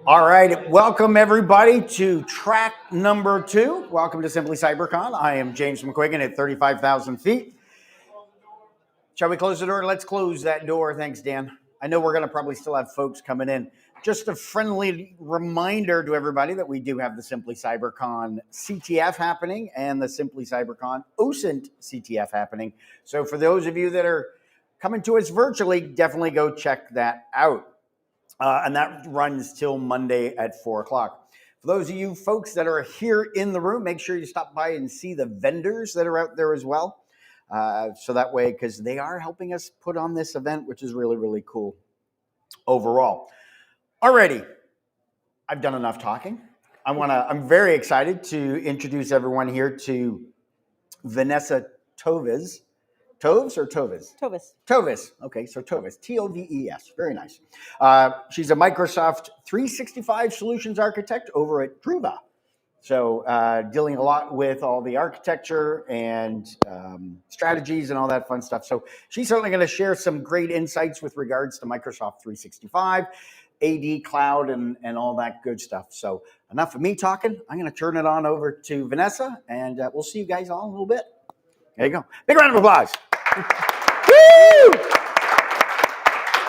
All right, welcome everybody to track number 2. Welcome to Simply CyberCon. I am James McQuiggan at 35,000 feet. Shall we close the door? Let's close that door. Thanks, Dan. I know we're going to probably still have folks coming in. Just a friendly reminder to everybody that we do have the Simply CyberCon CTF happening and the Simply CyberCon OSINT CTF happening. So for those of you that are coming to us virtually, definitely go check that out. And that runs till Monday at 4 o'clock. For those of you folks that are here in the room, make sure you stop by and see the vendors that are out there as well. So that way, because they are helping us put on this event, which is really, really cool overall. Alrighty, I've done enough talking. I'm very excited to introduce everyone here to Vanessa Toves. Toves or Toves? Toves. Toves. Okay, so Toves. Toves. Very nice. She's a Microsoft 365 solutions architect over at Druva. So dealing a lot with all the architecture and strategies and all that fun stuff. So she's certainly going to share some great insights with regards to Microsoft 365, AD Cloud, and all that good stuff. So enough of me talking. I'm going to turn it on over to Vanessa, and we'll see you guys all in a little bit. There you go. Big round of applause. Woo!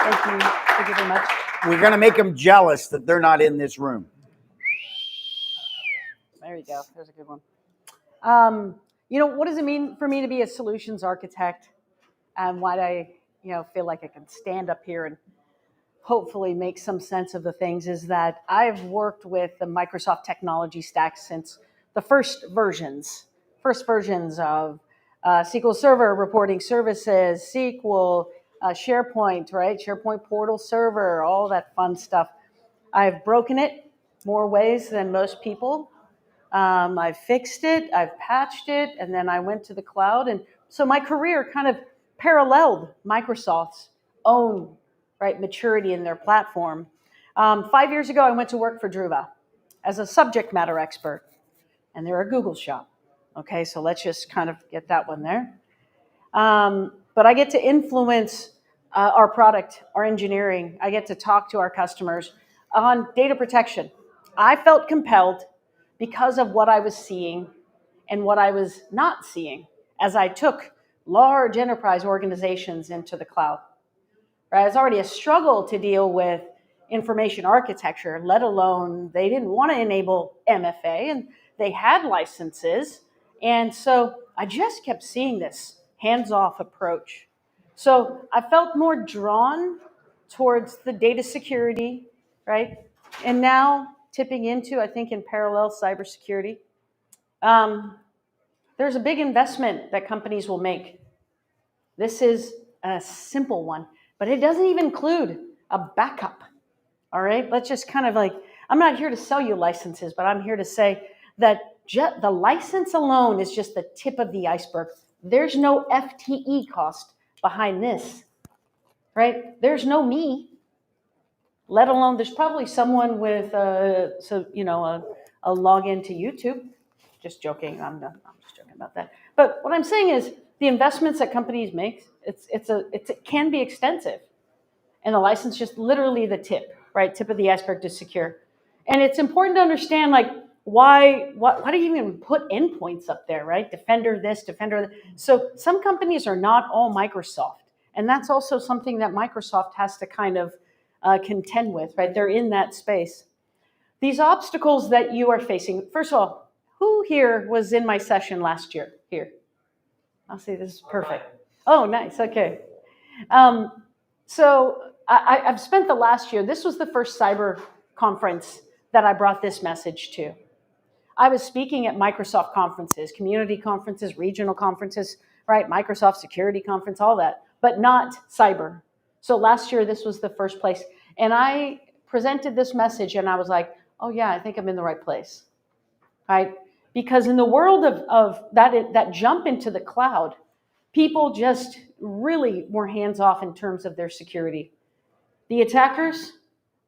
Thank you. Thank you very much. We're going to make them jealous that they're not in this room. There you go. There's a good one. What does it mean for me to be a solutions architect? And why do I, feel like I can stand up here and hopefully make some sense of the things is that I've worked with the Microsoft technology stack since the first versions of SQL Server, reporting services, SQL, SharePoint, right? SharePoint portal server, all that fun stuff. I've broken it more ways than most people. I've fixed it, I've patched it, and then I went to the cloud. And so my career kind of paralleled Microsoft's own maturity in their platform. 5 years ago, I went to work for Druva as a subject matter expert, and they're a Google shop. Okay, so let's just kind of get that one there. But I get to influence our product, our engineering. I get to talk to our customers on data protection. I felt compelled because of what I was seeing and what I was not seeing as I took large enterprise organizations into the cloud. Right? It's already a struggle to deal with information architecture, let alone they didn't want to enable MFA, and they had licenses. And so I just kept seeing this hands-off approach. So I felt more drawn towards the data security, right? And now tipping into, I think, in parallel cybersecurity. There's a big investment that companies will make. This is a simple one, but it doesn't even include a backup. All right, let's just kind of I'm not here to sell you licenses, but I'm here to say that the license alone is just the tip of the iceberg. There's no FTE cost behind this, right? There's no me, let alone there's probably someone with a login to YouTube. Just joking. I'm just joking about that. But what I'm saying is the investments that companies make, it can be extensive, and the license just literally the tip, right? Tip of the iceberg to secure, and it's important to understand why do you even put endpoints up there, right? Defender this, Defender that. So some companies are not all Microsoft. And that's also something that Microsoft has to kind of contend with, right? They're in that space. These obstacles that you are facing, first of all, who here was in my session last year? Here. I'll say this is perfect. Oh, nice. Okay. So I've spent the last year, this was the first cyber conference that I brought this message to. I was speaking at Microsoft conferences, community conferences, regional conferences, right? Microsoft Security Conference, all that, but not cyber. So last year, this was the first place. And I presented this message and I was like, oh yeah, I think I'm in the right place, right? Because in the world of that jump into the cloud, people just really were hands off in terms of their security. The attackers,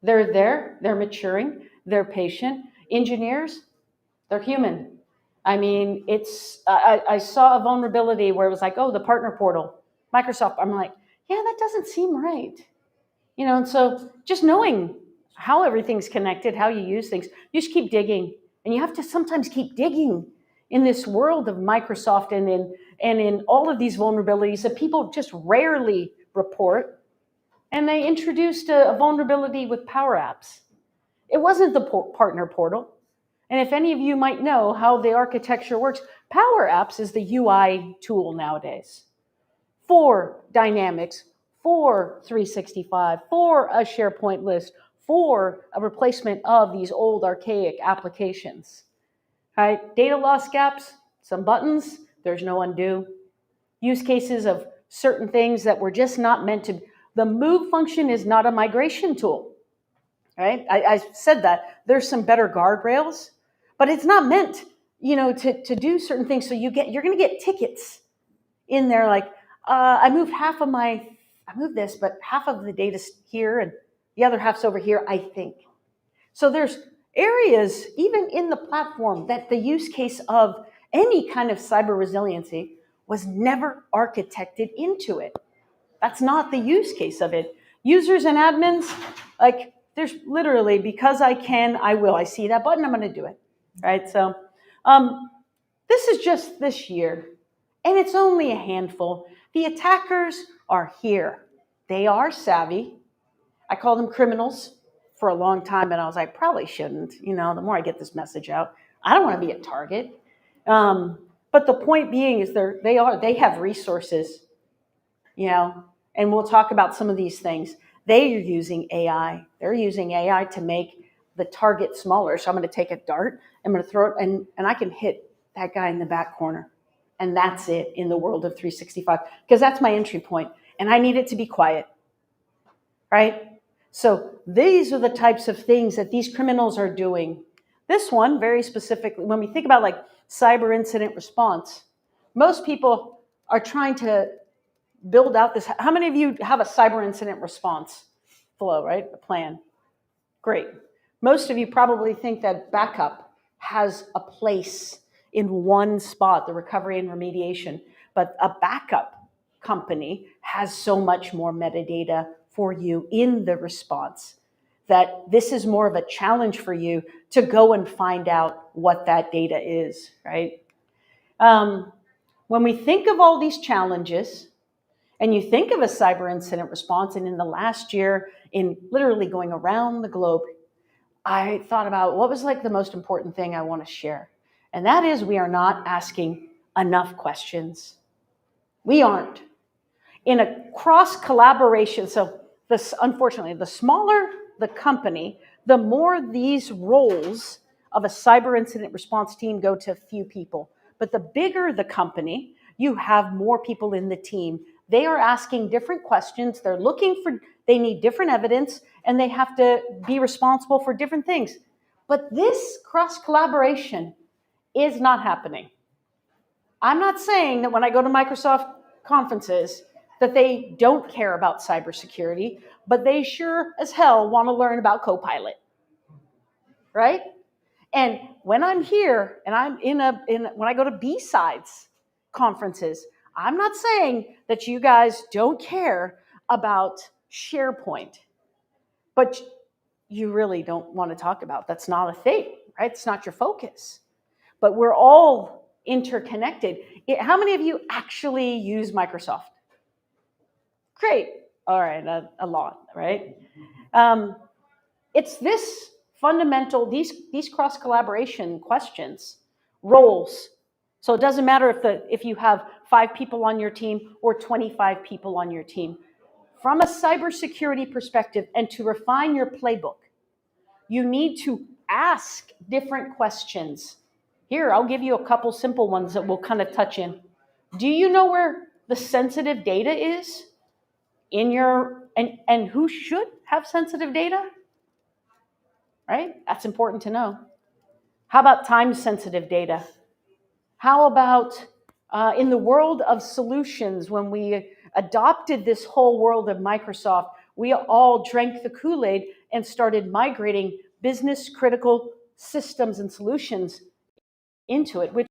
they're there, they're maturing, they're patient. Engineers, they're human. I mean, I saw a vulnerability where it was like, oh, the partner portal, Microsoft. I'm like, yeah, that doesn't seem right. And so just knowing how everything's connected, how you use things. You just keep digging, and you have to sometimes keep digging in this world of Microsoft and in all of these vulnerabilities that people just rarely report. And they introduced a vulnerability with Power Apps. It wasn't the partner portal. And if any of you might know how the architecture works, Power Apps is the UI tool nowadays for Dynamics, for 365, for a SharePoint list, for a replacement of these old archaic applications. Right? Data loss gaps, some buttons, there's no undo. Use cases of certain things that were just not meant to. The move function is not a migration tool. Right? I said that. There's some better guardrails, but it's not meant, to do certain things. So you're going to get tickets in there like, I moved this, but half of the data's here and the other half's over here, I think. So there's areas, even in the platform, that the use case of any kind of cyber resiliency was never architected into it. That's not the use case of it. Users and admins, like, there's literally, because I can, I will. I see that button, I'm going to do it, right? So this is just this year, and it's only a handful. The attackers are here. They are savvy. I call them criminals for a long time, and I was like, probably shouldn't. The more I get this message out, I don't want to be a target. But the point being is they have resources, and we'll talk about some of these things. They are using AI. They're using AI to make the target smaller. So I'm going to take a dart, I'm going to throw it, and I can hit that guy in the back corner. And that's it in the world of 365, because that's my entry point, and I need it to be quiet, right? So these are the types of things that these criminals are doing. This one, very specifically, when we think about like cyber incident response, most people are trying to build out this. How many of you have a cyber incident response flow, right? A plan. Great. Most of you probably think that backup has a place in one spot, the recovery and remediation, but a backup company has so much more metadata for you in the response that this is more of a challenge for you to go and find out what that data is, right? When we think of all these challenges, and you think of a cyber incident response, and in the last year, in literally going around the globe, I thought about what was like the most important thing I want to share. And that is, we are not asking enough questions. We aren't. In a cross collaboration, so unfortunately, the smaller the company, the more these roles of a cyber incident response team go to few people. But the bigger the company, you have more people in the team. They are asking different questions. They need different evidence, and they have to be responsible for different things. But this cross collaboration is not happening. I'm not saying that when I go to Microsoft conferences that they don't care about cybersecurity, but they sure as hell want to learn about Copilot, right? And when I'm here and I'm when I go to B-Sides conferences, I'm not saying that you guys don't care about SharePoint, but you really don't want to talk about. That's not a thing, right? It's not your focus. But we're all interconnected. How many of you actually use Microsoft? Great. All right, a lot, right? It's this fundamental, these cross collaboration questions, roles. So it doesn't matter if you have 5 people on your team or 25 people on your team. From a cybersecurity perspective, and to refine your playbook, you need to ask different questions. Here, I'll give you a couple simple ones that we'll kind of touch in. Do you know where the sensitive data is in and who should have sensitive data? Right? That's important to know. How about time-sensitive data? How about in the world of solutions, when we adopted this whole world of Microsoft, we all drank the Kool-Aid and started migrating business-critical systems and solutions into it, which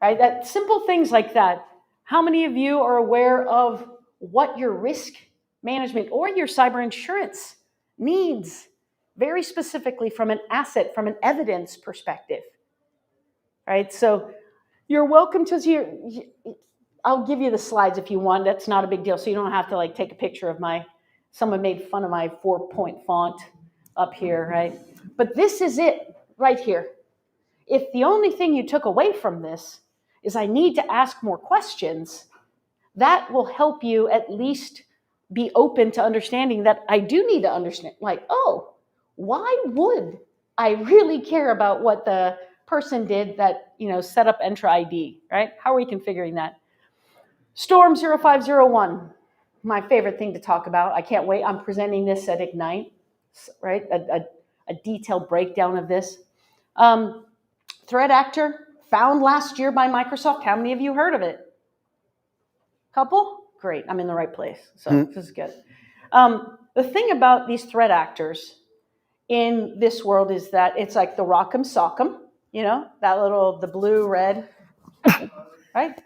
right? That simple things like that. How many of you are aware of what your risk management or your cyber insurance needs very specifically from an asset, from an evidence perspective, right? So you're welcome to see, I'll give you the slides if you want. That's not a big deal. So you don't have to like take a picture of someone made fun of my 4-point font up here, right? But this is it right here. If the only thing you took away from this is I need to ask more questions, that will help you at least be open to understanding that I do need to understand, like, oh, why would I really care about what the person did that, set up Entra ID, right? How are we configuring that? Storm 0501, my favorite thing to talk about. I can't wait. I'm presenting this at Ignite, right? A detailed breakdown of this. Threat actor, found last year by Microsoft. How many of you heard of it? Couple? Great, I'm in the right place. So this is good. The thing about these threat actors in this world is that it's like the rock'em sock'em, the blue, red, right?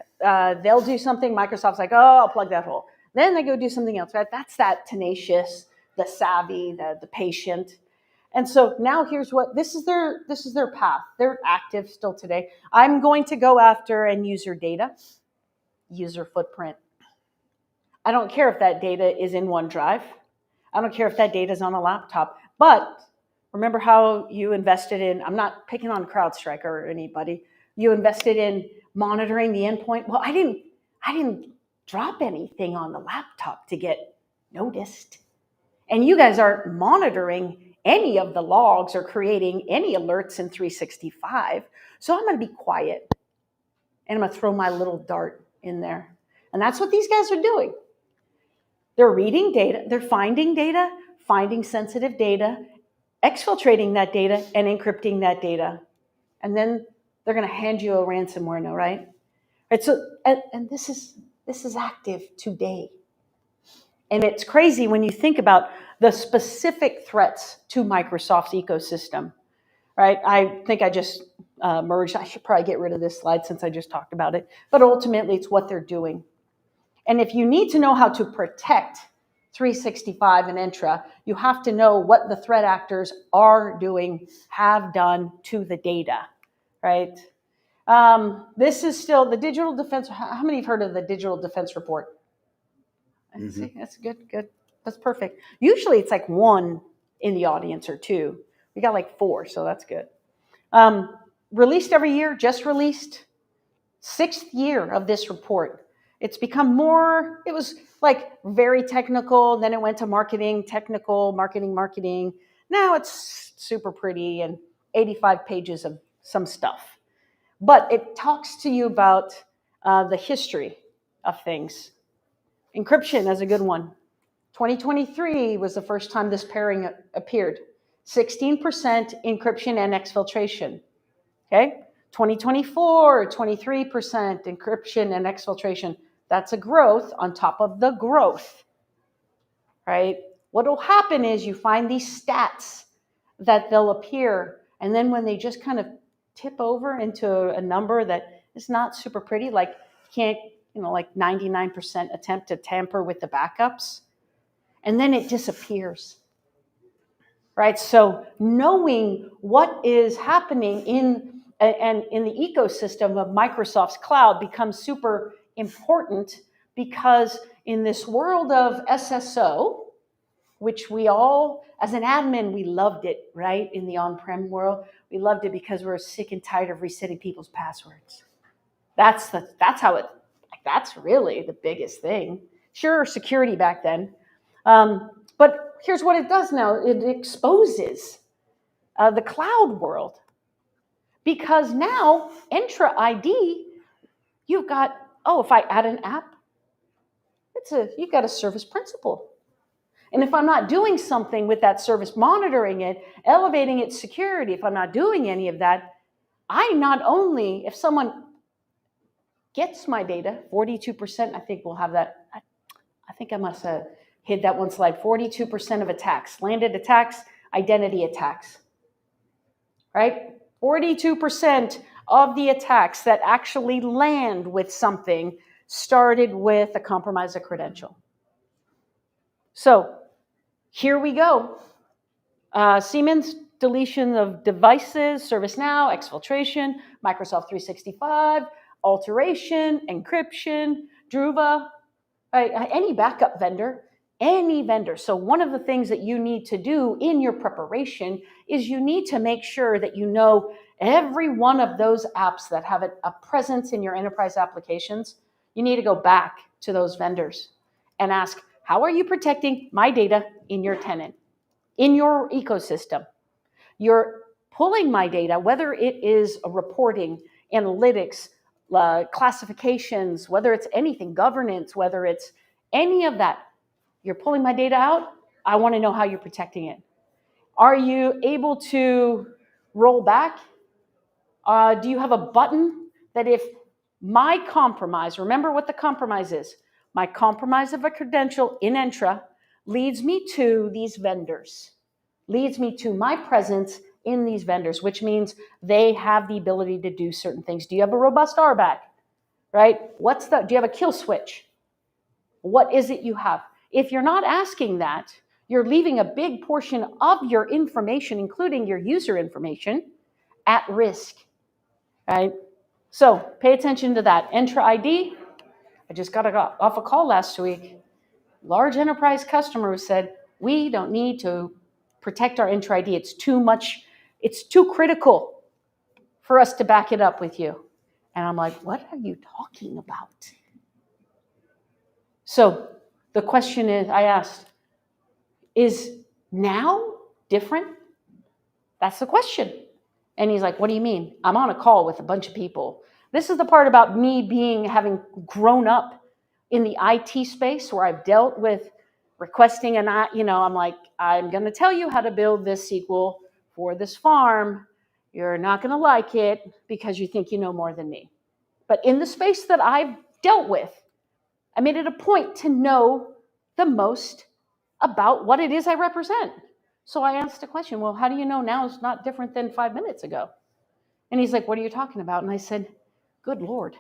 They'll do something, Microsoft's like, oh, I'll plug that hole. Then they go do something else, right? That's that tenacious, the savvy, the patient. And so now here's this is their path. They're active still today. I'm going to go after end user data, user footprint. I don't care if that data is in OneDrive. I don't care if that data is on a laptop. But remember how you invested in, I'm not picking on CrowdStrike or anybody, you invested in monitoring the endpoint. Well, I didn't drop anything on the laptop to get noticed. And you guys aren't monitoring any of the logs or creating any alerts in 365. So I'm going to be quiet. And I'm going to throw my little dart in there. And that's what these guys are doing. They're reading data, they're finding sensitive data, exfiltrating that data, and encrypting that data. And then they're going to hand you a ransomware note, right? So, and this is active today. And it's crazy when you think about the specific threats to Microsoft's ecosystem, right? I think I just merged. I should probably get rid of this slide since I just talked about it. But ultimately, it's what they're doing. And if you need to know how to protect 365 and Entra, you have to know what the threat actors are doing, have done to the data, right? This is still the digital defense. How many have heard of the digital defense report? Mm-hmm. See, that's good. That's perfect. Usually it's like one in the audience or two. We got like 4, so that's good. Released every year, just released. 6th year of this report. It's become more, it was like very technical, then it went to marketing, technical, marketing. Now it's super pretty and 85 pages of some stuff. But it talks to you about the history of things. Encryption is a good one. 2023 was the first time this pairing appeared. 16% encryption and exfiltration. Okay? 2024, 23% encryption and exfiltration. That's a growth on top of the growth, right? What will happen is you find these stats that they'll appear, and then when they just kind of tip over into a number that is not super pretty, like can't, like 99% attempt to tamper with the backups, and then it disappears, right? So knowing what is happening in the ecosystem of Microsoft's cloud becomes super important, because in this world of SSO, which we all, as an admin, we loved it, right? In the on-prem world, we loved it because we're sick and tired of resetting people's passwords. That's really the biggest thing. Sure, security back then. But here's what it does now. It exposes the cloud world. Because now, Entra ID, you've got, if I add an app, you've got a service principal. And if I'm not doing something with that service, monitoring it, elevating its security, if I'm not doing any of that, if someone gets my data, 42%, I think we'll have that. I think I must have hid that one slide. 42% of attacks, landed attacks, identity attacks, right? 42% of the attacks that actually land with something started with a compromise of credential. So here we go. Siemens deletion of devices, ServiceNow, exfiltration, Microsoft 365, alteration, encryption, Druva, any backup vendor, any vendor. So one of the things that you need to do in your preparation is you need to make sure that you know every one of those apps that have a presence in your enterprise applications. You need to go back to those vendors and ask, how are you protecting my data in your tenant, in your ecosystem? You're pulling my data, whether it is a reporting, analytics, classifications, whether it's anything, governance, whether it's any of that. You're pulling my data out. I want to know how you're protecting it. Are you able to roll back? Do you have a button that if my compromise, remember what the compromise is, my compromise of a credential in Entra leads me to these vendors, leads me to my presence in these vendors, which means they have the ability to do certain things. Do you have a robust RBAC, right? Do you have a kill switch? What is it you have? If you're not asking that, you're leaving a big portion of your information, including your user information, at risk, right? So pay attention to that. Entra ID, I just got off a call last week. Large enterprise customer who said, we don't need to protect our Entra ID. It's too much, it's too critical for us to back it up with you. And I'm like, what are you talking about? So the question is, I asked, is now different? That's the question. And he's like, what do you mean? I'm on a call with a bunch of people. This is the part about me having grown up in the IT space where I've dealt with requesting I'm like, I'm going to tell you how to build this SQL for this farm. You're not going to like it because you think you know more than me. But in the space that I've dealt with, I made it a point to know the most about what it is I represent. So I asked a question, well, how do you know now is not different than 5 minutes ago? And he's like, what are you talking about? And I said, good Lord.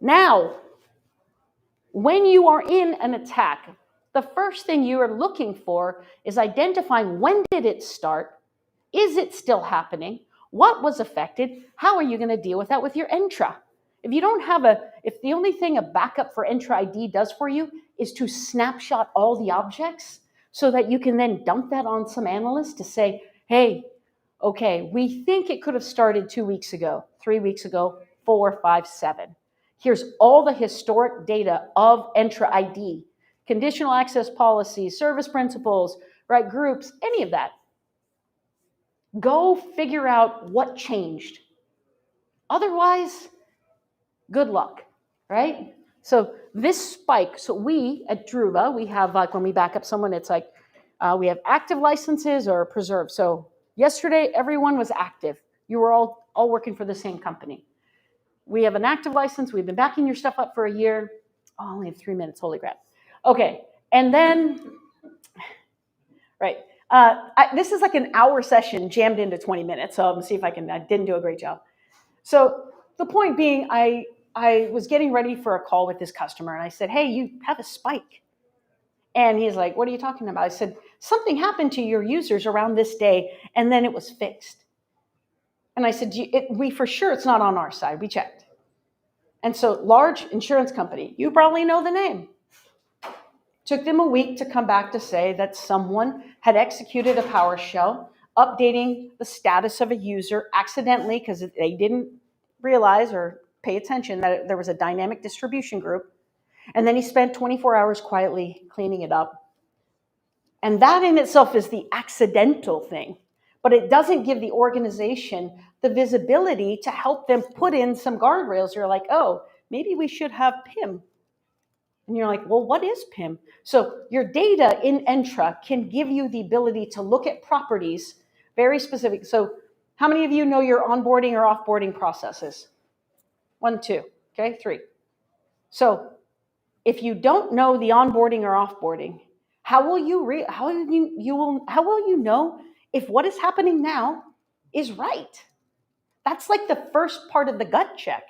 Now, when you are in an attack, the first thing you are looking for is identifying when did it start? Is it still happening? What was affected? How are you going to deal with that with your Entra? If you don't have if the only thing a backup for Entra ID does for you is to snapshot all the objects so that you can then dump that on some analyst to say, hey, okay, we think it could have started 2 weeks ago, 3 weeks ago, 4, 5, 7. Here's all the historic data of Entra ID, conditional access policies, service principles, right, groups, any of that. Go figure out what changed. Otherwise, good luck, right? So this spike, so we at Druva, we have like when we back up someone, it's like we have active licenses or preserved. So yesterday, everyone was active. You were all working for the same company. We have an active license. We've been backing your stuff up for a year. Oh, I only have 3 minutes. Holy crap. Okay. And then, right. This is like an hour session jammed into 20 minutes. So I'm going to see if I didn't do a great job. So the point being, I was getting ready for a call with this customer. And I said, hey, you have a spike. And he's like, what are you talking about? I said, something happened to your users around this day, and then it was fixed. And I said, we for sure it's not on our side. We checked. And so large insurance company, you probably know the name. Took them a week to come back to say that someone had executed a PowerShell, updating the status of a user accidentally because they didn't realize or pay attention that there was a dynamic distribution group. And then he spent 24 hours quietly cleaning it up. And that in itself is the accidental thing. But it doesn't give the organization the visibility to help them put in some guardrails. You're like, oh, maybe we should have PIM. And you're like, well, what is PIM? So your data in Entra can give you the ability to look at properties very specific. So how many of you know your onboarding or offboarding processes? 1, 2, okay, 3. So if you don't know the onboarding or offboarding, how will you know if what is happening now is right? That's like the first part of the gut check.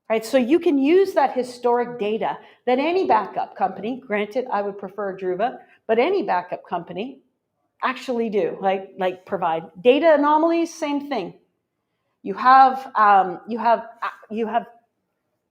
right? So you can use that historic data that any backup company, granted, I would prefer Druva, but any backup company actually do, like provide data anomalies. Same thing. You have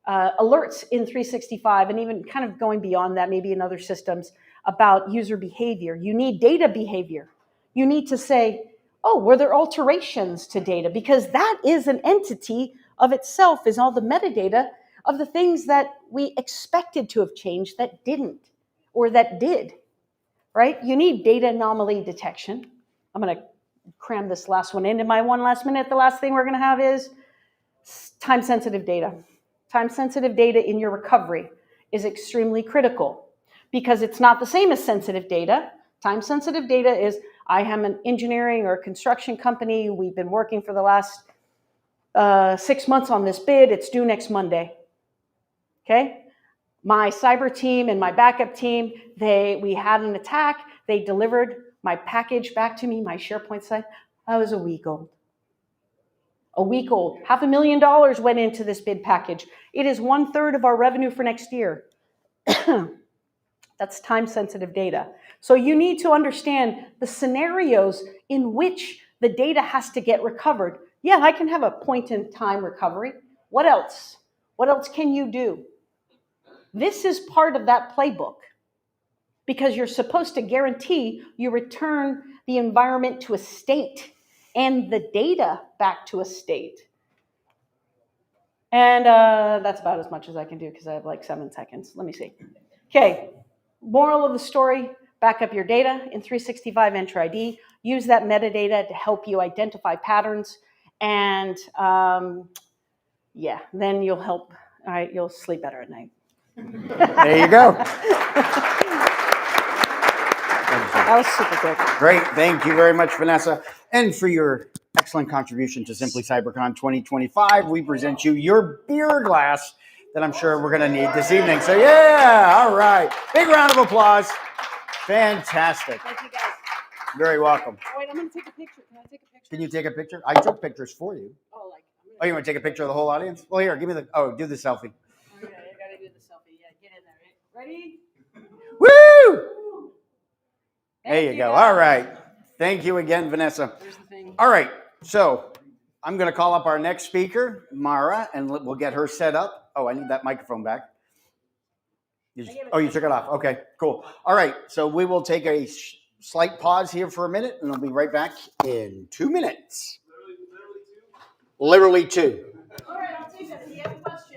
alerts in 365, and even kind of going beyond that, maybe in other systems, about user behavior. You need data behavior. You need to say, oh, were there alterations to data? Because that is an entity of itself, is all the metadata of the things that we expected to have changed that didn't, or that did, right? You need data anomaly detection. I'm going to cram this last one into my 1 last minute. The last thing we're going to have is time-sensitive data. Time-sensitive data in your recovery is extremely critical because it's not the same as sensitive data. Time-sensitive data is, I am an engineering or construction company. We've been working for the last 6 months on this bid. It's due next Monday. Okay? My cyber team and my backup team, we had an attack. They delivered my package back to me, my SharePoint site. I was a week old. A week old. $500,000 went into this bid package. It is 1/3 of our revenue for next year. That's time-sensitive data. So you need to understand the scenarios in which the data has to get recovered. Yeah, I can have a point-in-time recovery. What else? What else can you do? This is part of that playbook because you're supposed to guarantee you return the environment to a state and the data back to a state. And that's about as much as I can do because I have like 7 seconds. Let me see. Okay, moral of the story, back up your data in 365 Enter ID. Use that metadata to help you identify patterns. And yeah, then you'll help, all right, you'll sleep better at night. There you go. That was super quick. Great. Thank you very much, Vanessa. And for your excellent contribution to Simply CyberCon 2025, we present you your beer glass that I'm sure we're going to need this evening. So yeah, all right. Big round of applause. Fantastic. Thank you, guys. Very welcome. Oh, wait, I'm going to take a picture. Can I take a picture? Can you take a picture? I took pictures for you. Oh, like. Oh, you want to take a picture of the whole audience? Well, here, give me the, do the selfie. Okay, I got to do the selfie. Yeah, get in there. Ready? Woo! There you go. guys. All right. Thank you again, Vanessa. Here's the thing. All right. So I'm going to call up our next speaker, Mara, and we'll get her set up. Oh, I need that microphone back. You took it off. Okay, cool. All right. So we will take a slight pause here for a minute, and I'll be right back in 2 minutes. Literally two. All right, I'll take that. If you have questions.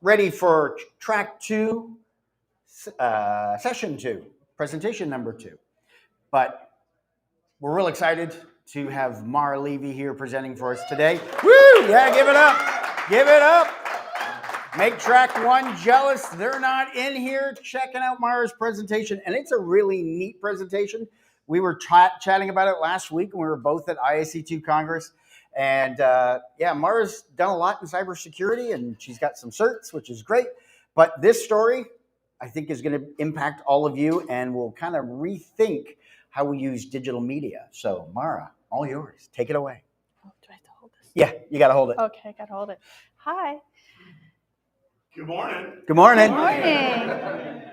ready for track 2, session 2, presentation number 2. But we're real excited to have Mara Levy here presenting for us today. Woo! Yeah, give it up. Give it up. Make track 1 jealous. They're not in here checking out Mara's presentation, and it's a really neat presentation. We were chatting about it last week when we were both at IAC2 Congress. And yeah, Mara's done a lot in cybersecurity, and she's got some certs, which is great. But this story, I think, is going to impact all of you, and will kind of rethink how we use digital media. So, Mara, all yours. Take it away. Oh, do I have to hold this? Yeah, you got to hold it. Okay, I got to hold it. Hi. Good morning. Good morning. Good morning.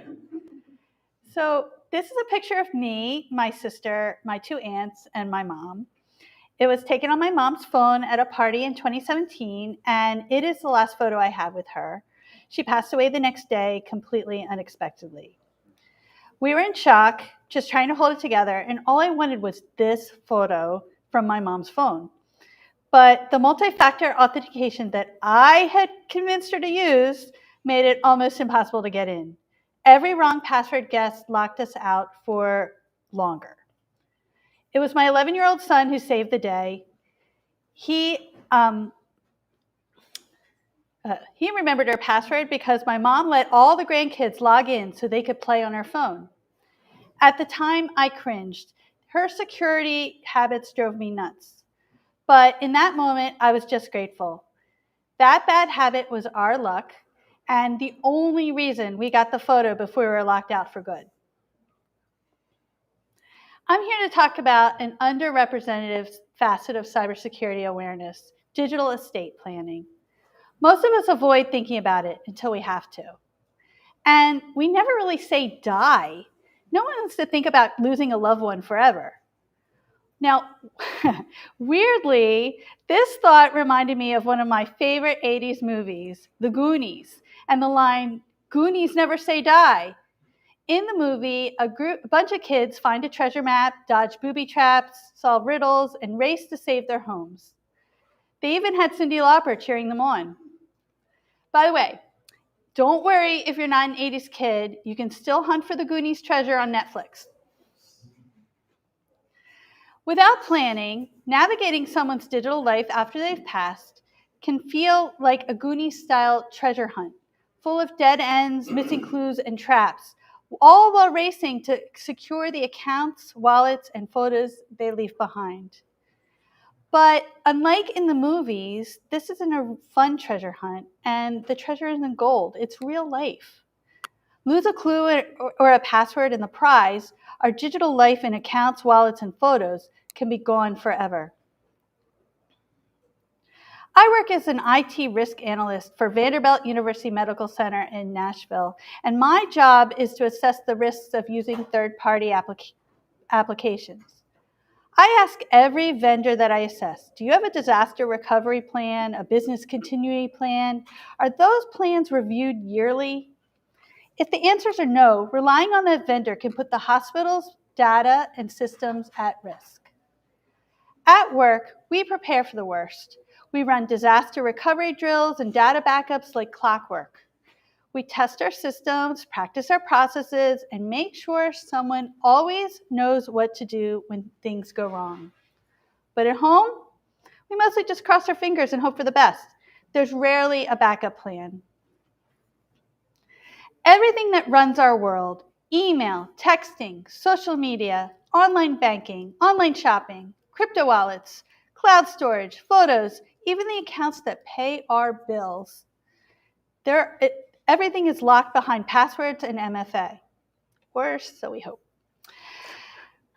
So this is a picture of me, my sister, my 2 aunts, and my mom. It was taken on my mom's phone at a party in 2017, and it is the last photo I have with her. She passed away the next day, completely unexpectedly. We were in shock, just trying to hold it together, and all I wanted was this photo from my mom's phone. But the multi-factor authentication that I had convinced her to use made it almost impossible to get in. Every wrong password guess locked us out for longer. It was my 11-year-old son who saved the day. He remembered her password because my mom let all the grandkids log in so they could play on her phone. At the time, I cringed. Her security habits drove me nuts. But in that moment, I was just grateful. That bad habit was our luck, and the only reason we got the photo before we were locked out for good. I'm here to talk about an underrepresented facet of cybersecurity awareness, digital estate planning. Most of us avoid thinking about it until we have to. And we never really say die. No one wants to think about losing a loved one forever. Now, weirdly, this thought reminded me of one of my favorite 80s movies, The Goonies, and the line, "Goonies never say die." In the movie, a bunch of kids find a treasure map, dodge booby traps, solve riddles, and race to save their homes. They even had Cyndi Lauper cheering them on. By the way, don't worry if you're not an 80s kid, you can still hunt for the Goonies treasure on Netflix. Without planning, navigating someone's digital life after they've passed can feel like a Goonies-style treasure hunt, full of dead ends, missing clues, and traps, all while racing to secure the accounts, wallets, and photos they leave behind. But unlike in the movies, this isn't a fun treasure hunt, and the treasure isn't gold. It's real life. Lose a clue or a password, and the prize, our digital life in accounts, wallets, and photos, can be gone forever. I work as an IT risk analyst for Vanderbilt University Medical Center in Nashville, and my job is to assess the risks of using third-party applications. I ask every vendor that I assess, do you have a disaster recovery plan, a business continuity plan? Are those plans reviewed yearly? If the answers are no, relying on that vendor can put the hospital's data and systems at risk. At work, we prepare for the worst. We run disaster recovery drills and data backups like clockwork. We test our systems, practice our processes, and make sure someone always knows what to do when things go wrong. But at home, we mostly just cross our fingers and hope for the best. There's rarely a backup plan. Everything that runs our world, email, texting, social media, online banking, online shopping, crypto wallets, cloud storage, photos, even the accounts that pay our bills, everything is locked behind passwords and MFA. Or so we hope.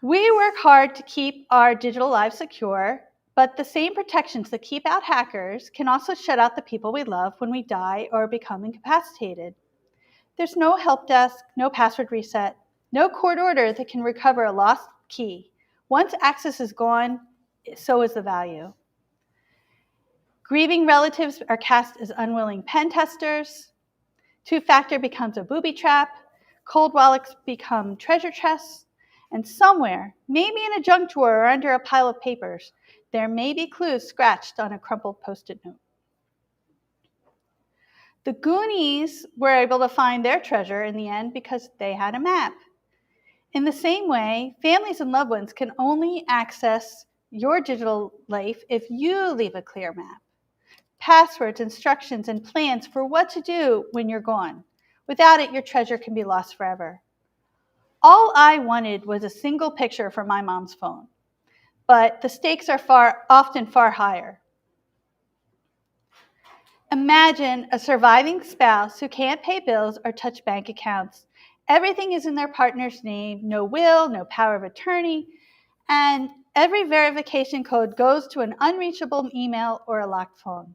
We work hard to keep our digital lives secure, but the same protections that keep out hackers can also shut out the people we love when we die or become incapacitated. There's no help desk, no password reset, no court order that can recover a lost key. Once access is gone, so is the value. Grieving relatives are cast as unwilling pen testers. Two-factor becomes a booby trap. Cold wallets become treasure chests. And somewhere, maybe in a junk drawer or under a pile of papers, there may be clues scratched on a crumpled Post-it note. The Goonies were able to find their treasure in the end because they had a map. In the same way, families and loved ones can only access your digital life if you leave a clear map. Passwords, instructions, and plans for what to do when you're gone. Without it, your treasure can be lost forever. All I wanted was a single picture from my mom's phone, but the stakes are often far higher. Imagine a surviving spouse who can't pay bills or touch bank accounts. Everything is in their partner's name, no will, no power of attorney, and every verification code goes to an unreachable email or a locked phone.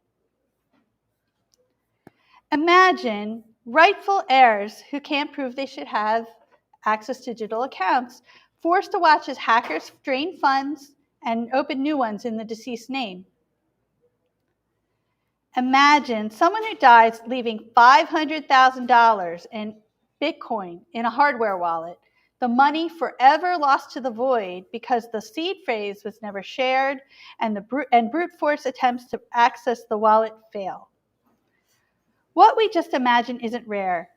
Imagine rightful heirs who can't prove they should have access to digital accounts, forced to watch as hackers drain funds and open new ones in the deceased's name. Imagine someone who dies leaving $500,000 in Bitcoin in a hardware wallet, the money forever lost to the void because the seed phrase was never shared and brute force attempts to access the wallet fail. What we just imagined isn't rare.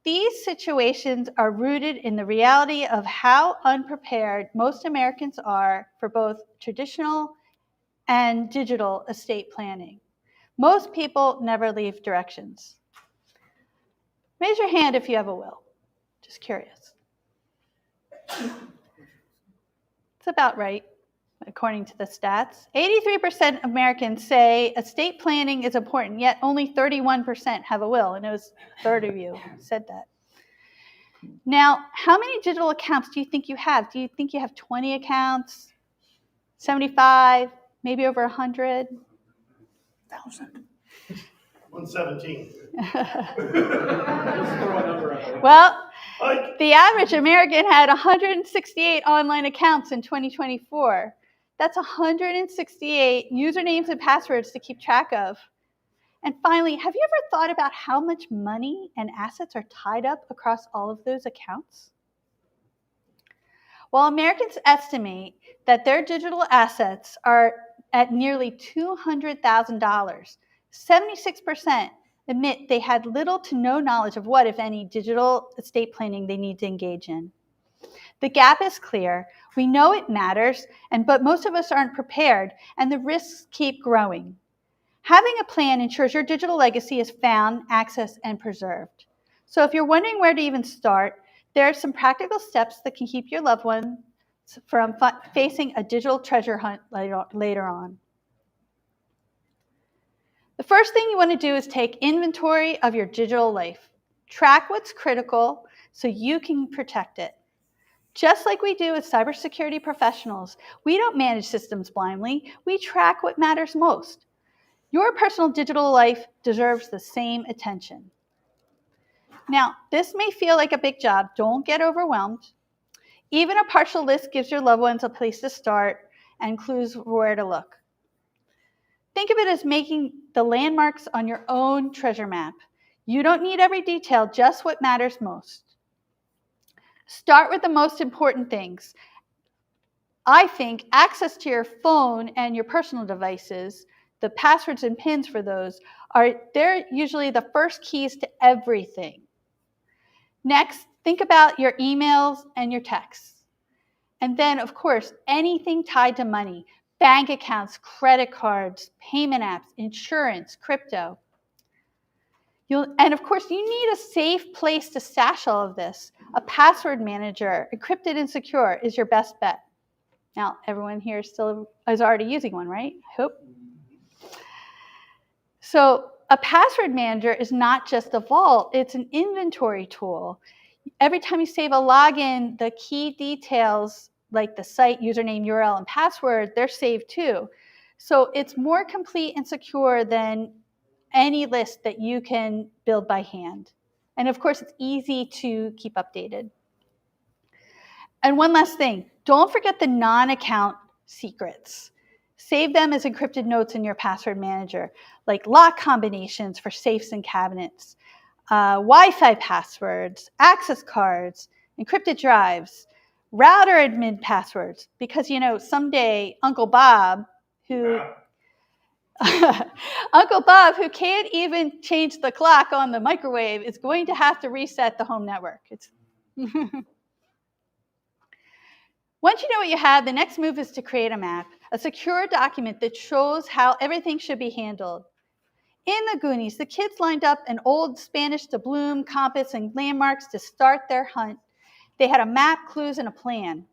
These situations are rooted in the reality of how unprepared most Americans are for both traditional and digital estate planning. Most people never leave directions. Raise your hand if you have a will. Just curious. It's about right, according to the stats. 83% of Americans say estate planning is important, yet only 31% have a will, and it was a third of you who said that. Now, how many digital accounts do you think you have? Do you think you have 20 accounts, 75, maybe over 100? 1,000. 117. Well, the average American had 168 online accounts in 2024. That's 168 usernames and passwords to keep track of. And finally, have you ever thought about how much money and assets are tied up across all of those accounts? While Americans estimate that their digital assets are at nearly $200,000, 76% admit they had little to no knowledge of what, if any, digital estate planning they need to engage in. The gap is clear. We know it matters, but most of us aren't prepared, and the risks keep growing. Having a plan ensures your digital legacy is found, accessed, and preserved. So if you're wondering where to even start, there are some practical steps that can keep your loved ones from facing a digital treasure hunt later on. The first thing you want to do is take inventory of your digital life. Track what's critical so you can protect it. Just like we do as cybersecurity professionals, we don't manage systems blindly. We track what matters most. Your personal digital life deserves the same attention. Now, this may feel like a big job. Don't get overwhelmed. Even a partial list gives your loved ones a place to start and clues where to look. Think of it as making the landmarks on your own treasure map. You don't need every detail, just what matters most. Start with the most important things. I think access to your phone and your personal devices, the passwords and pins for those, they're usually the first keys to everything. Next, think about your emails and your texts. And then, of course, anything tied to money. Bank accounts, credit cards, payment apps, insurance, crypto. And of course, you need a safe place to stash all of this. A password manager, encrypted and secure, is your best bet. Now, everyone here still is already using one, right? I hope. So a password manager is not just a vault, it's an inventory tool. Every time you save a login, the key details like the site, username, URL, and password, they're saved too. So it's more complete and secure than any list that you can build by hand. And of course, it's easy to keep updated. And one last thing, don't forget the non-account secrets. Save them as encrypted notes in your password manager, like lock combinations for safes and cabinets, Wi-Fi passwords, access cards, encrypted drives, router admin passwords, because someday Uncle Bob, who Uncle Bob, who can't even change the clock on the microwave, is going to have to reset the home network. Once you know what you have, the next move is to create a map, a secure document that shows how everything should be handled. In the Goonies, the kids lined up an old Spanish doubloon, compass, and landmarks to start their hunt. They had a map, clues, and a plan.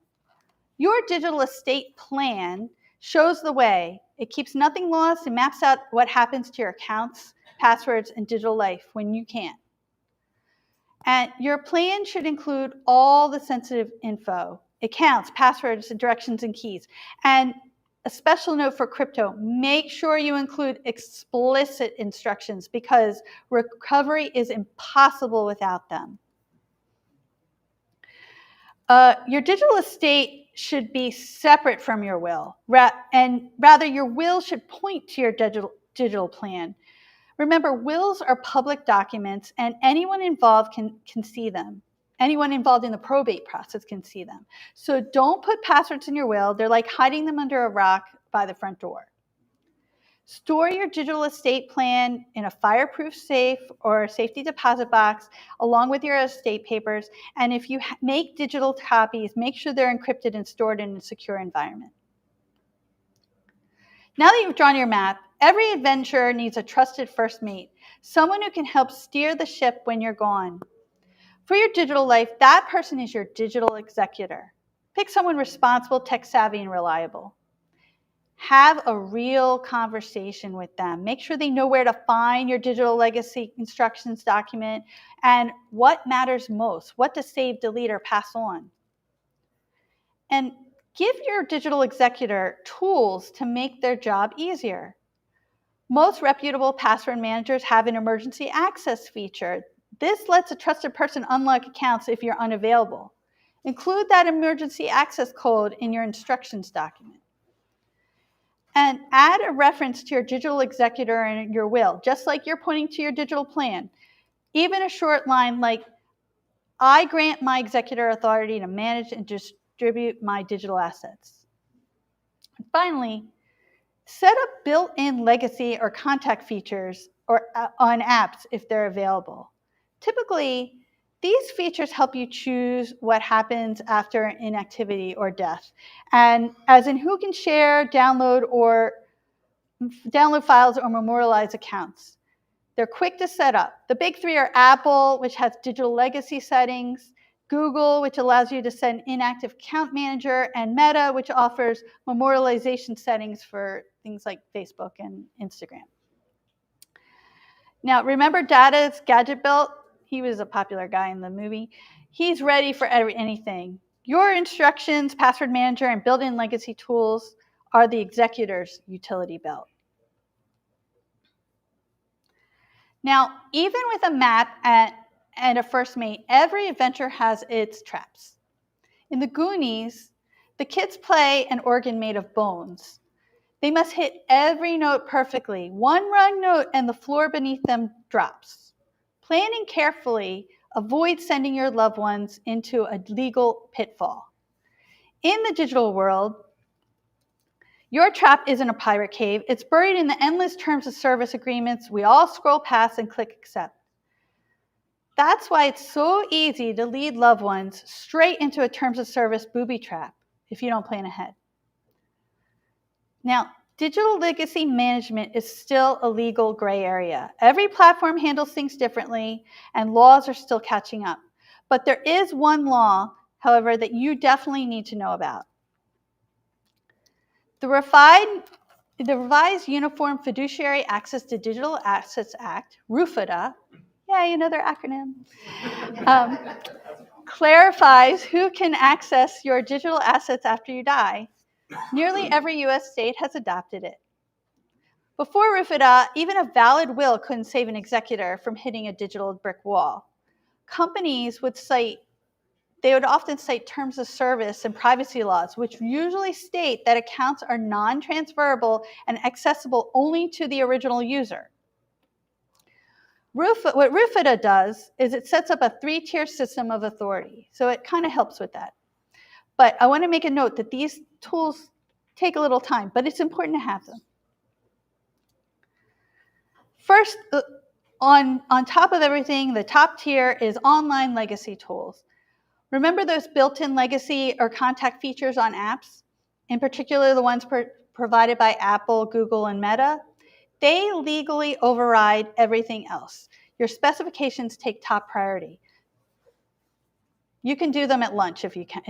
Your digital estate plan shows the way. It keeps nothing lost and maps out what happens to your accounts, passwords, and digital life when you can't. And your plan should include all the sensitive info, accounts, passwords, directions, and keys. And a special note for crypto, make sure you include explicit instructions because recovery is impossible without them. Your digital estate should be separate from your will, and rather your will should point to your digital plan. Remember, wills are public documents, and anyone involved can see them. Anyone involved in the probate process can see them. So don't put passwords in your will. They're like hiding them under a rock by the front door. Store your digital estate plan in a fireproof safe or a safety deposit box along with your estate papers. And if you make digital copies, make sure they're encrypted and stored in a secure environment. Now that you've drawn your map, every adventurer needs a trusted first mate, someone who can help steer the ship when you're gone. For your digital life, that person is your digital executor. Pick someone responsible, tech-savvy, and reliable. Have a real conversation with them. Make sure they know where to find your digital legacy instructions document and what matters most, what to save, delete, or pass on. And give your digital executor tools to make their job easier. Most reputable password managers have an emergency access feature. This lets a trusted person unlock accounts if you're unavailable. Include that emergency access code in your instructions document. And add a reference to your digital executor in your will, just like you're pointing to your digital plan. Even a short line like, I grant my executor authority to manage and distribute my digital assets. And finally, set up built-in legacy or contact features on apps if they're available. Typically, these features help you choose what happens after inactivity or death, and as in who can share, download files or memorialize accounts. They're quick to set up. The big three are Apple, which has digital legacy settings, Google, which allows you to set an inactive account manager, and Meta, which offers memorialization settings for things like Facebook and Instagram. Now, remember Data's Gadget Belt? He was a popular guy in the movie. He's ready for anything. Your instructions, password manager, and built-in legacy tools are the executor's utility belt. Now, even with a map and a first mate, every adventure has its traps. In the Goonies, the kids play an organ made of bones. They must hit every note perfectly. One wrong note and the floor beneath them drops. Planning carefully, avoid sending your loved ones into a legal pitfall. In the digital world, your trap isn't a pirate cave. It's buried in the endless terms of service agreements we all scroll past and click accept. That's why it's so easy to lead loved ones straight into a terms of service booby trap if you don't plan ahead. Now, digital legacy management is still a legal gray area. Every platform handles things differently, and laws are still catching up. But there is one law, however, that you definitely need to know about. The revised Uniform Fiduciary Access to Digital Assets Act, RUFIDA, yay, another acronym, clarifies who can access your digital assets after you die. Nearly every U.S. state has adopted it. Before RUFIDA, even a valid will couldn't save an executor from hitting a digital brick wall. Companies would often cite terms of service and privacy laws, which usually state that accounts are non-transferable and accessible only to the original user. What RUFIDA does is it sets up a 3-tier system of authority, so it kind of helps with that. But I want to make a note that these tools take a little time, but it's important to have them. First, on top of everything, the top tier is online legacy tools. Remember those built-in legacy or contact features on apps, in particular the ones provided by Apple, Google, and Meta? They legally override everything else. Your specifications take top priority. You can do them at lunch if you can.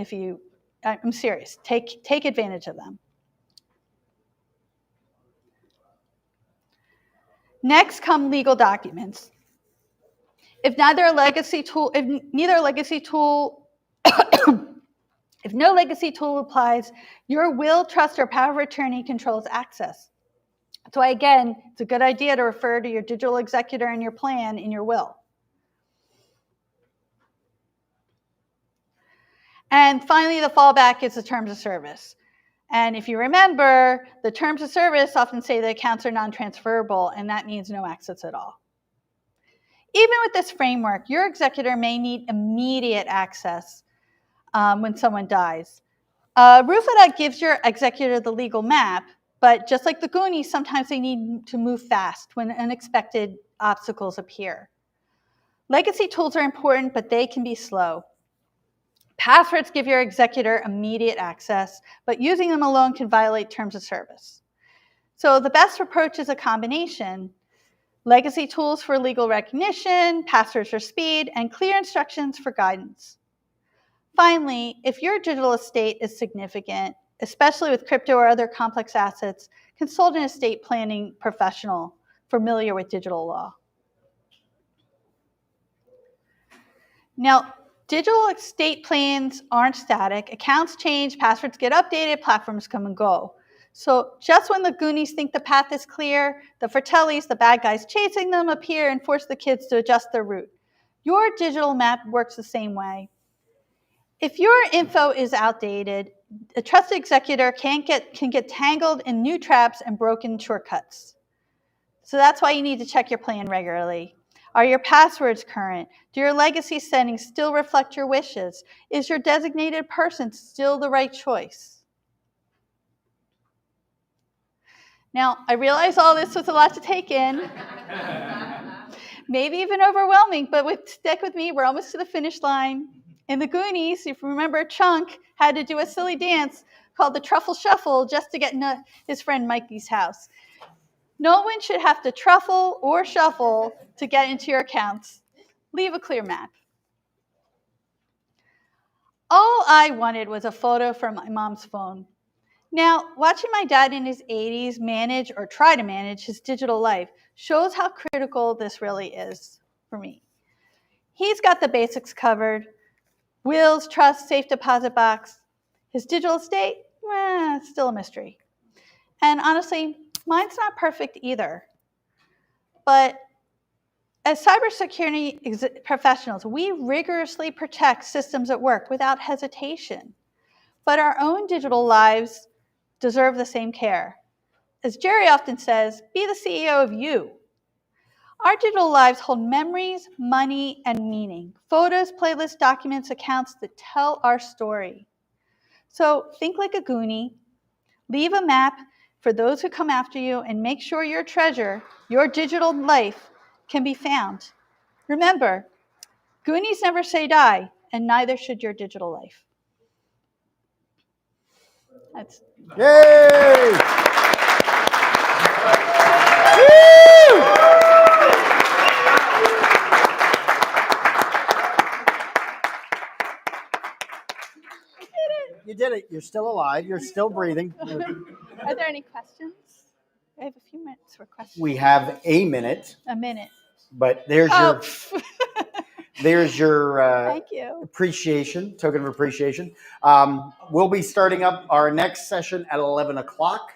I'm serious. Take advantage of them. Next come legal documents. If no legacy tool applies, your will, trust, or power of attorney controls access. That's why, again, it's a good idea to refer to your digital executor and your plan in your will. And finally, the fallback is the terms of service. And if you remember, the terms of service often say the accounts are non-transferable, and that means no access at all. Even with this framework, your executor may need immediate access when someone dies. Rooflet gives your executor the legal map, but just like the Goonies, sometimes they need to move fast when unexpected obstacles appear. Legacy tools are important, but they can be slow. Passwords give your executor immediate access, but using them alone can violate terms of service. So the best approach is a combination: legacy tools for legal recognition, passwords for speed, and clear instructions for guidance. Finally, if your digital estate is significant, especially with crypto or other complex assets, consult an estate planning professional familiar with digital law. Now, digital estate plans aren't static. Accounts change, passwords get updated, platforms come and go. So just when the Goonies think the path is clear, the Fratellis, the bad guys chasing them, appear and force the kids to adjust their route. Your digital map works the same way. If your info is outdated, a trusted executor can get tangled in new traps and broken shortcuts. So that's why you need to check your plan regularly. Are your passwords current? Do your legacy settings still reflect your wishes? Is your designated person still the right choice? Now, I realize all this was a lot to take in. Maybe even overwhelming, but stick with me. We're almost to the finish line. In the Goonies, if you remember, Chunk had to do a silly dance called the Truffle Shuffle just to get into his friend Mikey's house. No one should have to truffle or shuffle to get into your accounts. Leave a clear map. All I wanted was a photo from my mom's phone. Now, watching my dad in his 80s manage or try to manage his digital life shows how critical this really is for me. He's got the basics covered: wills, trust, safe deposit box. His digital estate, still a mystery. And honestly, mine's not perfect either. But as cybersecurity professionals, we rigorously protect systems at work without hesitation. But our own digital lives deserve the same care. As Jerry often says, be the CEO of you. Our digital lives hold memories, money, and meaning. Photos, playlists, documents, accounts that tell our story. So think like a Goonie. Leave a map for those who come after you, and make sure your treasure, your digital life, can be found. Remember, Goonies never say die, and neither should your digital life. That's... Yay! You did it. You're still alive. You're still breathing. Are there any questions? I have a few minutes for questions. We have a minute. A minute. But there's your Thank you. appreciation, token of appreciation. We'll be starting up our next session at 11 o'clock.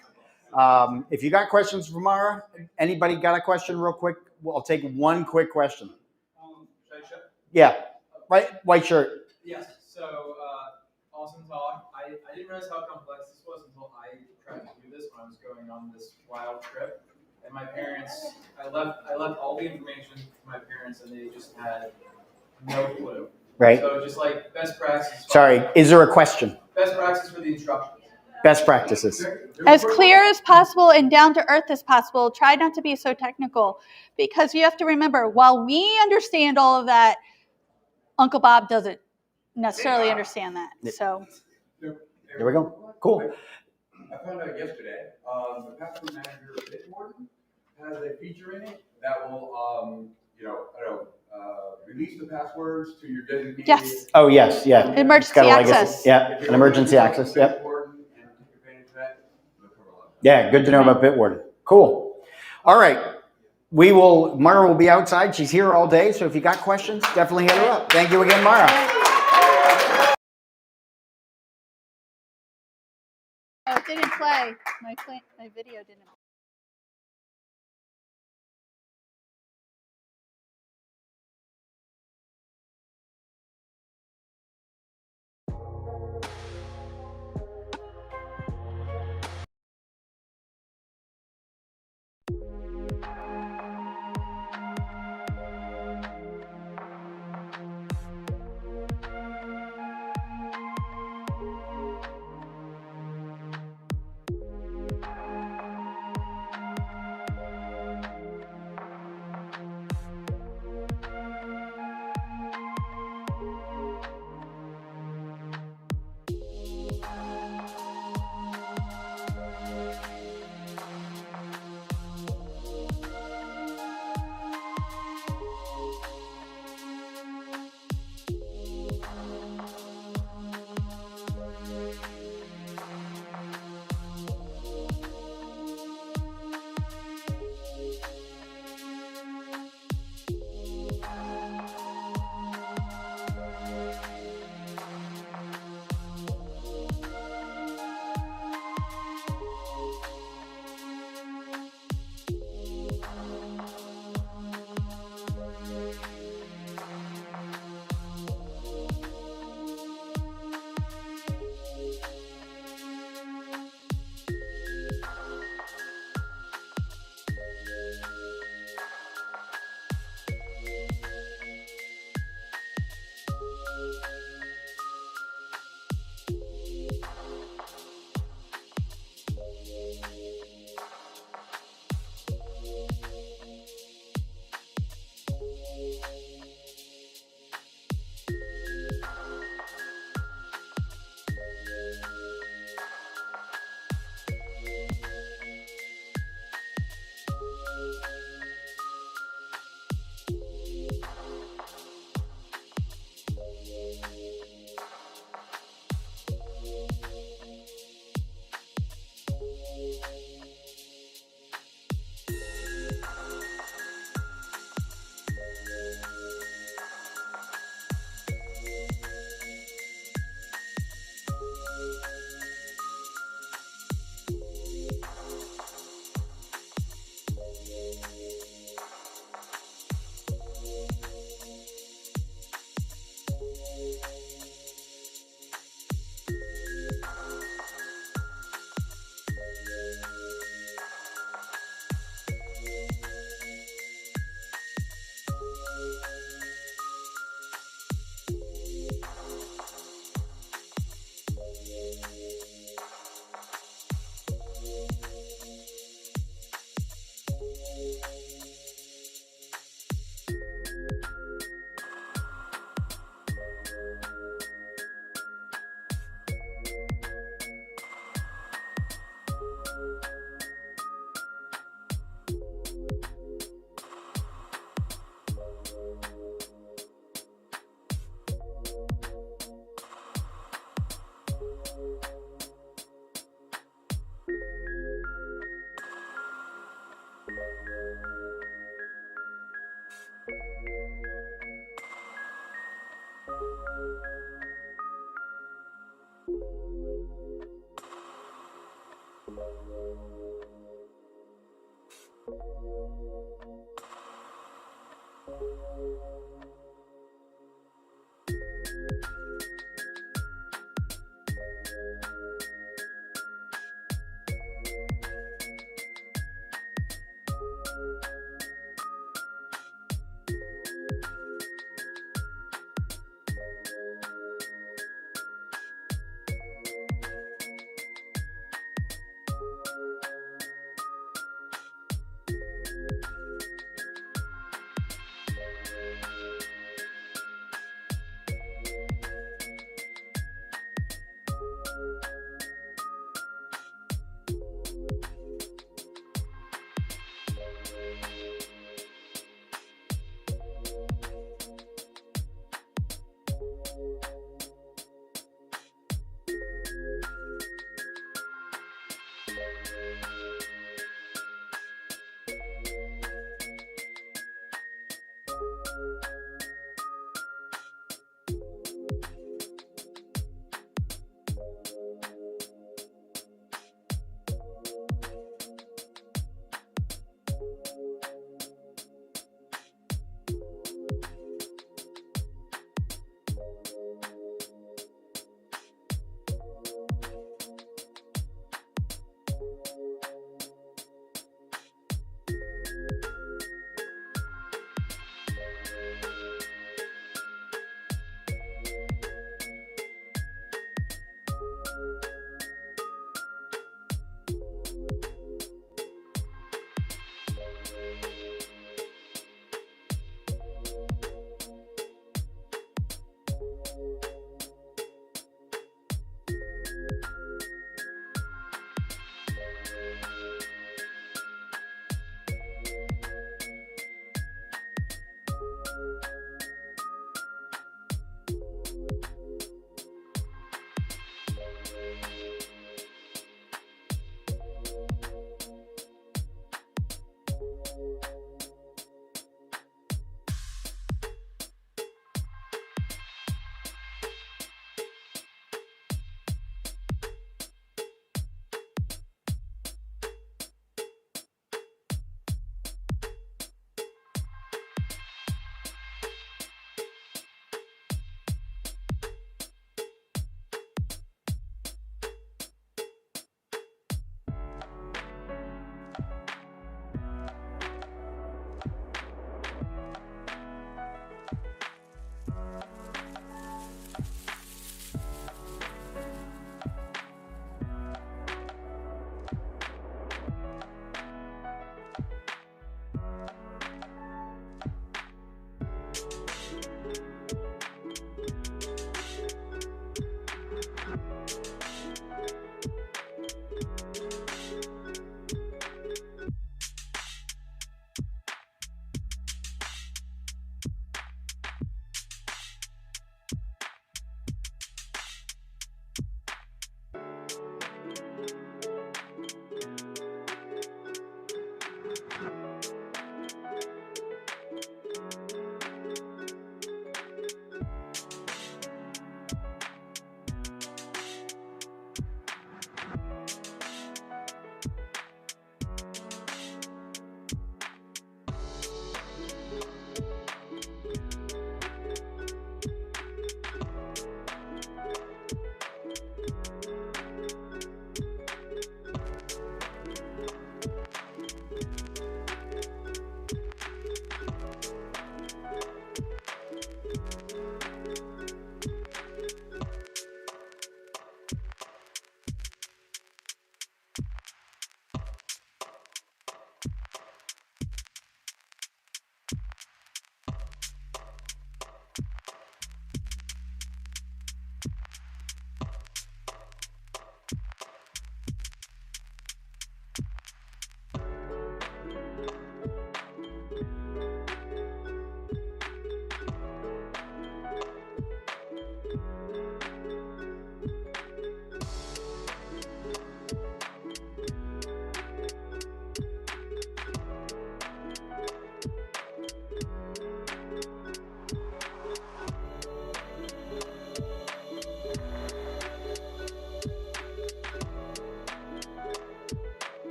If you got questions for Mara, anybody got a question real quick? I'll take one quick question. Yeah, right, white shirt. Yes, so awesome talk. I didn't realize how complex this was until I tried to do this when I was going on this wild trip. And my parents, I left all the information to my parents, and they just had no clue. Right. So just like best practices. Sorry, is there a question? Best practices for the instructions. Best practices. As clear as possible and down to earth as possible. Try not to be so technical, because you have to remember, while we understand all of that, Uncle Bob doesn't necessarily understand that. So There we go. Cool. I found out yesterday, the password manager Bitwarden has a feature in it that will, release the passwords to your designated. yes, Oh, yes, yeah. emergency It's got a legacy. access. Yeah, an emergency access. Yep. Bitwarden and take advantage of that. They'll cover a lot of that. Yeah, good to know about Bitwarden. Cool. All right. Mara will be outside. She's here all day. So if you got questions, definitely hit her up. Thank you again, Mara. Oh, it didn't play. My video didn't.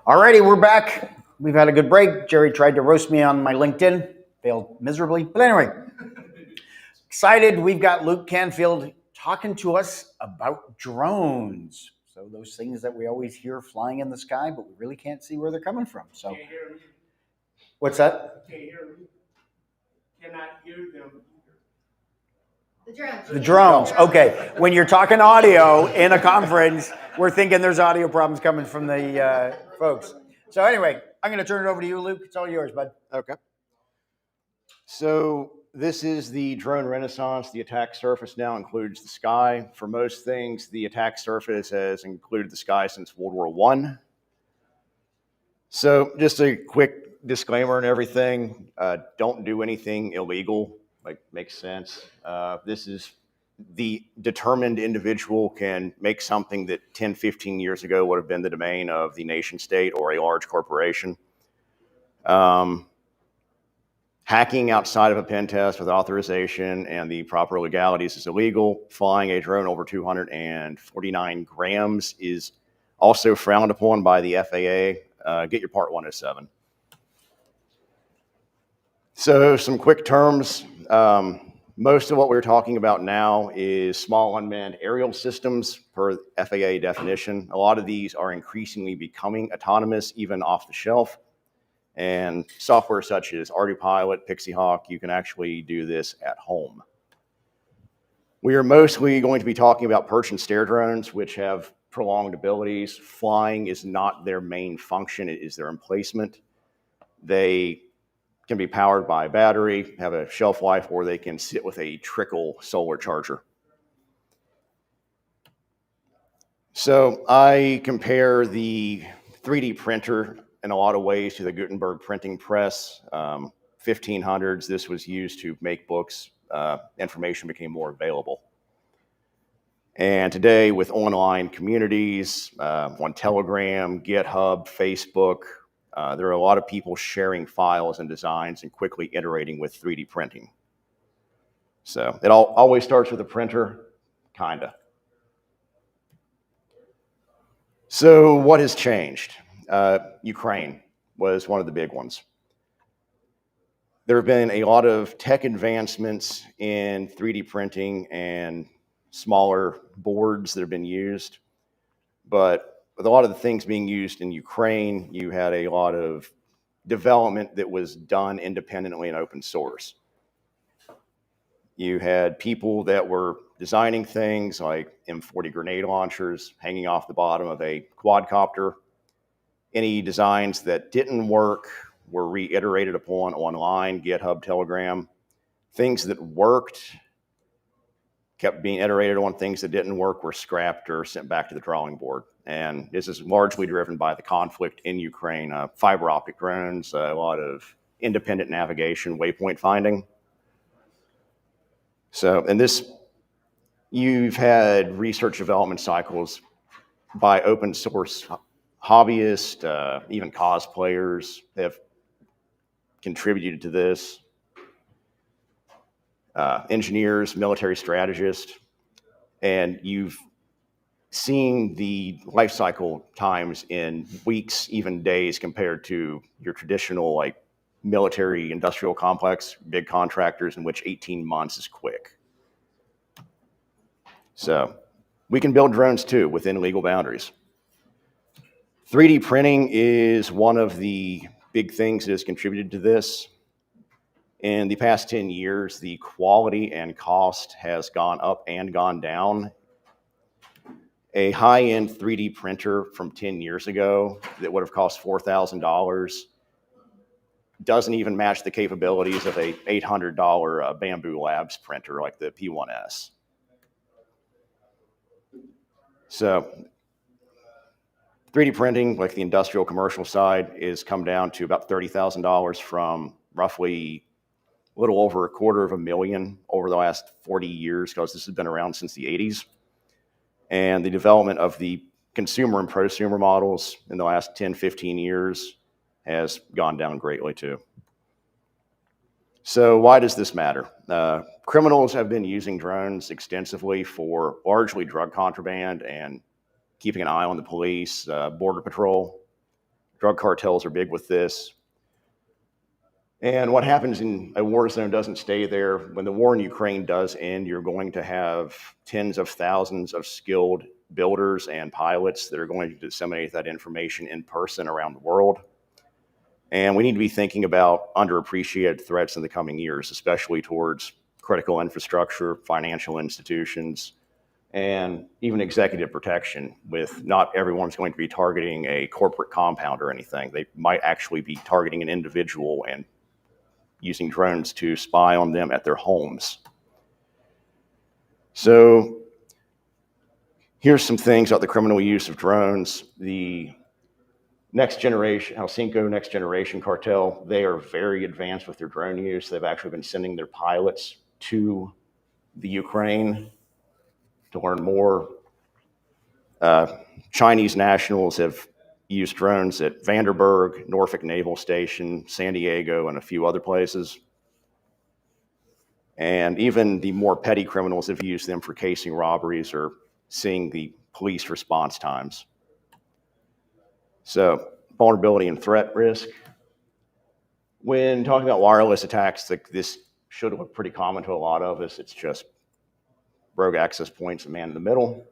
Alrighty, we're back. We've had a good break. Jerry tried to roast me on my LinkedIn, failed miserably. But anyway, excited. We've got Luke Canfield talking to us about drones. So those things that we always hear flying in the sky, but we really can't see where they're coming from. So, what's that? Can't hear them. Cannot hear them. The drones. Okay. When you're talking audio in a conference, we're thinking there's audio problems coming from the folks. So anyway, I'm going to turn it over to you, Luke. It's all yours, bud. Okay. So this is the drone renaissance. The attack surface now includes the sky. For most things, the attack surface has included the sky since World War I. So just a quick disclaimer and everything. Don't do anything illegal. Like, makes sense. This is the determined individual can make something that 10, 15 years ago would have been the domain of the nation state or a large corporation. Hacking outside of a pen test with authorization and the proper legalities is illegal. Flying a drone over 249 grams is also frowned upon by the FAA. Get your Part 107. So some quick terms. Most of what we're talking about now is small unmanned aerial systems per FAA definition. A lot of these are increasingly becoming autonomous, even off the shelf. And software such as ArduPilot, PixieHawk, you can actually do this at home. We are mostly going to be talking about perch and stare drones, which have prolonged abilities. Flying is not their main function, it is their emplacement. They can be powered by battery, have a shelf life, or they can sit with a trickle solar charger. So I compare the 3D printer in a lot of ways to the Gutenberg printing press. 1500s, this was used to make books. Information became more available. And today, with online communities, on Telegram, GitHub, Facebook, there are a lot of people sharing files and designs and quickly iterating with 3D printing. So it always starts with a printer, kinda. So what has changed? Ukraine was one of the big ones. There have been a lot of tech advancements in 3D printing and smaller boards that have been used, but with a lot of the things being used in Ukraine, you had a lot of development that was done independently and open source. You had people that were designing things like M40 grenade launchers hanging off the bottom of a quadcopter. Any designs that didn't work were reiterated upon online, GitHub, Telegram. Things that worked kept being iterated on. Things that didn't work were scrapped or sent back to the drawing board. And this is largely driven by the conflict in Ukraine. Fiber optic drones, a lot of independent navigation, waypoint finding. So, and this, you've had research development cycles by open source hobbyists, even cosplayers have contributed to this. Engineers, military strategists, and you've seen the life cycle times in weeks, even days, compared to your traditional like military industrial complex, big contractors in which 18 months is quick. So we can build drones too within legal boundaries. 3D printing is one of the big things that has contributed to this. In the past 10 years, the quality and cost has gone up and gone down. A high-end 3D printer from 10 years ago that would have cost $4,000 doesn't even match the capabilities of a $800 Bamboo Labs printer like the P1S. So 3D printing, like the industrial commercial side, is come down to about $30,000 from roughly a little over $250,000 over the last 40 years, because this has been around since the 80s. And the development of the consumer and prosumer models in the last 10, 15 years has gone down greatly too. So why does this matter? Criminals have been using drones extensively for largely drug contraband and keeping an eye on the police, border patrol. Drug cartels are big with this. And what happens in a war zone doesn't stay there. When the war in Ukraine does end, you're going to have tens of thousands of skilled builders and pilots that are going to disseminate that information in person around the world. And we need to be thinking about underappreciated threats in the coming years, especially towards critical infrastructure, financial institutions, and even executive protection. With not everyone's going to be targeting a corporate compound or anything. They might actually be targeting an individual and using drones to spy on them at their homes. So here's some things about the criminal use of drones. The next generation, Helsinki next generation cartel, they are very advanced with their drone use. They've actually been sending their pilots to the Ukraine to learn more. Chinese nationals have used drones at Vandenberg, Norfolk Naval Station, San Diego, and a few other places. And even the more petty criminals have used them for casing robberies or seeing the police response times. So, vulnerability and threat risk. When talking about wireless attacks, this should look pretty common to a lot of us. It's just rogue access points and man in the middle.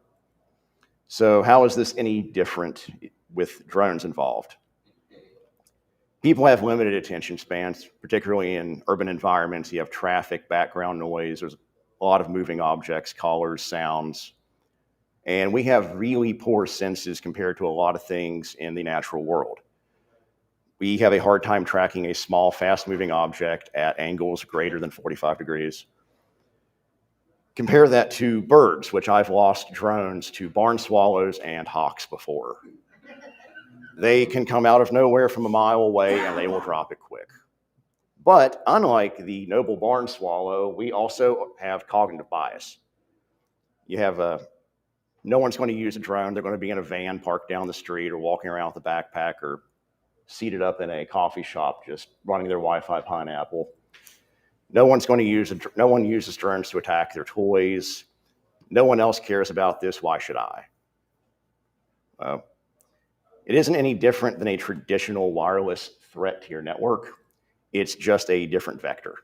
So how is this any different with drones involved? People have limited attention spans, particularly in urban environments. You have traffic, background noise, there's a lot of moving objects, colors, sounds. And we have really poor senses compared to a lot of things in the natural world. We have a hard time tracking a small, fast-moving object at angles greater than 45 degrees. Compare that to birds, which I've lost drones to barn swallows and hawks before. They can come out of nowhere from a mile away and they will drop it quick. But unlike the noble barn swallow, we also have cognitive bias. You have no one's going to use a drone. They're going to be in a van parked down the street or walking around with a backpack or seated up in a coffee shop just running their Wi-Fi pineapple. No one uses drones to attack their toys. No one else cares about this. Why should I? It isn't any different than a traditional wireless threat to your network. It's just a different vector.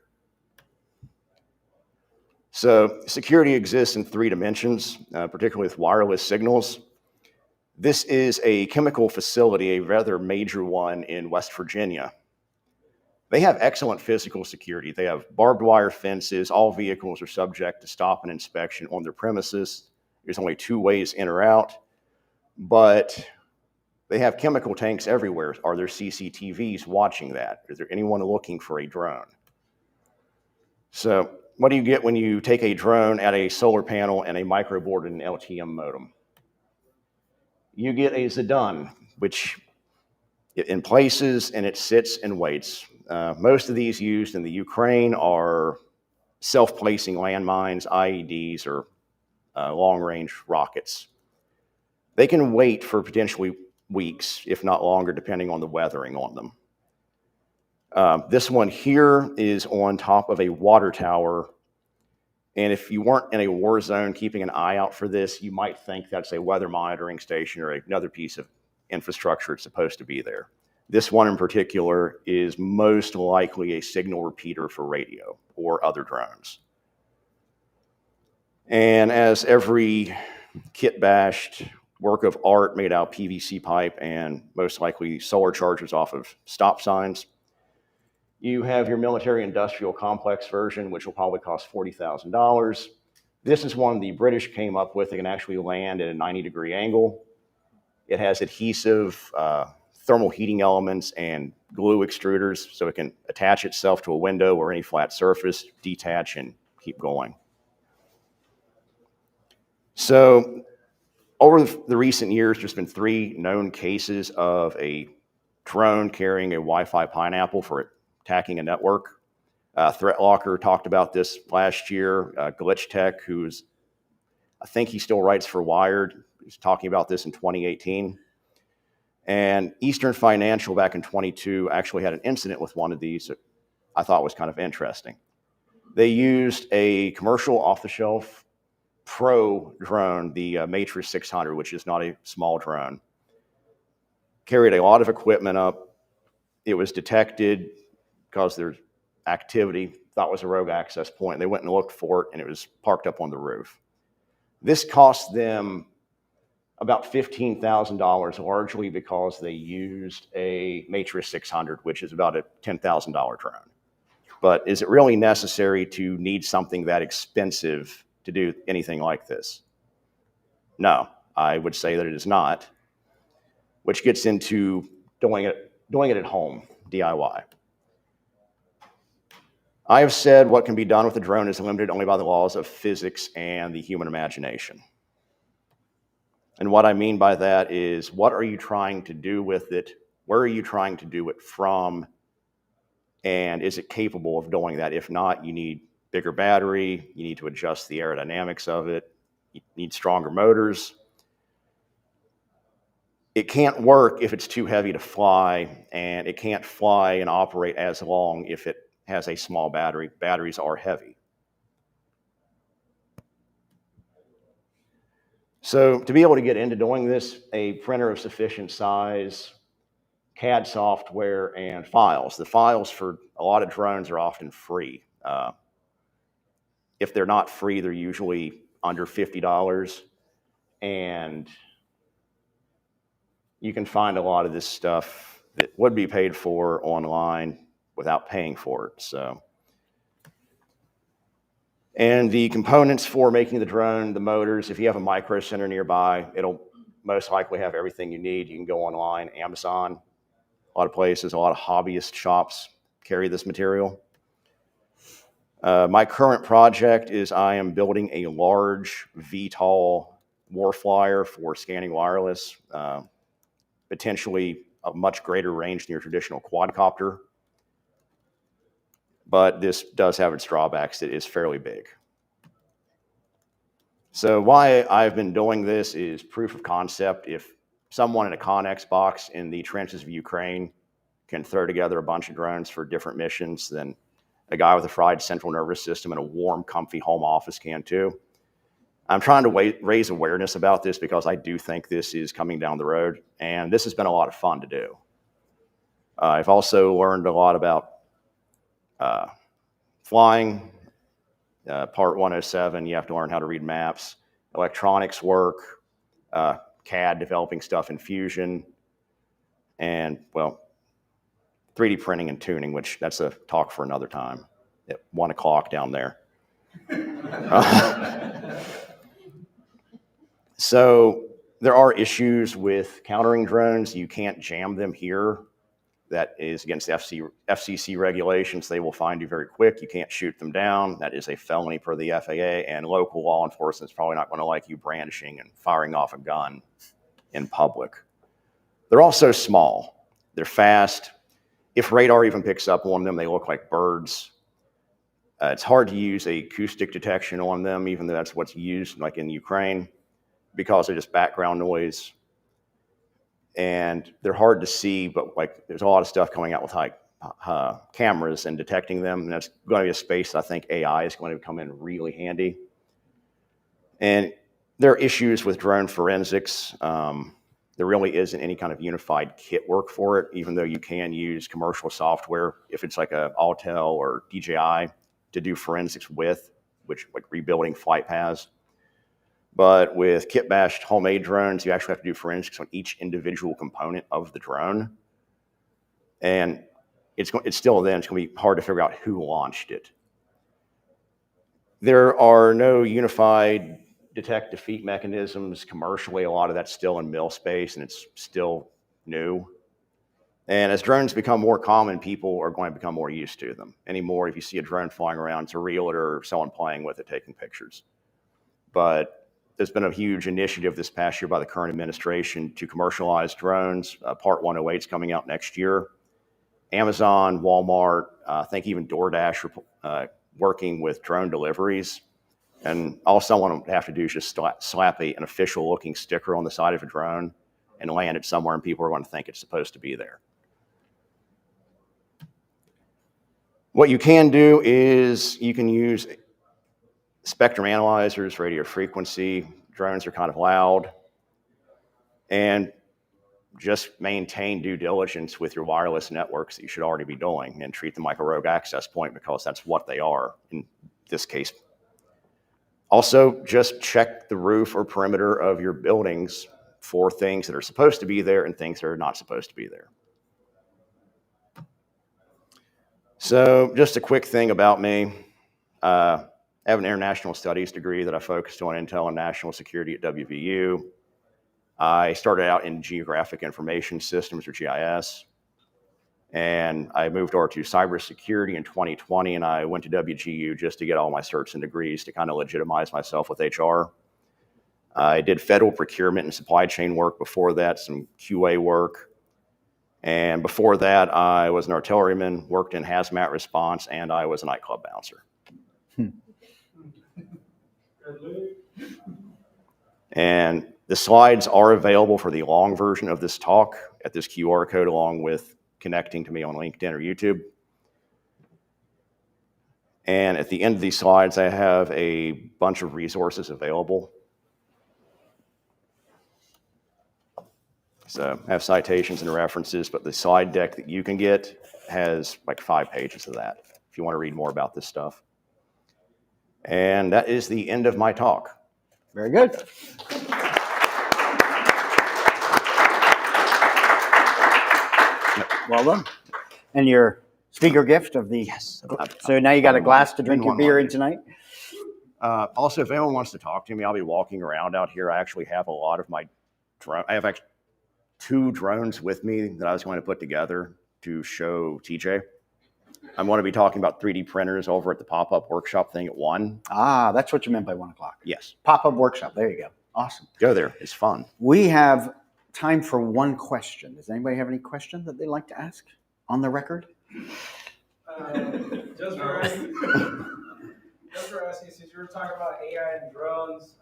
So security exists in 3 dimensions, particularly with wireless signals. This is a chemical facility, a rather major one in West Virginia. They have excellent physical security. They have barbed wire fences. All vehicles are subject to stop and inspection on their premises. There's only 2 ways in or out, but they have chemical tanks everywhere. Are there CCTVs watching that? Is there anyone looking for a drone? So what do you get when you take a drone at a solar panel and a microboard and an LTM modem? You get a Zidane, which in places and it sits and waits. Most of these used in the Ukraine are self-placing landmines, IEDs, or long-range rockets. They can wait for potentially weeks, if not longer, depending on the weathering on them. This one here is on top of a water tower. And if you weren't in a war zone keeping an eye out for this, you might think that's a weather monitoring station or another piece of infrastructure it's supposed to be there. This one in particular is most likely a signal repeater for radio or other drones. And as every kit-bashed work of art made out of PVC pipe and most likely solar chargers off of stop signs, you have your military industrial complex version, which will probably cost $40,000. This is one the British came up with. It can actually land at a 90-degree angle. It has adhesive thermal heating elements and glue extruders, so it can attach itself to a window or any flat surface, detach, and keep going. So over the recent years, there's been 3 known cases of a drone carrying a Wi-Fi pineapple for attacking a network. ThreatLocker talked about this last year. Glitch Tech, I think he still writes for Wired, he's talking about this in 2018. And Eastern Financial back in 22 actually had an incident with one of these that I thought was kind of interesting. They used a commercial off-the-shelf Pro drone, the Matrix 600, which is not a small drone. carried a lot of equipment up. It was detected because there's activity, thought it was a rogue access point. They went and looked for it, and it was parked up on the roof. This cost them about $15,000, largely because they used a Matrix 600, which is about a $10,000 drone. But is it really necessary to need something that expensive to do anything like this? No, I would say that it is not, which gets into doing it at home, DIY. I have said what can be done with a drone is limited only by the laws of physics and the human imagination. And what I mean by that is, what are you trying to do with it? Where are you trying to do it from? And is it capable of doing that? If not, you need bigger battery, you need to adjust the aerodynamics of it, you need stronger motors. It can't work if it's too heavy to fly, and it can't fly and operate as long if it has a small battery. Batteries are heavy. So to be able to get into doing this, a printer of sufficient size, CAD software, and files. The files for a lot of drones are often free. If they're not free, they're usually under $50, and you can find a lot of this stuff that would be paid for online without paying for it. So, and the components for making the drone, the motors, if you have a micro center nearby, it'll most likely have everything you need. You can go online, Amazon, a lot of places, a lot of hobbyist shops carry this material. My current project is I am building a large VTOL warflyer for scanning wireless, potentially a much greater range than your traditional quadcopter. But this does have its drawbacks. It is fairly big. So why I've been doing this is proof of concept. If someone in a Connex box in the trenches of Ukraine can throw together a bunch of drones for different missions, then a guy with a fried central nervous system and a warm, comfy home office can too. I'm trying to raise awareness about this because I do think this is coming down the road, and this has been a lot of fun to do. I've also learned a lot about flying. Part 107, you have to learn how to read maps, electronics work, CAD, developing stuff in Fusion, and, well, 3D printing and tuning, which that's a talk for another time at 1 o'clock down there. So there are issues with countering drones. You can't jam them here. That is against FCC regulations. They will find you very quick. You can't shoot them down. That is a felony per the FAA, and local law enforcement is probably not going to like you brandishing and firing off a gun in public. They're also small. They're fast. If radar even picks up on them, they look like birds. It's hard to use acoustic detection on them, even though that's what's used like in Ukraine, because they're just background noise. And they're hard to see, but like there's a lot of stuff coming out with cameras and detecting them. And that's going to be a space that I think AI is going to come in really handy. And there are issues with drone forensics. There really isn't any kind of unified kit work for it, even though you can use commercial software, if it's like a Autel or DJI, to do forensics with, which like rebuilding flight paths. But with kit-bashed homemade drones, you actually have to do forensics on each individual component of the drone. And it's still then, it's going to be hard to figure out who launched it. There are no unified detect defeat mechanisms commercially. A lot of that's still in mill space, and it's still new. And as drones become more common, people are going to become more used to them. Anymore, if you see a drone flying around, it's a realtor or someone playing with it, taking pictures. But there's been a huge initiative this past year by the current administration to commercialize drones. Part 108 is coming out next year. Amazon, Walmart, I think even DoorDash are working with drone deliveries. And all someone would have to do is just slap an official looking sticker on the side of a drone and land it somewhere, and people are going to think it's supposed to be there. What you can do is you can use spectrum analyzers, radio frequency. Drones are kind of loud. And just maintain due diligence with your wireless networks that you should already be doing and treat them like a rogue access point because that's what they are in this case. Also, just check the roof or perimeter of your buildings for things that are supposed to be there and things that are not supposed to be there. So just a quick thing about me. I have an international studies degree that I focused on intel and national security at WVU. I started out in geographic information systems, or GIS, and I moved over to cybersecurity in 2020, and I went to WGU just to get all my certs and degrees to kind of legitimize myself with HR. I did federal procurement and supply chain work before that, some QA work. And before that, I was an artilleryman, worked in hazmat response, and I was a nightclub bouncer. And the slides are available for the long version of this talk at this QR code, along with connecting to me on LinkedIn or YouTube. And at the end of these slides, I have a bunch of resources available. So I have citations and references, but the slide deck that you can get has like 5 pages of that if you want to read more about this stuff. And that is the end of my talk. Very good. Well done. And your speaker gift of the... Yes. So now you got a glass to drink Bring your one beer more. in tonight? Also, if anyone wants to talk to me, I'll be walking around out here. I actually have a lot of my drone. I have actually 2 drones with me that I was going to put together to show TJ. I'm going to be talking about 3D printers over at the pop-up workshop thing at 1. Ah, that's what you meant by 1 o'clock. Yes. Pop-up workshop. There you go. Awesome. Go there. It's fun. We have time for 1 question. Does anybody have any question that they'd like to ask on the record? Just for asking, since you were talking about AI and drones,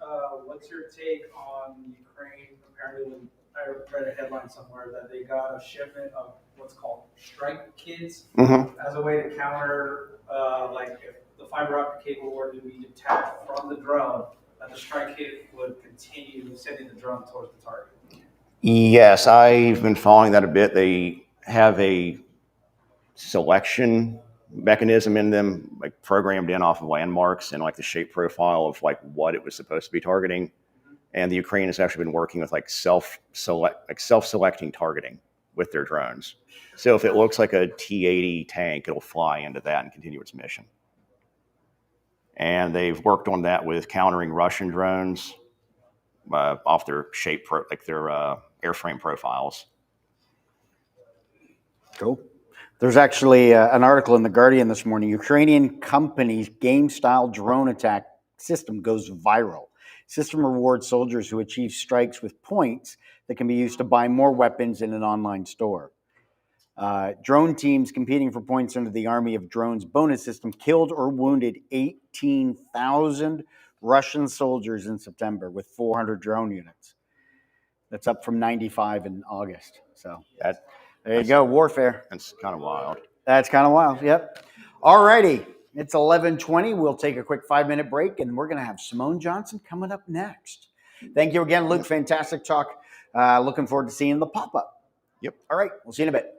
what's your take on Ukraine? Apparently, I read a headline somewhere that they got a shipment of what's called strike kits as a way to counter, like if the fiber optic cable were to be detached from the drone, that the strike kit would continue sending the drone towards the target. Yes, I've been following that a bit. They have a selection mechanism in them, like programmed in off of landmarks and like the shape profile of like what it was supposed to be targeting. And the Ukraine has actually been working with like self-selecting targeting with their drones. So if it looks like a T-80 tank, it'll fly into that and continue its mission. And they've worked on that with countering Russian drones off their shape, their airframe profiles. Cool. There's actually an article in The Guardian this morning. Ukrainian company's game-style drone attack system goes viral. System rewards soldiers who achieve strikes with points that can be used to buy more weapons in an online store. Drone teams competing for points under the Army of Drones bonus system killed or wounded 18,000 Russian soldiers in September with 400 drone units. That's up from 95 in August. So there you go, warfare. That's kind of wild. That's kind of wild, yep. All righty, it's 11:20. We'll take a quick 5-minute break, and we're going to have Simone Johnson coming up next. Thank you again, Luke. Fantastic talk. Looking forward to seeing the pop-up. Yep. All right, we'll see you in a bit.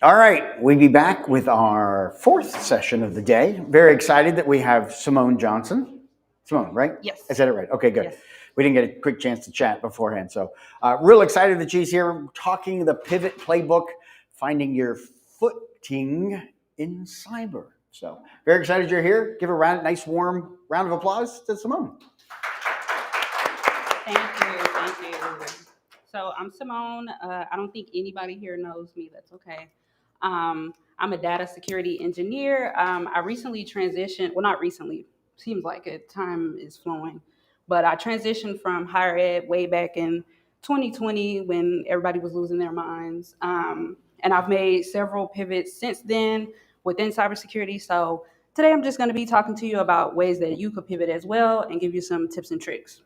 All right, we'll be back with our fourth session of the day. Very excited that we have Simone Johnson. Simone, right? Yes. I said it right. Okay, good. Yes. We didn't get a quick chance to chat beforehand. So real excited that she's here talking the pivot playbook, finding your footing in cyber. So very excited you're here. Give a nice warm round of applause to Simone. Thank you. So I'm Simone. I don't think anybody here knows me. That's okay. I'm a data security engineer. I recently transitioned, well, not recently, seems like it, time is flowing, but I transitioned from higher ed way back in 2020 when everybody was losing their minds. And I've made several pivots since then within cybersecurity. So today I'm just going to be talking to you about ways that you could pivot as well and give you some tips and tricks.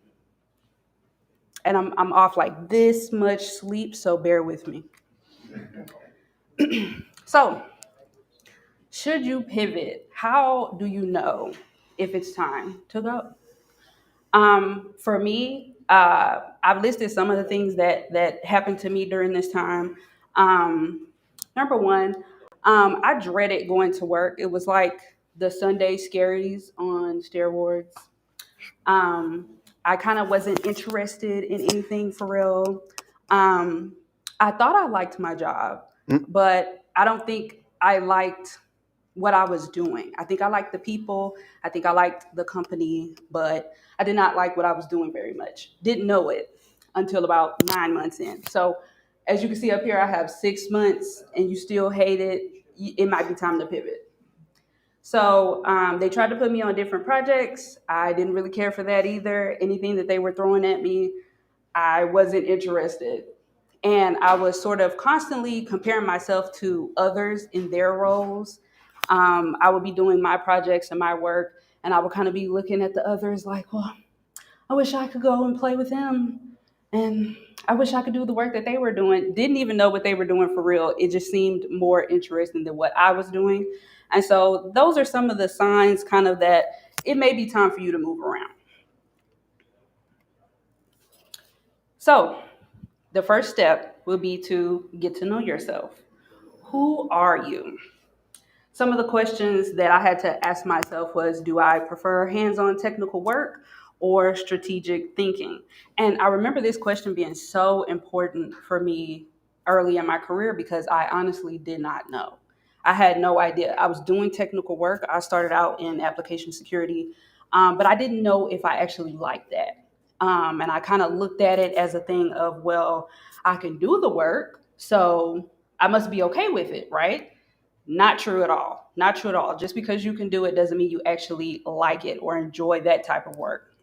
And I'm off like this much sleep, so bear with me. So, should you pivot? How do you know if it's time to go? For me, I've listed some of the things that happened to me during this time. Number one, I dreaded going to work. It was like the Sunday scaries on steroids. I kind of wasn't interested in anything for real. I thought I liked my job, but I don't think I liked what I was doing. I think I liked the people. I think I liked the company, but I did not like what I was doing very much. Didn't know it until about 9 months in. So as you can see up here, I have 6 months and you still hate it. It might be time to pivot. So they tried to put me on different projects. I didn't really care for that either. Anything that they were throwing at me, I wasn't interested. And I was sort of constantly comparing myself to others in their roles. I would be doing my projects and my work, and I would kind of be looking at the others like, well, I wish I could go and play with them. And I wish I could do the work that they were doing. Didn't even know what they were doing for real. It just seemed more interesting than what I was doing. And so those are some of the signs kind of that it may be time for you to move around. So the first step will be to get to know yourself. Who are you? Some of the questions that I had to ask myself was, do I prefer hands-on technical work or strategic thinking? And I remember this question being so important for me early in my career because I honestly did not know. I had no idea. I was doing technical work. I started out in application security, but I didn't know if I actually liked that. And I kind of looked at it as a thing of, well, I can do the work, so I must be okay with it, right? Not true at all. Not true at all. Just because you can do it doesn't mean you actually like it or enjoy that type of work.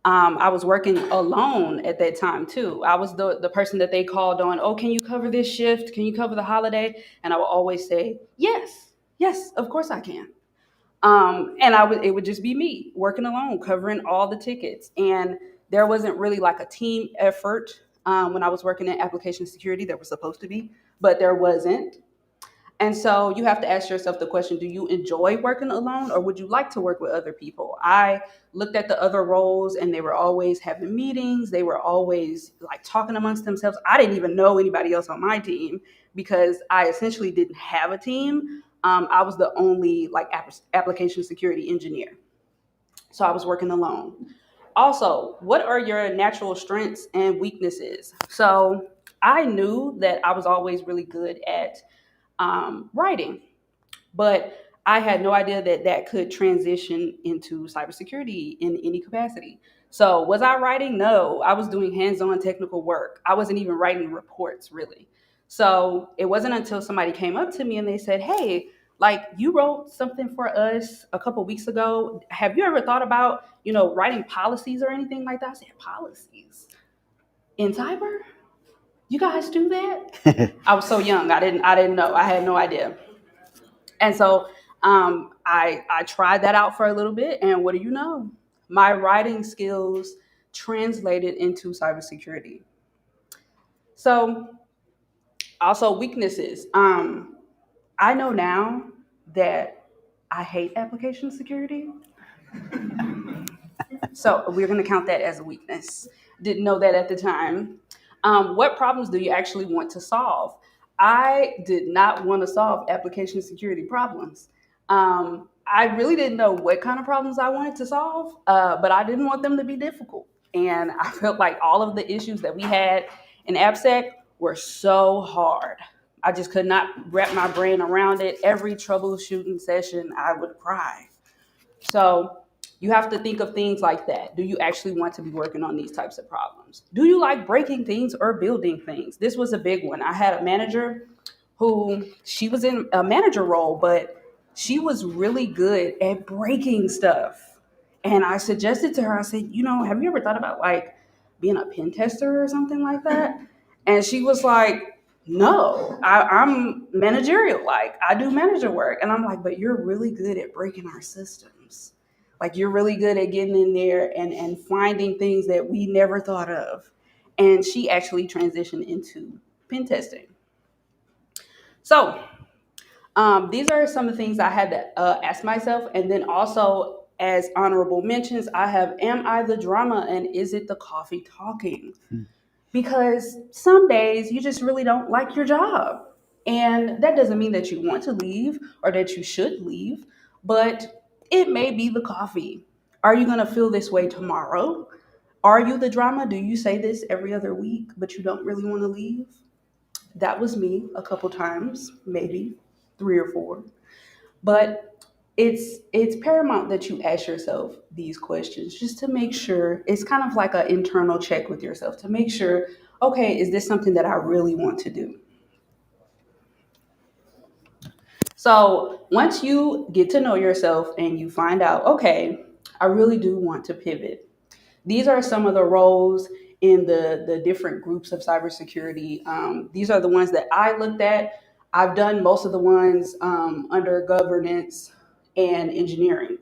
I was working alone at that time too. I was the person that they called on, oh, can you cover this shift? Can you cover the holiday? And I would always say, yes, of course I can. And it would just be me working alone, covering all the tickets. And there wasn't really like a team effort when I was working in application security. There was supposed to be, but there wasn't. And so you have to ask yourself the question, do you enjoy working alone or would you like to work with other people? I looked at the other roles and they were always having meetings. They were always like talking amongst themselves. I didn't even know anybody else on my team because I essentially didn't have a team. I was the only like application security engineer. So I was working alone. Also, what are your natural strengths and weaknesses? So I knew that I was always really good at writing, but I had no idea that that could transition into cybersecurity in any capacity. So was I writing? No, I was doing hands-on technical work. I wasn't even writing reports really. So it wasn't until somebody came up to me and they said, hey, like you wrote something for us a couple weeks ago. Have you ever thought about, writing policies or anything like that? I said, policies in cyber? You guys do that? I was so young. I didn't know. I had no idea. And so I tried that out for a little bit. And what do you know? My writing skills translated into cybersecurity. So also weaknesses. I know now that I hate application security. So we're going to count that as a weakness. Didn't know that at the time. What problems do you actually want to solve? I did not want to solve application security problems. I really didn't know what kind of problems I wanted to solve, but I didn't want them to be difficult. And I felt like all of the issues that we had in AppSec were so hard. I just could not wrap my brain around it. Every troubleshooting session, I would cry. So you have to think of things like that. Do you actually want to be working on these types of problems? Do you like breaking things or building things? This was a big one. I had a manager who she was in a manager role, but she was really good at breaking stuff. And I suggested to her, I said, have you ever thought about like being a pen tester or something like that? And she was like, no, I'm managerial. Like I do manager work. And I'm like, but you're really good at breaking our systems. Like you're really good at getting in there and finding things that we never thought of. And she actually transitioned into pen testing. So these are some of the things I had to ask myself. And then also as honorable mentions, I have, am I the drama and is it the coffee talking? Because some days you just really don't like your job. And that doesn't mean that you want to leave or that you should leave, but it may be the coffee. Are you going to feel this way tomorrow? Are you the drama? Do you say this every other week, but you don't really want to leave? That was me a couple times, maybe 3 or 4. But it's paramount that you ask yourself these questions just to make sure. It's kind of like an internal check with yourself to make sure, okay, is this something that I really want to do? So once you get to know yourself and you find out, okay, I really do want to pivot. These are some of the roles in the different groups of cybersecurity. These are the ones that I looked at. I've done most of the ones under governance and engineering.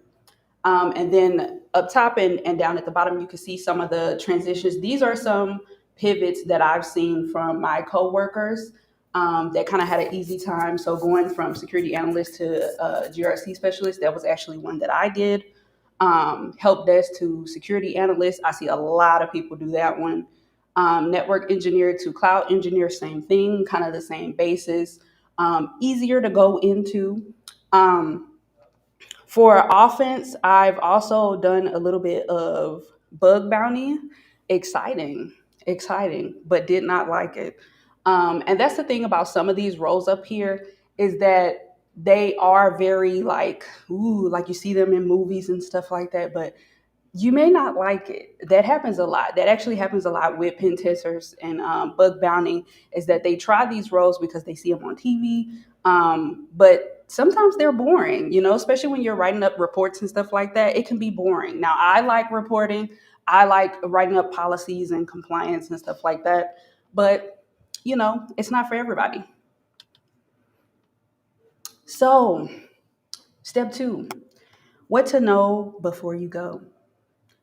And then up top and down at the bottom, you can see some of the transitions. These are some pivots that I've seen from my coworkers that kind of had an easy time. So going from security analyst to GRC specialist, that was actually one that I did. Help desk to security analyst. I see a lot of people do that one. Network engineer to cloud engineer, same thing, kind of the same basis. Easier to go into. For offense, I've also done a little bit of bug bounty. Exciting, but did not like it. And that's the thing about some of these roles up here is that they are very like, ooh, like you see them in movies and stuff like that, but you may not like it. That happens a lot. That actually happens a lot with pen testers and bug bounty is that they try these roles because they see them on TV. But sometimes they're boring, especially when you're writing up reports and stuff like that. It can be boring. Now, I like reporting. I like writing up policies and compliance and stuff like that. But, it's not for everybody. So, step 2, what to know before you go.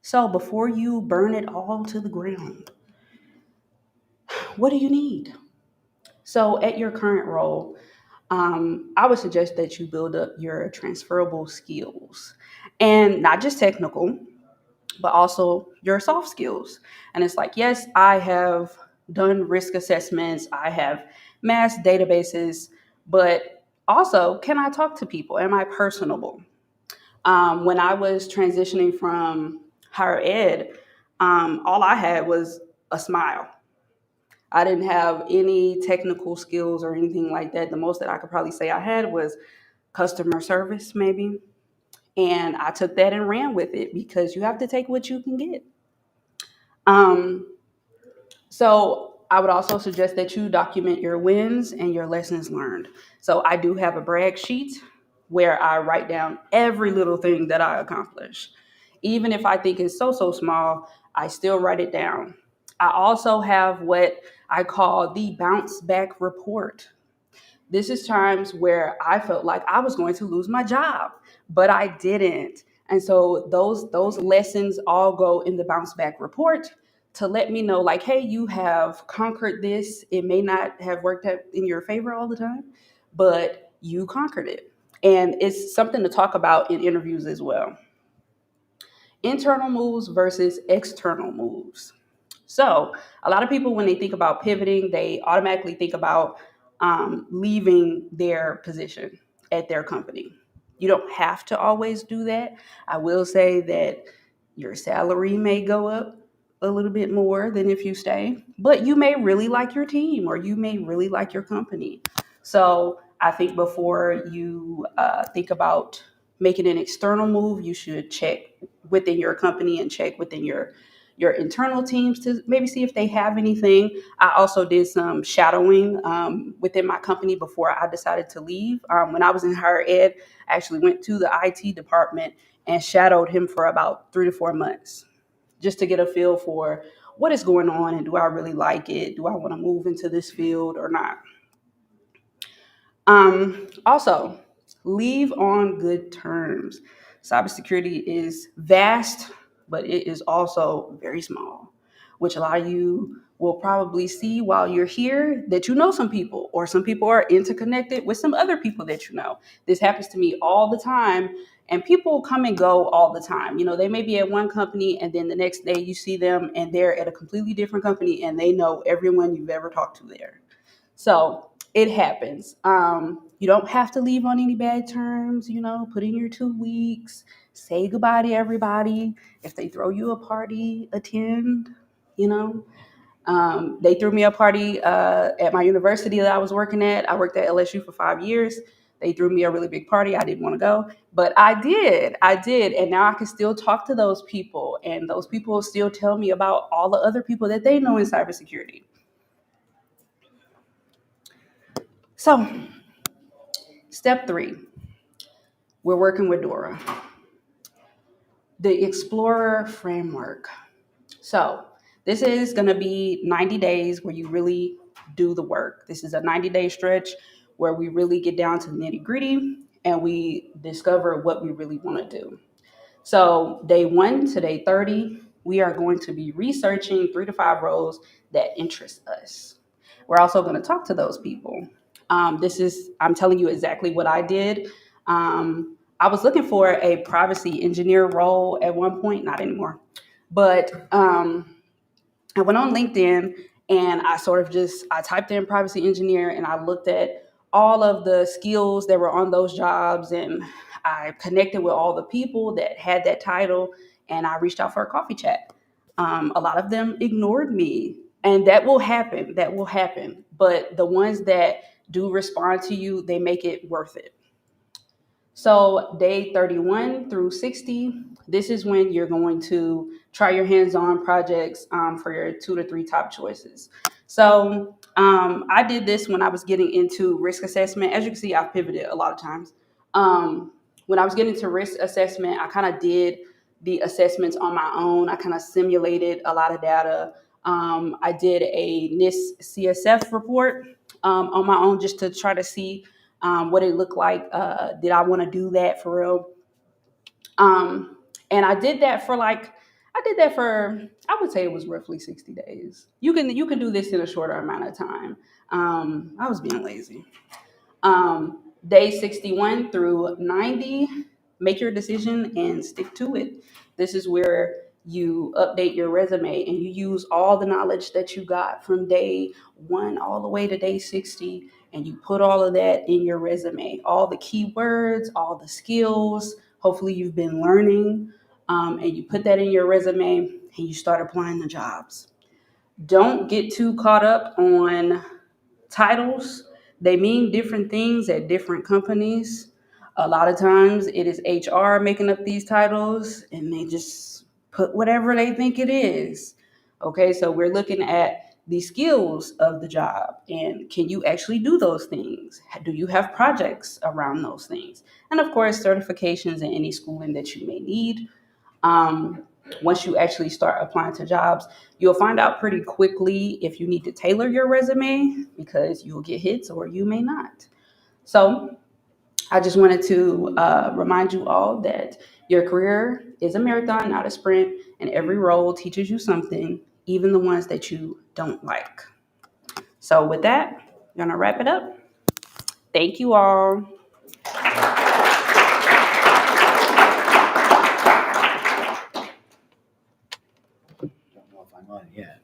So before you burn it all to the ground, what do you need? So at your current role, I would suggest that you build up your transferable skills and not just technical, but also your soft skills. And it's like, yes, I have done risk assessments. I have mass databases, but also, can I talk to people? Am I personable? When I was transitioning from higher ed, all I had was a smile. I didn't have any technical skills or anything like that. The most that I could probably say I had was customer service, maybe. And I took that and ran with it because you have to take what you can get. So I would also suggest that you document your wins and your lessons learned. So I do have a brag sheet where I write down every little thing that I accomplish. Even if I think it's so small, I still write it down. I also have what I call the bounce back report. This is times where I felt like I was going to lose my job, but I didn't. And so those lessons all go in the bounce back report to let me know like, hey, you have conquered this. It may not have worked out in your favor all the time, but you conquered it. And it's something to talk about in interviews as well. Internal moves versus external moves. So a lot of people, when they think about pivoting, they automatically think about leaving their position at their company. You don't have to always do that. I will say that your salary may go up a little bit more than if you stay, but you may really like your team or you may really like your company. So I think before you think about making an external move, you should check within your company and check within your internal teams to maybe see if they have anything. I also did some shadowing within my company before I decided to leave. When I was in higher ed, I actually went to the IT department and shadowed him for about 3 to 4 months just to get a feel for what is going on and do I really like it? Do I want to move into this field or not? Also, leave on good terms. Cybersecurity is vast, but it is also very small, which a lot of you will probably see while you're here that you know some people, or some people are interconnected with some other people that you know. This happens to me all the time, and people come and go all the time. You know, they may be at one company, and then the next day you see them, and they're at a completely different company, and they know everyone you've ever talked to there. So it happens. You don't have to leave on any bad terms, you know, put in your 2 weeks, say goodbye to everybody. If they throw you a party, attend, you know. They threw me a party at my university that I was working at. I worked at LSU for 5 years. They threw me a really big party. I didn't want to go, but I did. And now I can still talk to those people, and those people still tell me about all the other people that they know in cybersecurity. So, step 3, we're working with Dora. The Explorer framework. So, this is going to be 90 days where you really do the work. This is a 90-day stretch where we really get down to the nitty-gritty and we discover what we really want to do. So, day 1 to day 30, we are going to be researching 3 to 5 roles that interest us. We're also going to talk to those people. I'm telling you exactly what I did. I was looking for a privacy engineer role at one point, not anymore, but I went on LinkedIn and I typed in privacy engineer and I looked at all of the skills that were on those jobs, and I connected with all the people that had that title, and I reached out for a coffee chat. A lot of them ignored me, and that will happen. But the ones that do respond to you, they make it worth it. So day 31 through 60, this is when you're going to try your hands-on projects for your 2 to 3 top choices. So I did this when I was getting into risk assessment. As you can see, I've pivoted a lot of times. When I was getting to risk assessment, I kind of did the assessments on my own. I kind of simulated a lot of data. I did a NIST CSF report on my own just to try to see what it looked like. Did I want to do that for real? And I did that for I would say it was roughly 60 days. You can do this in a shorter amount of time. I was being lazy. Day 61 through 90, make your decision and stick to it. This is where you update your resume and you use all the knowledge that you got from day 1 all the way to day 60, and you put all of that in your resume, all the keywords, all the skills, hopefully you've been learning, and you put that in your resume and you start applying to jobs. Don't get too caught up on titles. They mean different things at different companies. A lot of times it is HR making up these titles and they just put whatever they think it is. Okay, so we're looking at the skills of the job and can you actually do those things? Do you have projects around those things? And of course, certifications and any schooling that you may need. Once you actually start applying to jobs, you'll find out pretty quickly if you need to tailor your resume because you'll get hits or you may not. So I just wanted to remind you all that your career is a marathon, not a sprint, and every role teaches you something, even the ones that you don't like. So with that, I'm going to wrap it up. Thank you all. Don't know if I'm on yet.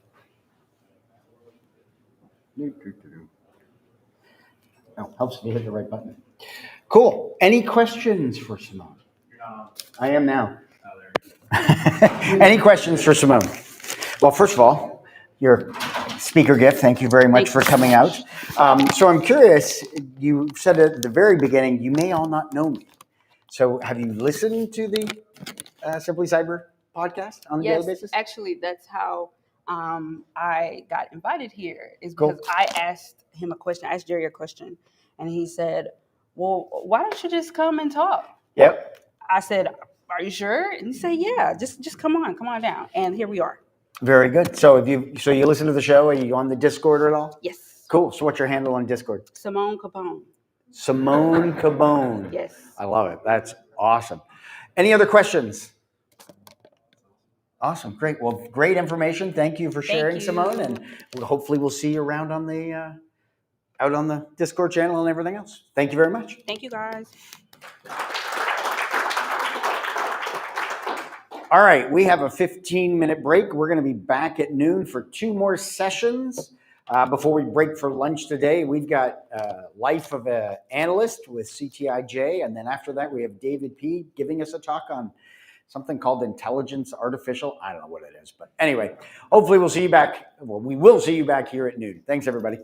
Oh, helps if you hit the right button. Cool. Any questions for Simone? You're not on. I am now. Oh, there. Any questions for Simone? Well, first of all, your speaker gift, thank you very much for coming out. So I'm curious, you said at the very beginning, you may all not know me. So have you listened to the Simply Cyber podcast on a daily basis? Actually, that's how I got invited here. Is Cool. because I asked him a question. I asked Jerry a question, and he said, "Well, why don't you just come and talk?" Yep. I said, "Are you sure?" And he said, "Yeah, just come on down." And here we are. Very good. So you listen to the show? Are you on the Discord at all? Yes. Cool. So what's your handle on Discord? Simone Capone. Simone Cabone. Yes. I love it. That's awesome. Any other questions? Awesome. Great. Well, great information. Thank you for sharing, Simone. And hopefully we'll see you around on the out on the Discord channel and everything else. Thank you very much. Thank you, guys. All right. We have a 15-minute break. We're going to be back at noon for 2 more sessions. Before we break for lunch today, we've got Life of an Analyst with CTIJ. And then after that, we have David P. giving us a talk on something called intelligence artificial. I don't know what it is. But anyway, hopefully we'll see you back. Well, we will see you back here at noon. Thanks, everybody.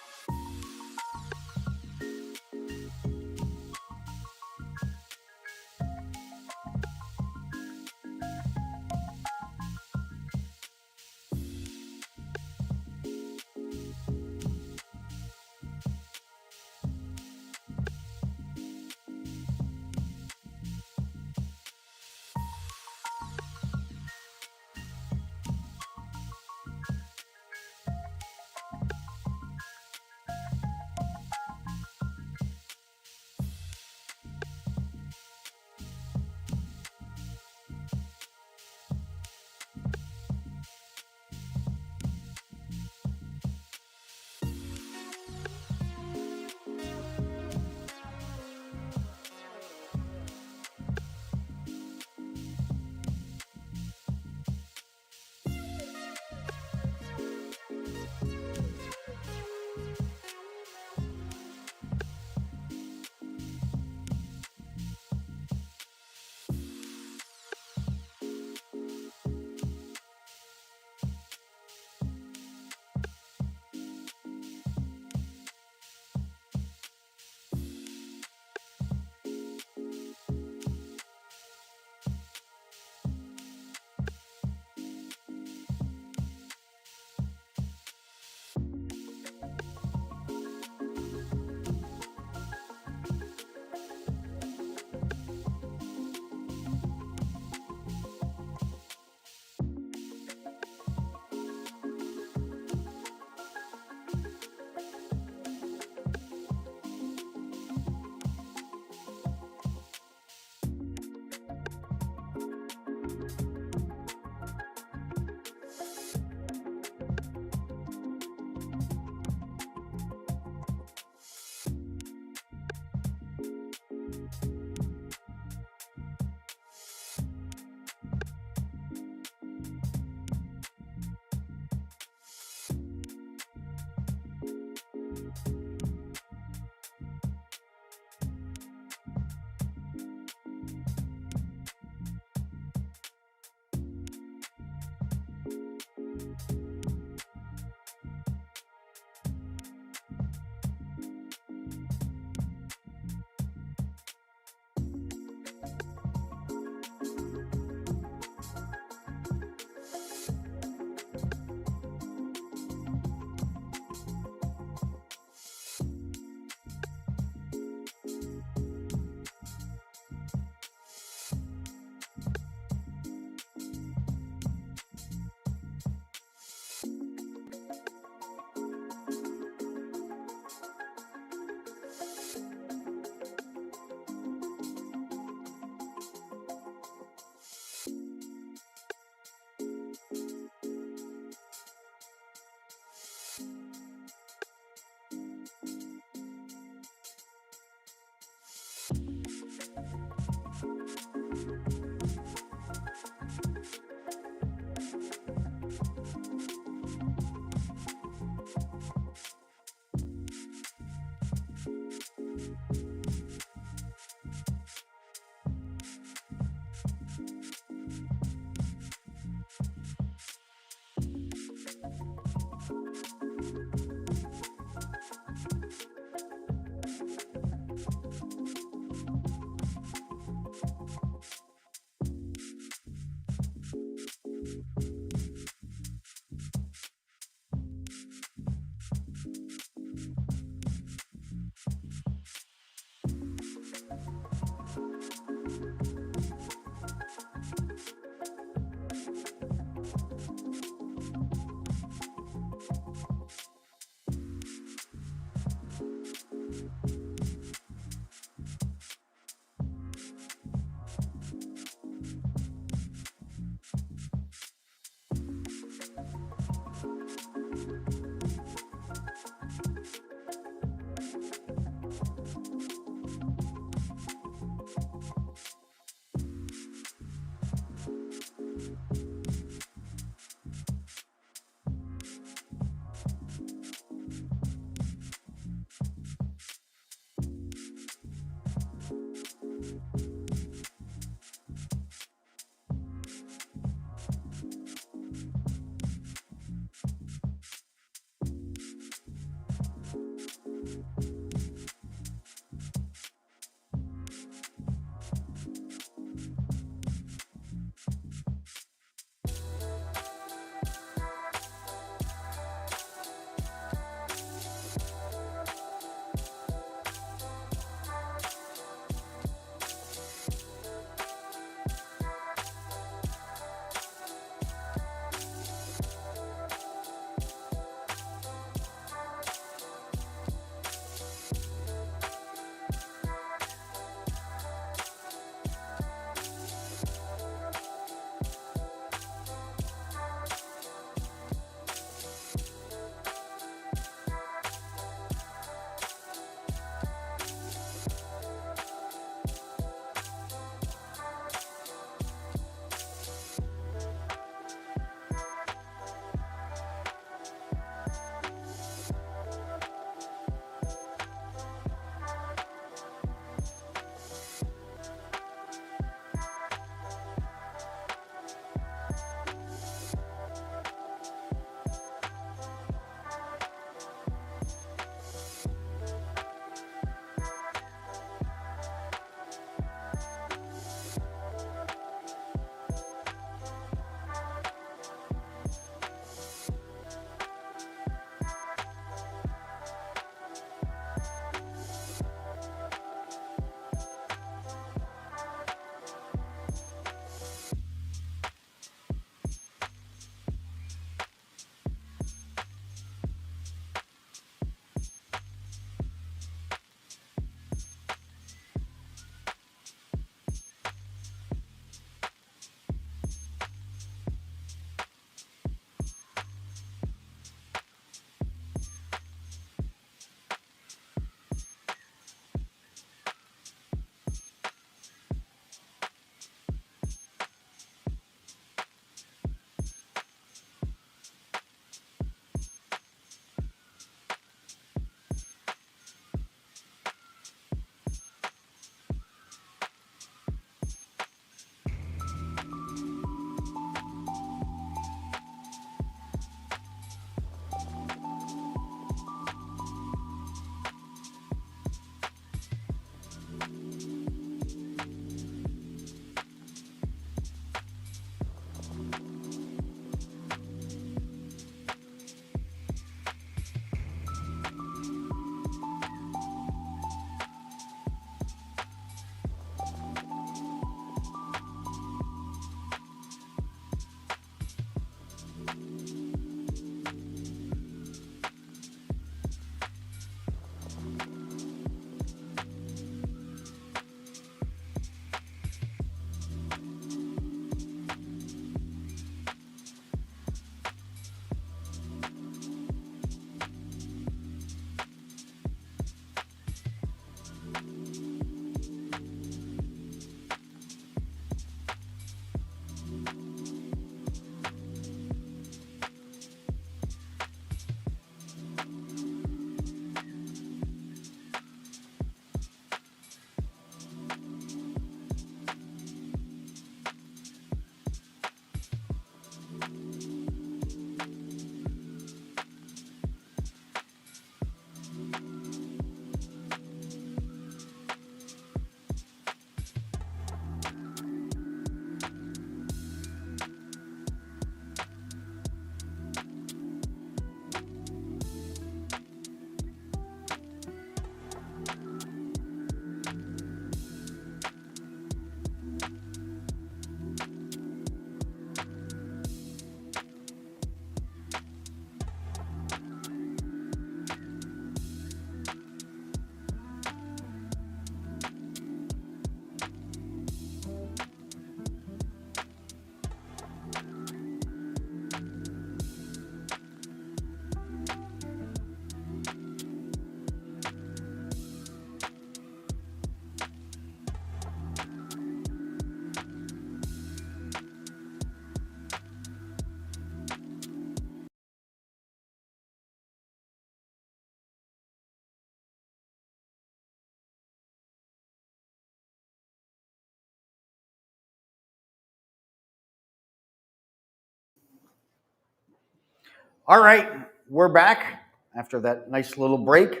All right, we're back after that nice little break.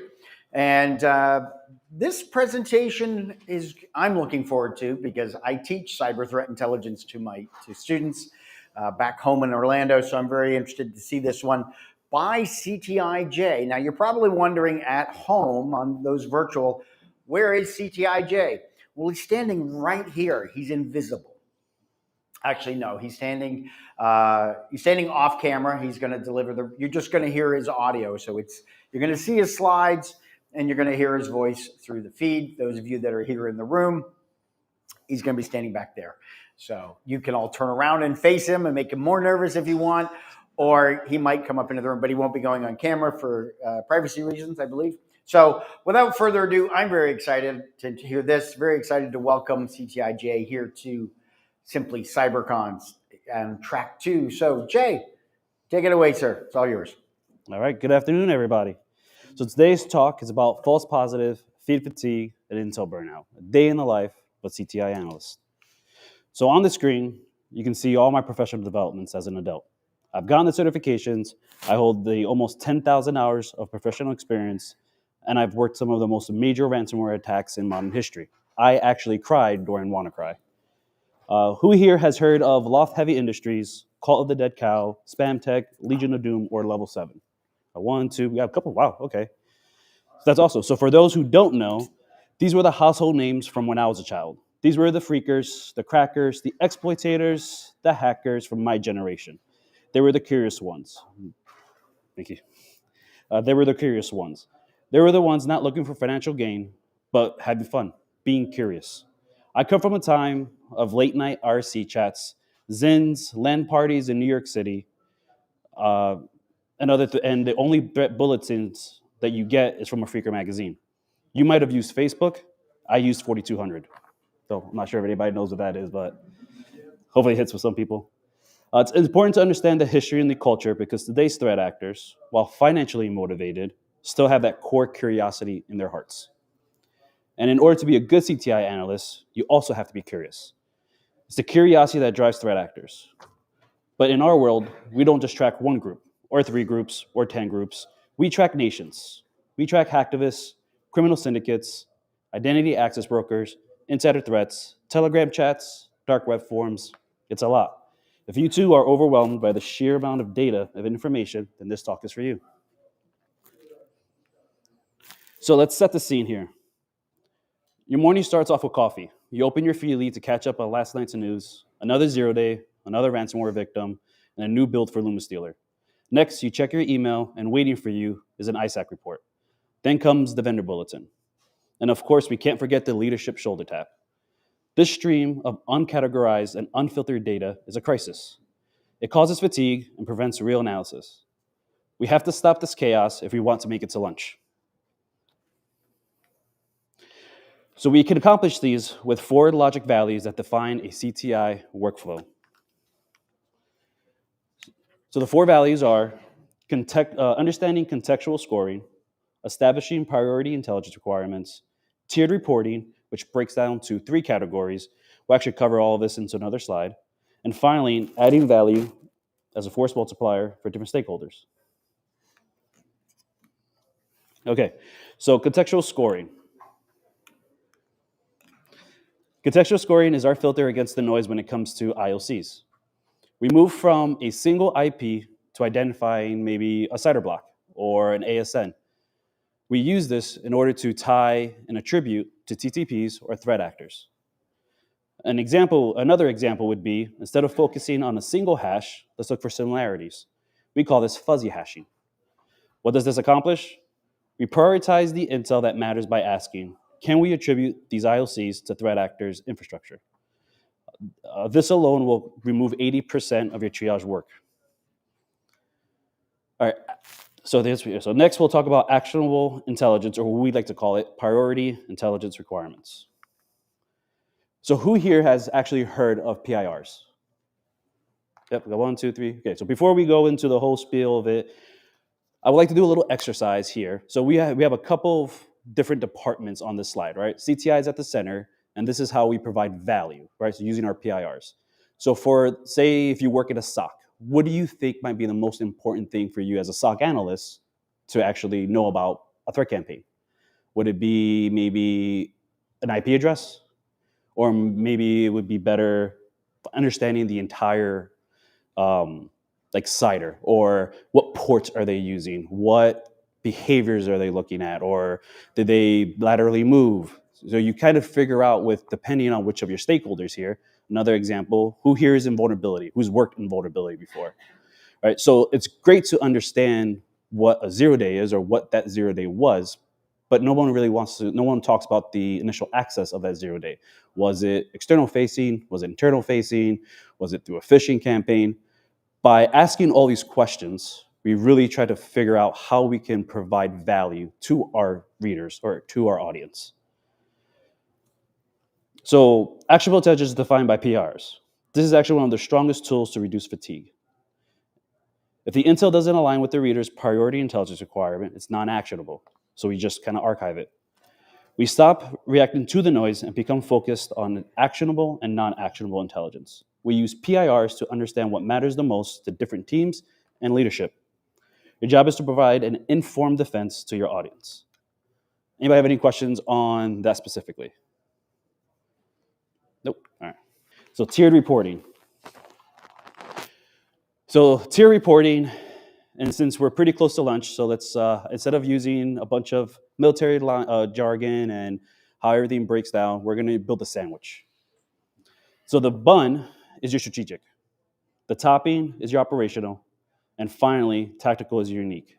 And this presentation I'm looking forward to because I teach cyber threat intelligence to students back home in Orlando. So I'm very interested to see this one by CTIJ. Now, you're probably wondering at home on those virtual, where is CTIJ? Well, he's standing right here. He's invisible. Actually, no, he's standing off camera. He's going to deliver you're just going to hear his audio. So you're going to see his slides and you're going to hear his voice through the feed. Those of you that are here in the room, he's going to be standing back there. So you can all turn around and face him and make him more nervous if you want, or he might come up into the room, but he won't be going on camera for privacy reasons, I believe. So without further ado, I'm very excited to hear this. Very excited to welcome CTIJ here to Simply CyberCon and track 2. So Jay, take it away, sir. It's all yours. All right, good afternoon, everybody. So today's talk is about false positive, feed fatigue, and intel burnout, a day in the life of a CTI analyst. So on the screen, you can see all my professional developments as an adult. I've gotten the certifications, I hold the almost 10,000 hours of professional experience, and I've worked some of the most major ransomware attacks in modern history. I actually cried during WannaCry. Who here has heard of Loft Heavy Industries, Cult of the Dead Cow, Spam Tech, Legion of Doom, or Level 7? 1, 2, we have a couple. Wow, okay. That's awesome. So for those who don't know, these were the household names from when I was a child. These were the freakers, the crackers, the exploitators, the hackers from my generation. They were the curious ones. Thank you. They were the curious ones. They were the ones not looking for financial gain, but having fun, being curious. I come from a time of late night RC chats, Zins, LAN parties in New York City, and the only threat bulletins that you get is from a Freaker magazine. You might have used Facebook. I used 4200. So I'm not sure if anybody knows what that is, but hopefully it hits with some people. It's important to understand the history and the culture because today's threat actors, while financially motivated, still have that core curiosity in their hearts. And in order to be a good CTI analyst, you also have to be curious. It's the curiosity that drives threat actors. But in our world, we don't just track one group, or 3 groups, or 10 groups. We track nations. We track hacktivists, criminal syndicates, identity access brokers, insider threats, Telegram chats, dark web forums. It's a lot. If you too are overwhelmed by the sheer amount of data of information, then this talk is for you. So let's set the scene here. Your morning starts off with coffee. You open your feed to catch up on last night's news, another 0 day, another ransomware victim, and a new build for Luma Stealer. Next, you check your email, and waiting for you is an ISAC report. Then comes the vendor bulletin. And of course, we can't forget the leadership shoulder tap. This stream of uncategorized and unfiltered data is a crisis. It causes fatigue and prevents real analysis. We have to stop this chaos if we want to make it to lunch. So we can accomplish these with 4 logic values that define a CTI workflow. So the 4 values are understanding contextual scoring, establishing priority intelligence requirements, tiered reporting, which breaks down to 3 categories. We'll actually cover all of this into another slide. And finally, adding value as a force multiplier for different stakeholders. Okay, so contextual scoring. Contextual scoring is our filter against the noise when it comes to IOCs. We move from a single IP to identifying maybe a CIDR block or an ASN. We use this in order to tie an attribute to TTPs or threat actors. Another example would be, instead of focusing on a single hash, let's look for similarities. We call this fuzzy hashing. What does this accomplish? We prioritize the intel that matters by asking, can we attribute these IOCs to threat actors' infrastructure? This alone will remove 80% of your triage work. All right, so next we'll talk about actionable intelligence, or what we like to call it, priority intelligence requirements. So who here has actually heard of PIRs? Yep, we got 1, 2, 3. Okay, so before we go into the whole spiel of it, I would like to do a little exercise here. So we have a couple of different departments on this slide, right? CTI is at the center, and this is how we provide value, right? So using our PIRs. So say if you work at a SOC, what do you think might be the most important thing for you as a SOC analyst to actually know about a threat campaign? Would it be maybe an IP address? Or maybe it would be better understanding the entire like CIDR, or what ports are they using? What behaviors are they looking at? Or did they laterally move? So you kind of figure out with, depending on which of your stakeholders here. Another example, who here is in vulnerability? Who's worked in vulnerability before? Right? So it's great to understand what a 0-day is or what that 0-day was, but no one talks about the initial access of that 0-day. Was it external facing? Was it internal facing? Was it through a phishing campaign? By asking all these questions, we really try to figure out how we can provide value to our readers or to our audience. So actionable intelligence is defined by PRs. This is actually one of the strongest tools to reduce fatigue. If the intel doesn't align with the reader's priority intelligence requirement, it's non-actionable. So we just kind of archive it. We stop reacting to the noise and become focused on actionable and non-actionable intelligence. We use PIRs to understand what matters the most to different teams and leadership. Your job is to provide an informed defense to your audience. Anybody have any questions on that specifically? Nope. All right. So tiered reporting. So tier reporting, and since we're pretty close to lunch, so let's, instead of using a bunch of military jargon and how everything breaks down, we're going to build a sandwich. So the bun is your strategic. The topping is your operational. And finally, tactical is your unique.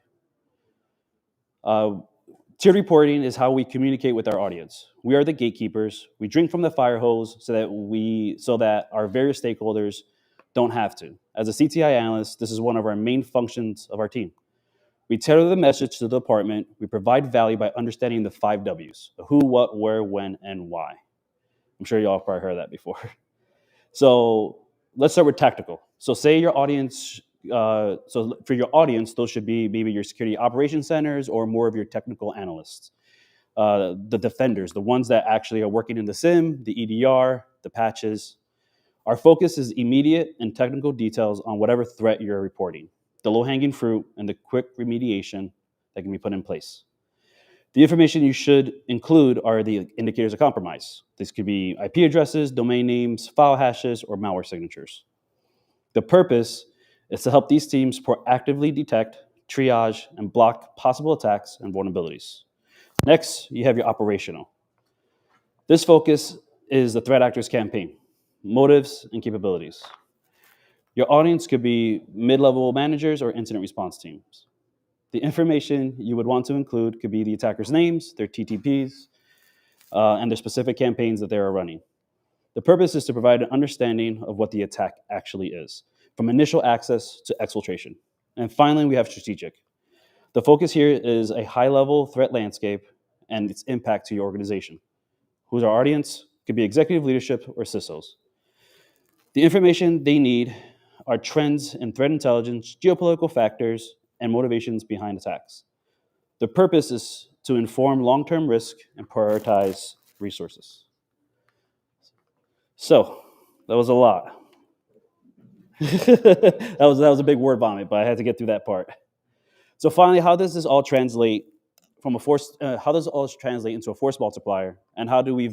Tiered reporting is how we communicate with our audience. We are the gatekeepers. We drink from the fire hose so that our various stakeholders don't have to. As a CTI analyst, this is one of our main functions of our team. We tailor the message to the department. We provide value by understanding the 5 W's: the who, what, where, when, and why. I'm sure y'all probably heard that before. So let's start with tactical. So say your audience, so for your audience, those should be maybe your security operations centers or more of your technical analysts. The defenders, the ones that actually are working in the SIM, the EDR, the patches. Our focus is immediate and technical details on whatever threat you're reporting, the low-hanging fruit, and the quick remediation that can be put in place. The information you should include are the indicators of compromise. This could be IP addresses, domain names, file hashes, or malware signatures. The purpose is to help these teams proactively detect, triage, and block possible attacks and vulnerabilities. Next, you have your operational. This focus is the threat actors campaign, motives, and capabilities. Your audience could be mid-level managers or incident response teams. The information you would want to include could be the attackers' names, their TTPs, and their specific campaigns that they are running. The purpose is to provide an understanding of what the attack actually is, from initial access to exfiltration. And finally, we have strategic. The focus here is a high-level threat landscape and its impact to your organization. Who's our audience? Could be executive leadership or CISOs. The information they need are trends in threat intelligence, geopolitical factors, and motivations behind attacks. The purpose is to inform long-term risk and prioritize resources. So, that was a lot. that was a big word vomit, but I had to get through that part. So finally, how does this all translate from a force? How does it all translate into a force multiplier, and how do we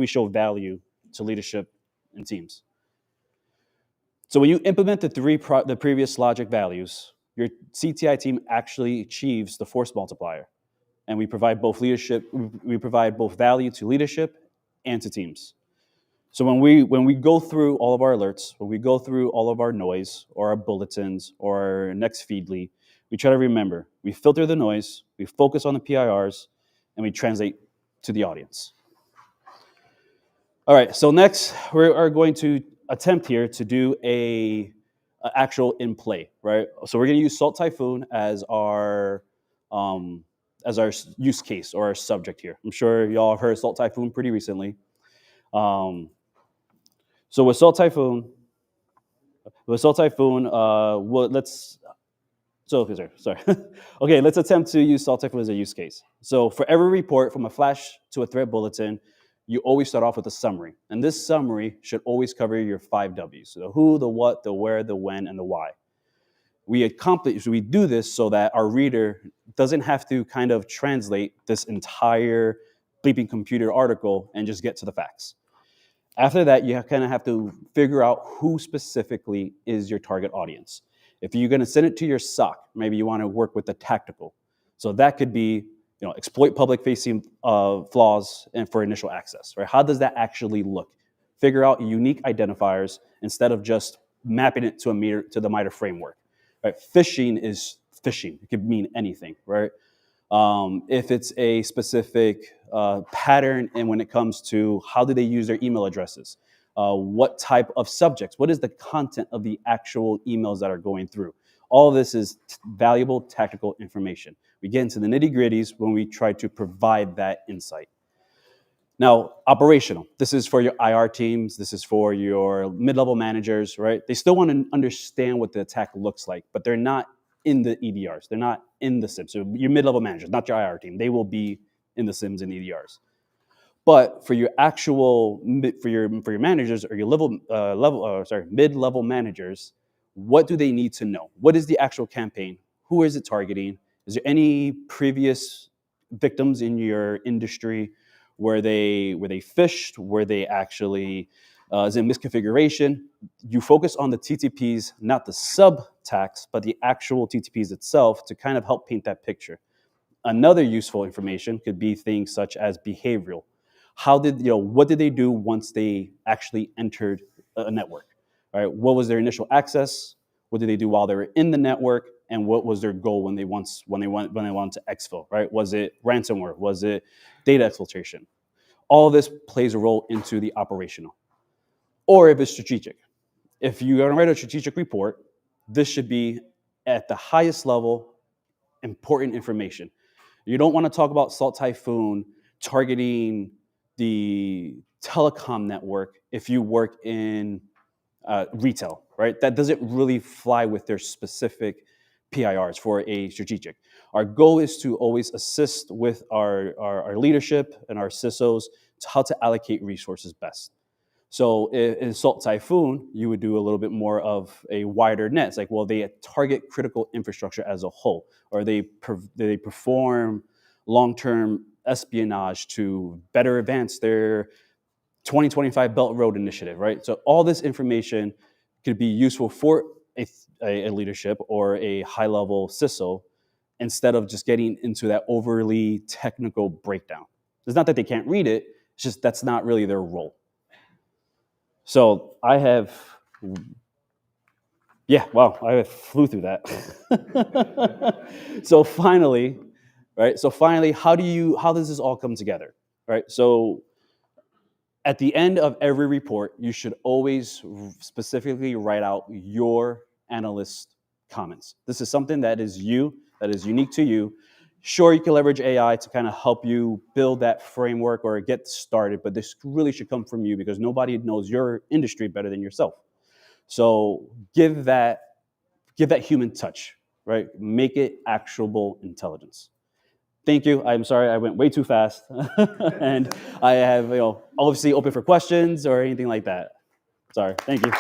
show value to leadership and teams? So when you implement the previous logic values, your CTI team actually achieves the force multiplier, and we provide both value to leadership and to teams. So when we go through all of our alerts, when we go through all of our noise or our bulletins or our next feedly, we try to remember, we filter the noise, we focus on the PIRs, and we translate to the audience. All right, so next we are going to attempt here to do a actual in play, right? So we're going to use Salt Typhoon as our use case or our subject here. I'm sure y'all have heard Salt Typhoon pretty recently. So with Salt Typhoon, let's attempt to use Salt Typhoon as a use case. So for every report, from a flash to a threat bulletin, you always start off with a summary. And this summary should always cover your 5 Ws. So the who, the what, the where, the when, and the why. We do this so that our reader doesn't have to kind of translate this entire bleeping computer article and just get to the facts. After that, you kind of have to figure out who specifically is your target audience. If you're going to send it to your SOC, maybe you want to work with the tactical. So that could be, exploit public-facing flaws and for initial access, right? How does that actually look? Figure out unique identifiers instead of just mapping it to the MITRE framework. Right? Phishing is phishing. It could mean anything, right? If it's a specific pattern, and when it comes to how do they use their email addresses, what type of subjects, what is the content of the actual emails that are going through. All of this is valuable tactical information. We get into the nitty-gritties when we try to provide that insight. Now, operational. This is for your IR teams. This is for your mid-level managers, right? They still want to understand what the attack looks like, but they're not in the EDRs. They're not in the SIMs. So your mid-level managers, not your IR team. They will be in the SIMs and EDRs. But for your actual, for your managers or your mid-level managers, what do they need to know? What is the actual campaign? Who is it targeting? Is there any previous victims in your industry? Were they phished? Were they actually, is it misconfiguration? You focus on the TTPs, not the sub-attacks, but the actual TTPs itself to kind of help paint that picture. Another useful information could be things such as behavioral. What did they do once they actually entered a network? All right, what was their initial access? What did they do while they were in the network? And what was their goal when they wanted to exfil? Right? Was it ransomware? Was it data exfiltration? All of this plays a role into the operational. Or if it's strategic. If you're going to write a strategic report, this should be at the highest level important information. You don't want to talk about Salt Typhoon targeting the telecom network if you work in retail, right? That doesn't really fly with their specific PIRs for a strategic. Our goal is to always assist with our leadership and our CISOs to how to allocate resources best. So in Salt Typhoon, you would do a little bit more of a wider net. It's like, well, they target critical infrastructure as a whole, or they perform long-term espionage to better advance their 2025 Belt Road Initiative, right? So all this information could be useful for a leadership or a high-level CISO instead of just getting into that overly technical breakdown. It's not that they can't read it, it's just that's not really their role. So I flew through that. So finally, how does this all come together, right? So at the end of every report, you should always specifically write out your analyst comments. This is something that is unique to you. Sure, you can leverage AI to kind of help you build that framework or get started, but this really should come from you because nobody knows your industry better than yourself. So give that human touch, right? Make it actionable intelligence. Thank you. I'm sorry I went way too fast. And I have, obviously open for questions or anything like that. Sorry. Thank you.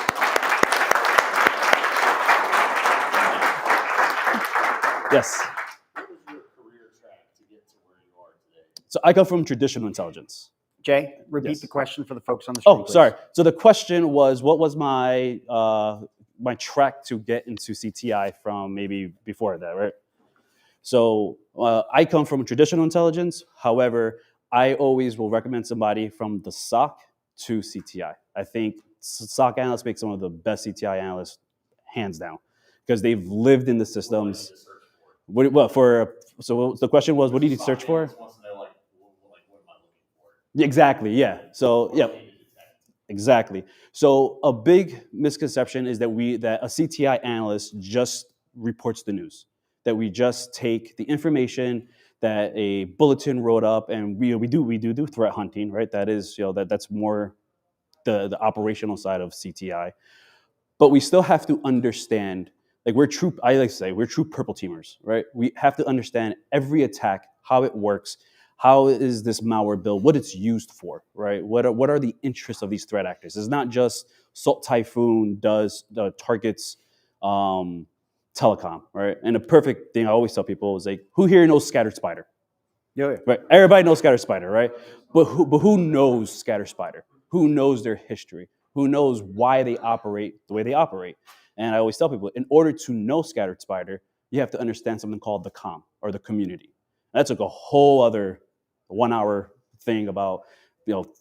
Yes. What was your career track to get to where you are today? So I come from traditional intelligence. Jay, repeat Yes. the question for the folks on the screen. Oh, sorry. So the question was, what was my track to get into CTI from maybe before that, right? So I come from traditional intelligence. However, I always will recommend somebody from the SOC to CTI. I think SOC analysts make some of the best CTI analysts, hands down, because they've lived in the systems. So the question was, what do you search for? Wants to know, what am I looking for? Exactly. Yeah. So yeah. Exactly. So a big misconception is that a CTI analyst just reports the news. That we just take the information that a bulletin wrote up, and we do threat hunting, right? That is, that's more the operational side of CTI. But we still have to understand, I like to say, we're true purple teamers, right? We have to understand every attack, how it works, how is this malware built, what it's used for, right? What are the interests of these threat actors? It's not just Salt Typhoon targets telecom, right? And the perfect thing I always tell people is like, who here knows Scatter Spider? Yeah. Right? Everybody knows Scatter Spider, right? But who knows Scatter Spider? Who knows their history? Who knows why they operate the way they operate? And I always tell people, in order to know Scattered Spider, you have to understand something called the COM, or the community. That's like a whole other 1 hour thing about,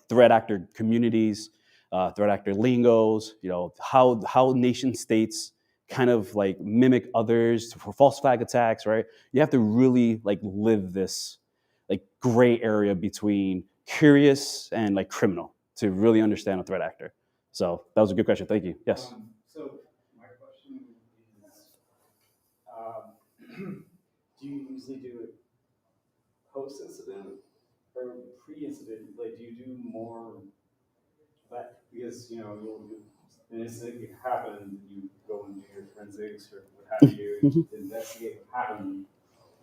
threat actor communities, threat actor lingos, how nation states kind of like mimic others for false flag attacks, right? You have to really like live this like gray area between curious and like criminal to really understand a threat actor. So that was a good question. Thank you. Yes. So my question is, do you usually do it post-incident or pre-incident? Like, do you do more that, because, an incident can happen, you go and do your forensics or what have you, to investigate what happened,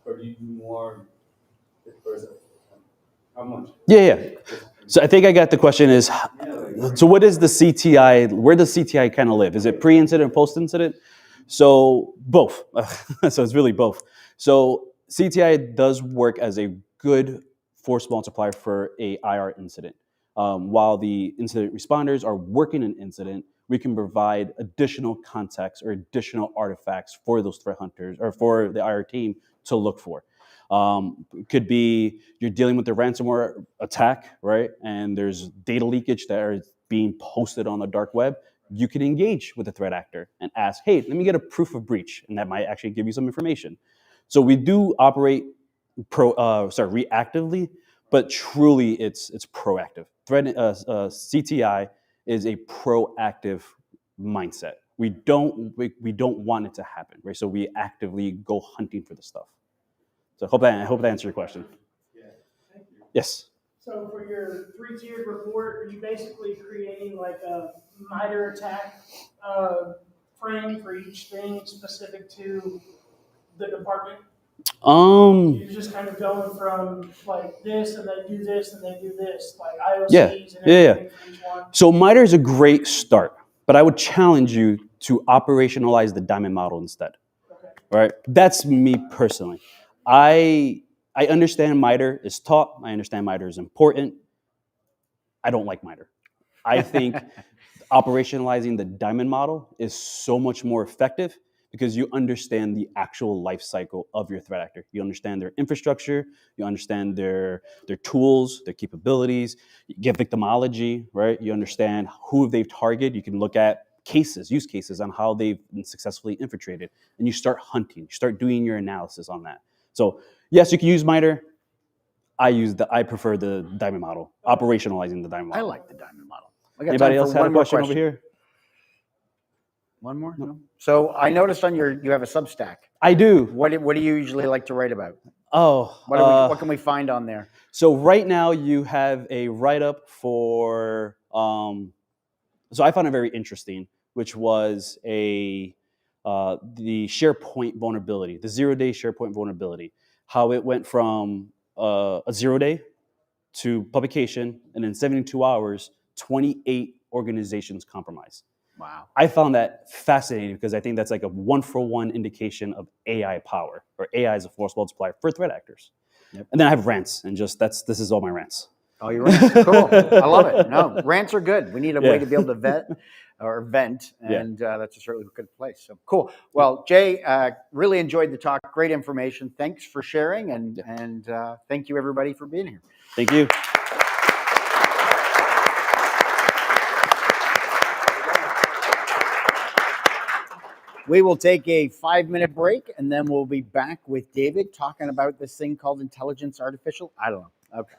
or do you do more, or is it, how much? Yeah. So I think I got the question is, so what is the CTI, where does CTI kind of live? Is it pre-incident, post-incident? So both. So it's really both. So CTI does work as a good force multiplier for a IR incident. While the incident responders are working an incident, we can provide additional context or additional artifacts for those threat hunters or for the IR team to look for. It could be you're dealing with a ransomware attack, right? And there's data leakage that is being posted on the dark web. You can engage with the threat actor and ask, hey, let me get a proof of breach. And that might actually give you some information. So we do operate reactively, but truly it's proactive. CTI is a proactive mindset. We don't want it to happen, right? So we actively go hunting for the stuff. So I hope that answered your question. Yeah, thank you. Yes. So for your 3-tiered report, are you basically creating like a MITRE attack frame for each thing specific to the department? You're just kind of going from like this and then do this and then do this, like IOCs and everything for each one? So MITRE is a great start, but I would challenge you to operationalize the diamond model instead. Okay. Right? That's me personally. I understand MITRE is taught. I understand MITRE is important. I don't like MITRE. I think operationalizing the diamond model is so much more effective because you understand the actual life cycle of your threat actor. You understand their infrastructure, you understand their tools, their capabilities, you get victimology, right? You understand who they've targeted. You can look at use cases on how they've been successfully infiltrated, and you start hunting, you start doing your analysis on that. So yes, you can use MITRE. I prefer the diamond model, operationalizing the diamond model. I like the diamond model. I got Anybody time else for have a one more question over here? One more? No. So I noticed you have a Substack. I do. What do you usually like to write about? Oh, What can we find on there? So right now you have a write-up for, so I found it very interesting, which was the SharePoint vulnerability, the 0-day SharePoint vulnerability, how it went from a 0-day to publication, and in 72 hours, 28 organizations compromised. Wow. I found that fascinating because I think that's like a 1-for-1 indication of AI power, or AI as a force multiplier for threat actors. Yep. And then I have rants, and this is all my rants. Oh, your rants. Cool. I love it. No, rants are good. We need a way to be able to vent, and that's a certainly good place. So cool. Well, Jay, really enjoyed the talk. Great information. Thanks for sharing, and thank you everybody for being here. Thank you. We will take a 5-minute break, and then we'll be back with David talking about this thing called intelligence artificial. I don't know. Okay.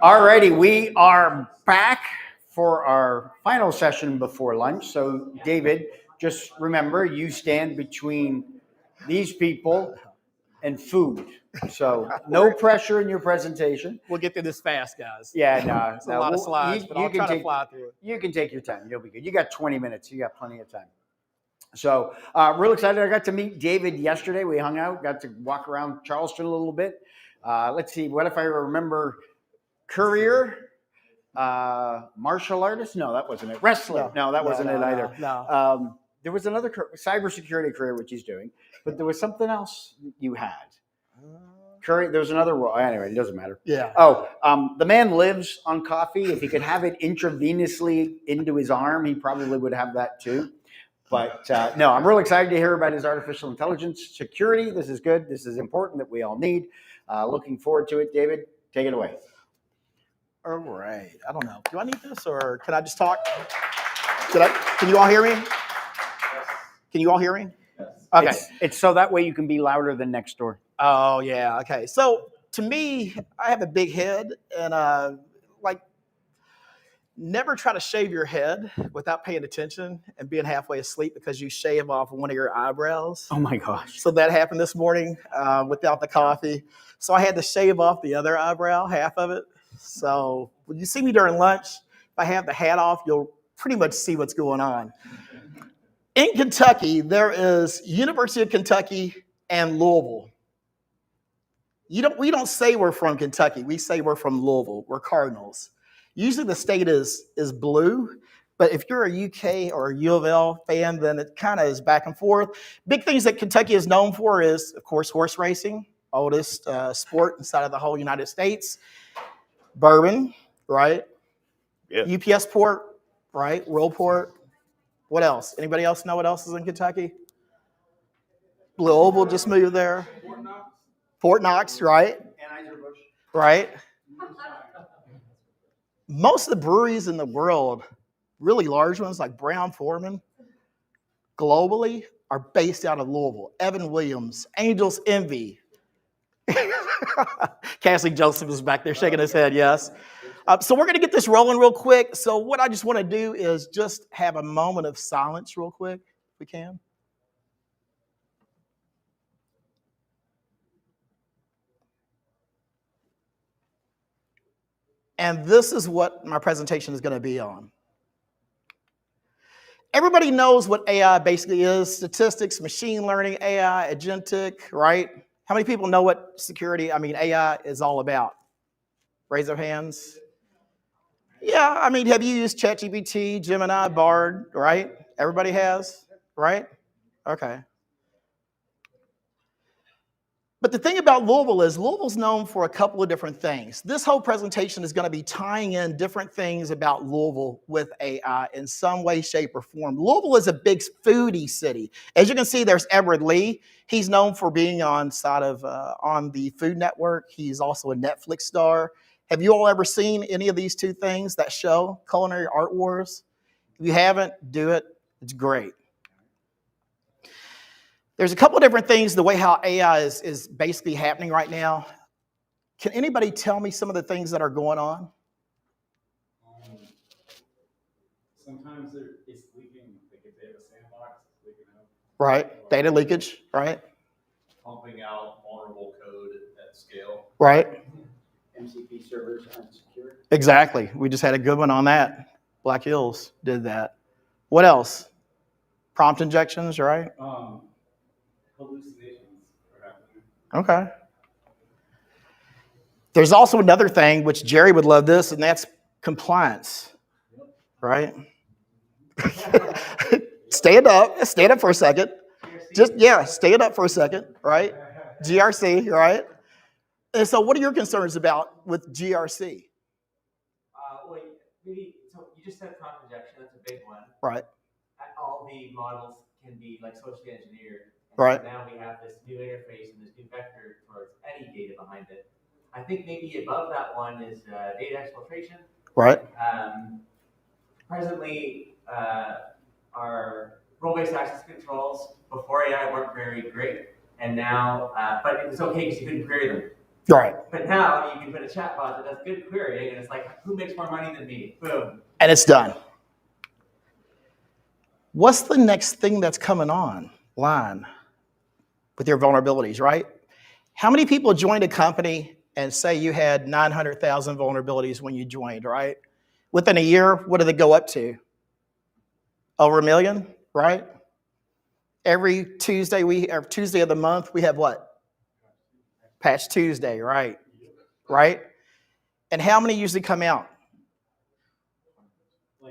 Alrighty, we are back for our final session before lunch. So, David, just remember you stand between these people and food. So, no pressure in your presentation. We'll get through this fast, guys. Yeah, no, It's a lot of slides, but I'll try to fly through it. You can take your time. You'll be good. You got 20 minutes. You got plenty of time. So, real excited. I got to meet David yesterday. We hung out, got to walk around Charleston a little bit. Let's see. What if I remember? Courier, martial artist? No, that wasn't it. Wrestler? No, that wasn't it either. No. There was another cybersecurity career, which he's doing, but there was something else you had. There was another role. Anyway, it doesn't matter. Yeah. Oh, the man lives on coffee. If he could have it intravenously into his arm, he probably would have that too. But no, I'm really excited to hear about his artificial intelligence security. This is good. This is important that we all need. Looking forward to it. David, take it away. All right. I don't know. Do I need this or can I just talk? Can you all hear me? Can you all hear me? Okay. It's so that way you can be louder than next door. Oh, yeah. Okay. So to me, I have a big head and never try to shave your head without paying attention and being halfway asleep because you shave off one of your eyebrows. Oh my gosh. So that happened this morning without the coffee. So I had to shave off the other eyebrow, half of it. So when you see me during lunch, if I have the hat off, you'll pretty much see what's going on. In Kentucky, there is University of Kentucky and Louisville. We don't say we're from Kentucky. We say we're from Louisville. We're Cardinals. Usually the state is blue, but if you're a UK or a U of L fan, then it kind of is back and forth. Big things that Kentucky is known for is, of course, horse racing, oldest sport inside of the whole United States. Bourbon, right? Yeah. UPS port, right? World port. What else? Anybody else know what else is in Kentucky? Blue Oval just moved there. Fort Knox, right? Anheuser-Busch. Right. Most of the breweries in the world, really large ones like Brown-Forman, globally are based out of Louisville. Evan Williams, Angels Envy. Cassie Joseph is back there shaking his head, yes. So we're going to get this rolling real quick. So what I just want to do is just have a moment of silence real quick, if we can. And this is what my presentation is going to be on. Everybody knows what AI basically is: statistics, machine learning, AI, agentic, right? How many people know what AI is all about? Raise their hands. Yeah, have you used ChatGPT, Gemini, Bard, right? Everybody has, right? Okay. But the thing about Louisville is Louisville's known for a couple of different things. This whole presentation is going to be tying in different things about Louisville with AI in some way, shape, or form. Louisville is a big foodie city. As you can see, there's Edward Lee. He's known for being on the Food Network. He's also a Netflix star. Have you all ever seen any of these two things, that show, Culinary Art Wars? If you haven't, do it. It's great. There's a couple of different things, the way how AI is basically happening right now. Can anybody tell me some of the things that are going on? Sometimes it's leaking. Like if they have a sandbox, it's leaking out. Right. Data leakage, right? Pumping out vulnerable code at scale. Right. MCP servers aren't secure. Exactly. We just had a good one on that. Black Hills did that. What else? Prompt injections, right? Hallucinations are happening. Okay. There's also another thing, which Jerry would love this, and that's compliance, right? Stand up for a second. Stand up for a second, right? GRC, right? And so what are your concerns about with GRC? So you just said prompt injection, that's a big one. Right. All the models can be socially engineered. Right. So now we have this new interface and this new vector towards any data behind it. I think maybe above that one is data exfiltration. Right. Presently, our role-based access controls before AI weren't very great, and now, but it was okay because you couldn't query them. Right. But now you can put a chatbot that does good querying, and it's like, who makes more money than me? Boom. And it's done. What's the next thing that's coming online with your vulnerabilities, right? How many people joined a company and say you had 900,000 vulnerabilities when you joined, right? Within a year, what do they go up to? Over 1 million, right? Every Tuesday, Tuesday of the month, we have what? Patch Tuesday, right? Right? And how many usually come out?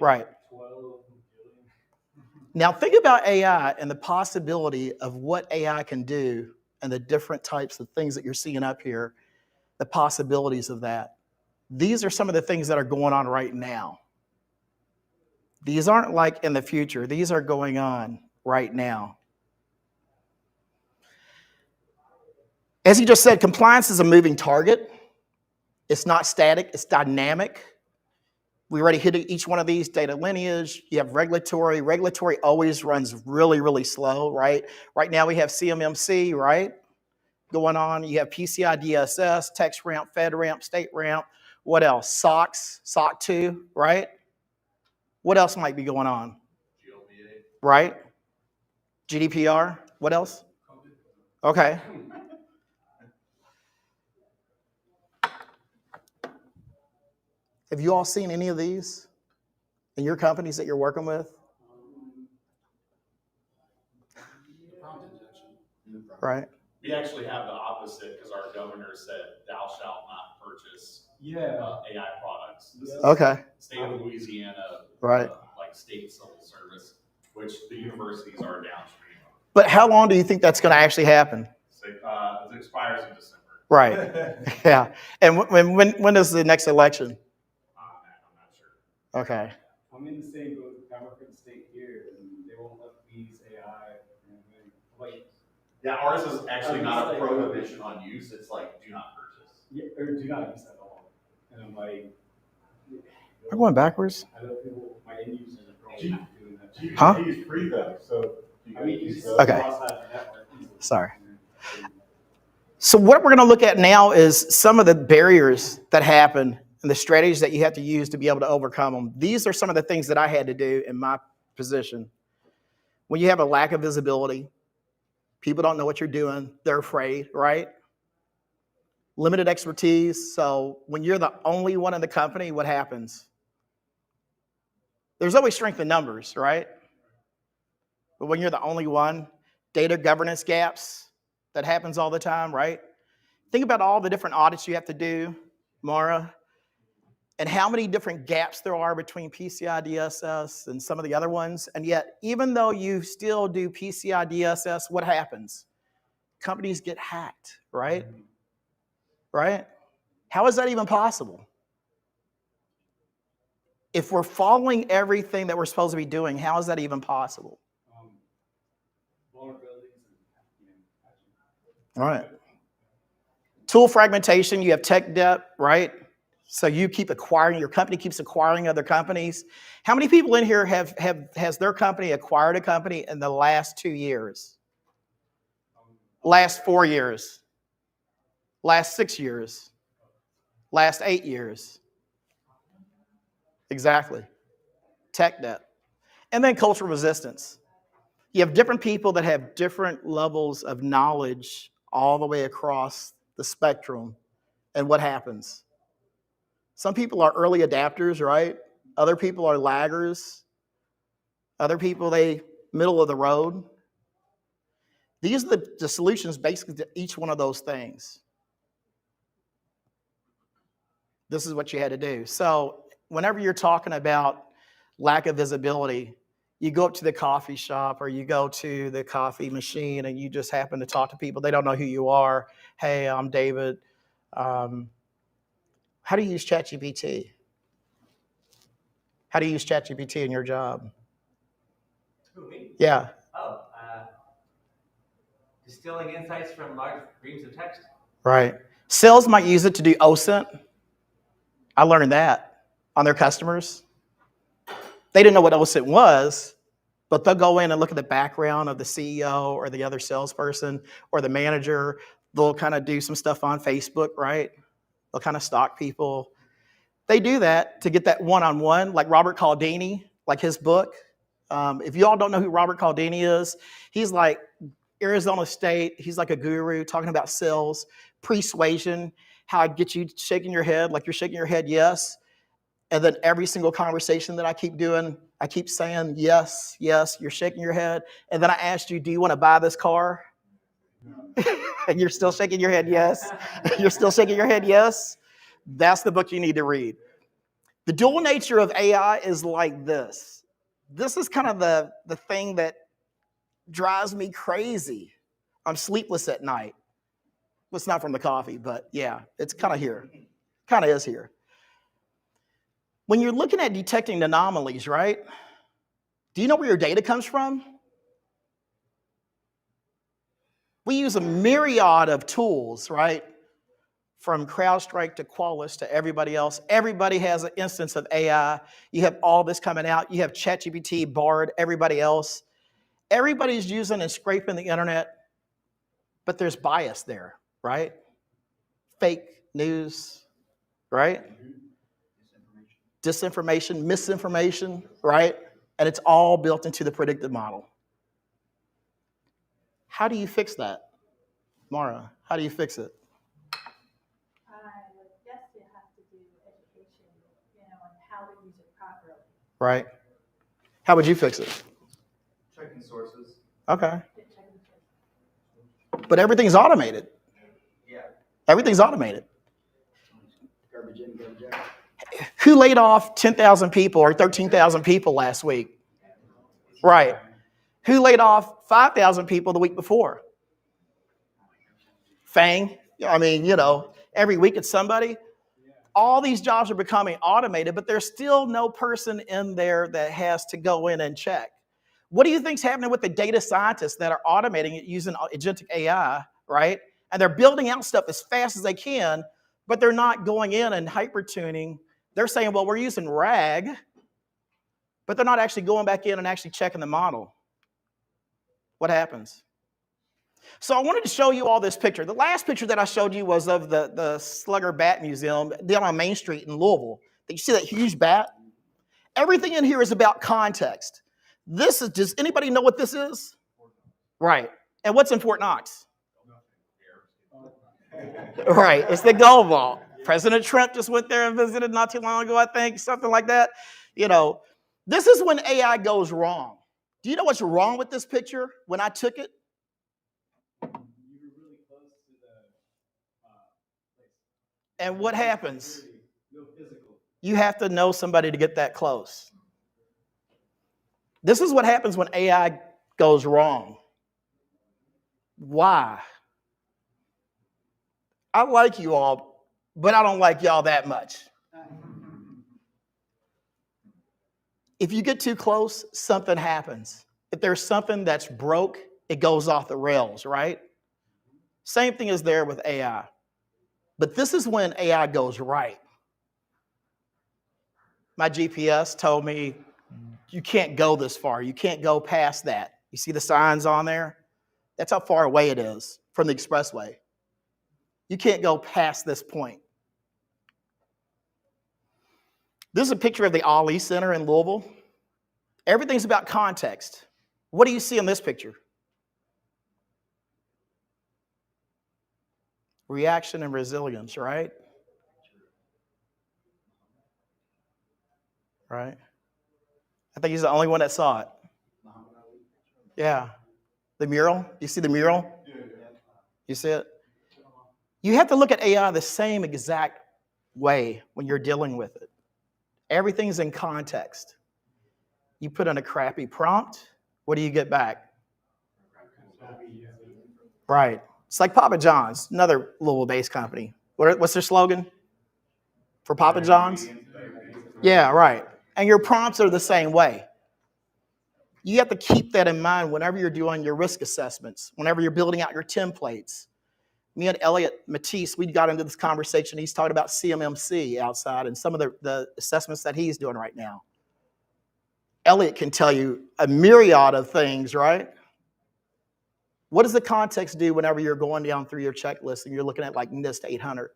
Right. Now think about AI and the possibility of what AI can do and the different types of things that you're seeing up here, the possibilities of that. These are some of the things that are going on right now. These aren't like in the future. These are going on right now. As he just said, compliance is a moving target. It's not static, it's dynamic. We already hit each one of these, data lineage, you have regulatory. Regulatory always runs really, really slow, right? Right now we have CMMC, right? Going on, you have PCI DSS, text ramp, FedRAMP, state ramp. What else? SOX, SOC 2, right? What else might be going on? Right? GDPR, what else? Okay. Have you all seen any of these in your companies that you're working with? Right. We actually have the opposite because our governor said, "Thou shalt not purchase AI products." This is Okay. State of Louisiana, Right. like state civil service, which the universities are downstream of. But how long do you think that's going to actually happen? So, it expires in December. Right. Yeah. And when is the next election? I'm not sure. Okay. I'm in the same boat with Democrat state here, and they won't let me use AI. Like, yeah, ours is actually not a prohibition on use. It's like do not purchase. Yeah, or do not use at all. And I'm like, We're going backwards. I know people, my end users are probably not doing that. Huh? GPT is free though, so you can use Okay. cross that network easily. Sorry. So what we're going to look at now is some of the barriers that happen and the strategies that you have to use to be able to overcome them. These are some of the things that I had to do in my position. When you have a lack of visibility, people don't know what you're doing, they're afraid, right? Limited expertise. So when you're the only one in the company, what happens? There's always strength in numbers, right? But when you're the only one, data governance gaps, that happens all the time, right? Think about all the different audits you have to do, Mara, and how many different gaps there are between PCI DSS and some of the other ones. And yet, even though you still do PCI DSS, what happens? Companies get hacked, right? Right? How is that even possible? If we're following everything that we're supposed to be doing, how is that even possible? All right. Tool fragmentation, you have tech debt, right? So you keep acquiring, your company keeps acquiring other companies. How many people in here has their company acquired a company in the last 2 years? Last 4 years? Last 6 years? Last 8 years? Exactly. Tech debt. And then cultural resistance. You have different people that have different levels of knowledge all the way across the spectrum. And what happens? Some people are early adapters, right? Other people are laggers. Other people, they middle of the road. These are the solutions basically to each one of those things. This is what you had to do. So whenever you're talking about lack of visibility, you go up to the coffee shop or you go to the coffee machine and you just happen to talk to people. They don't know who you are. Hey, I'm David. How do you use ChatGPT? How do you use ChatGPT in your job? Who, me? Yeah. Oh, distilling insights from large streams of text. Right. Sales might use it to do OSINT. I learned that on their customers. They didn't know what OSINT was, but they'll go in and look at the background of the CEO or the other salesperson or the manager. They'll kind of do some stuff on Facebook, right? They'll kind of stalk people. They do that to get that one-on-one, like Robert Cialdini, like his book. If you all don't know who Robert Cialdini is, he's like Arizona State. He's like a guru talking about sales, persuasion, how I get you shaking your head like you're shaking your head yes. And then every single conversation that I keep doing, I keep saying yes, yes, you're shaking your head. And then I asked you, do you want to buy this car? And you're still shaking your head yes. You're still shaking your head yes. That's the book you need to read. The dual nature of AI is like this. This is kind of the thing that drives me crazy. I'm sleepless at night. Well, it's not from the coffee, but yeah, it's kind of here. Kind of is here. When you're looking at detecting anomalies, right? Do you know where your data comes from? We use a myriad of tools, right? From CrowdStrike to Qualys to everybody else. Everybody has an instance of AI. You have all this coming out. You have ChatGPT, Bard, everybody else. Everybody's using and scraping the internet, but there's bias there, right? Fake news, right? Disinformation, misinformation, right? And it's all built into the predictive model. How do you fix that? Mara, how do you fix it? Yes, you have to do education, on how to use it properly. Right? How would you fix it? Checking sources. Okay. But everything's automated. Yeah. Everything's automated. Garbage in, garbage out. Who laid off 10,000 people or 13,000 people last week? Right. Who laid off 5,000 people the week before? Fang. I mean, every week it's somebody. All these jobs are becoming automated, but there's still no person in there that has to go in and check. What do you think's happening with the data scientists that are automating it using agentic AI, right? And they're building out stuff as fast as they can, but they're not going in and hyper-tuning. They're saying, well, we're using RAG, but they're not actually going back in and actually checking the model. What happens? So I wanted to show you all this picture. The last picture that I showed you was of the Slugger Bat Museum down on Main Street in Louisville. You see that huge bat? Everything in here is about context. Does anybody know what this is? Right. And what's in Fort Knox? Right, it's the gold vault. President Trump just went there and visited not too long ago, I think, something like that. This is when AI goes wrong. Do you know what's wrong with this picture when I took it? And what happens? You have to know somebody to get that close. This is what happens when AI goes wrong. Why? I like you all, but I don't like y'all that much. If you get too close, something happens. If there's something that's broke, it goes off the rails, right? Same thing is there with AI. But this is when AI goes right. My GPS told me, you can't go this far. You can't go past that. You see the signs on there? That's how far away it is from the expressway. You can't go past this point. This is a picture of the Ali Center in Louisville. Everything's about context. What do you see in this picture? Reaction and resilience, right? Right? I think he's the only one that saw it. Yeah. The mural? You see the mural? You see it? You have to look at AI the same exact way when you're dealing with it. Everything's in context. You put in a crappy prompt, what do you get back? Right. It's like Papa John's, another Louisville-based company. What's their slogan for Papa John's? Yeah, right. And your prompts are the same way. You have to keep that in mind whenever you're doing your risk assessments, whenever you're building out your templates. Me and Elliot Matisse, we got into this conversation. He's talking about CMMC outside and some of the assessments that he's doing right now. Elliot can tell you a myriad of things, right? What does the context do whenever you're going down through your checklist and you're looking at like NIST 800?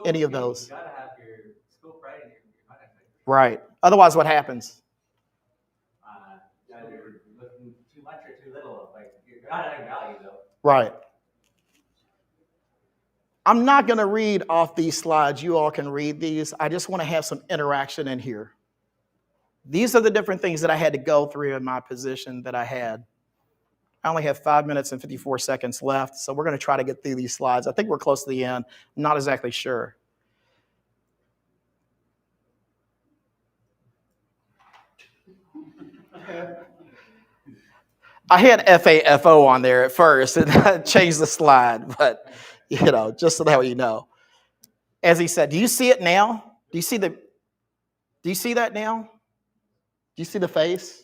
Any of those? You gotta have your school pride and your contact. Right. Otherwise, what happens? Either you're looking too much or too little. Like you're not adding value though. Right. I'm not going to read off these slides. You all can read these. I just want to have some interaction in here. These are the different things that I had to go through in my position that I had. I only have 5 minutes and 54 seconds left, so we're going to try to get through these slides. I think we're close to the end. I'm not exactly sure. I had FAFO on there at first, and I changed the slide, but just so that you know. As he said, do you see it now? Do you see that now? Do you see the face?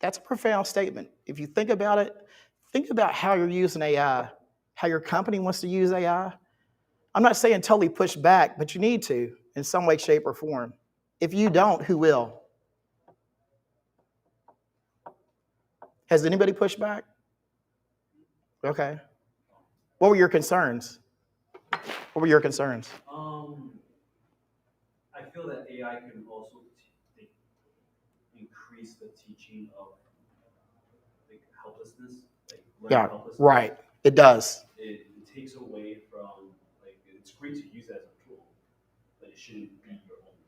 That's a profound statement. If you think about it, think about how you're using AI, how your company wants to use AI. I'm not saying totally push back, but you need to in some way, shape, or form. If you don't, who will? Has anybody pushed back? Okay. What were your concerns? What were your concerns? I feel that AI can also increase the teaching of like helplessness, like learning helplessness. Right. It does. It takes away from like it's great to use it as a tool, but it shouldn't be your only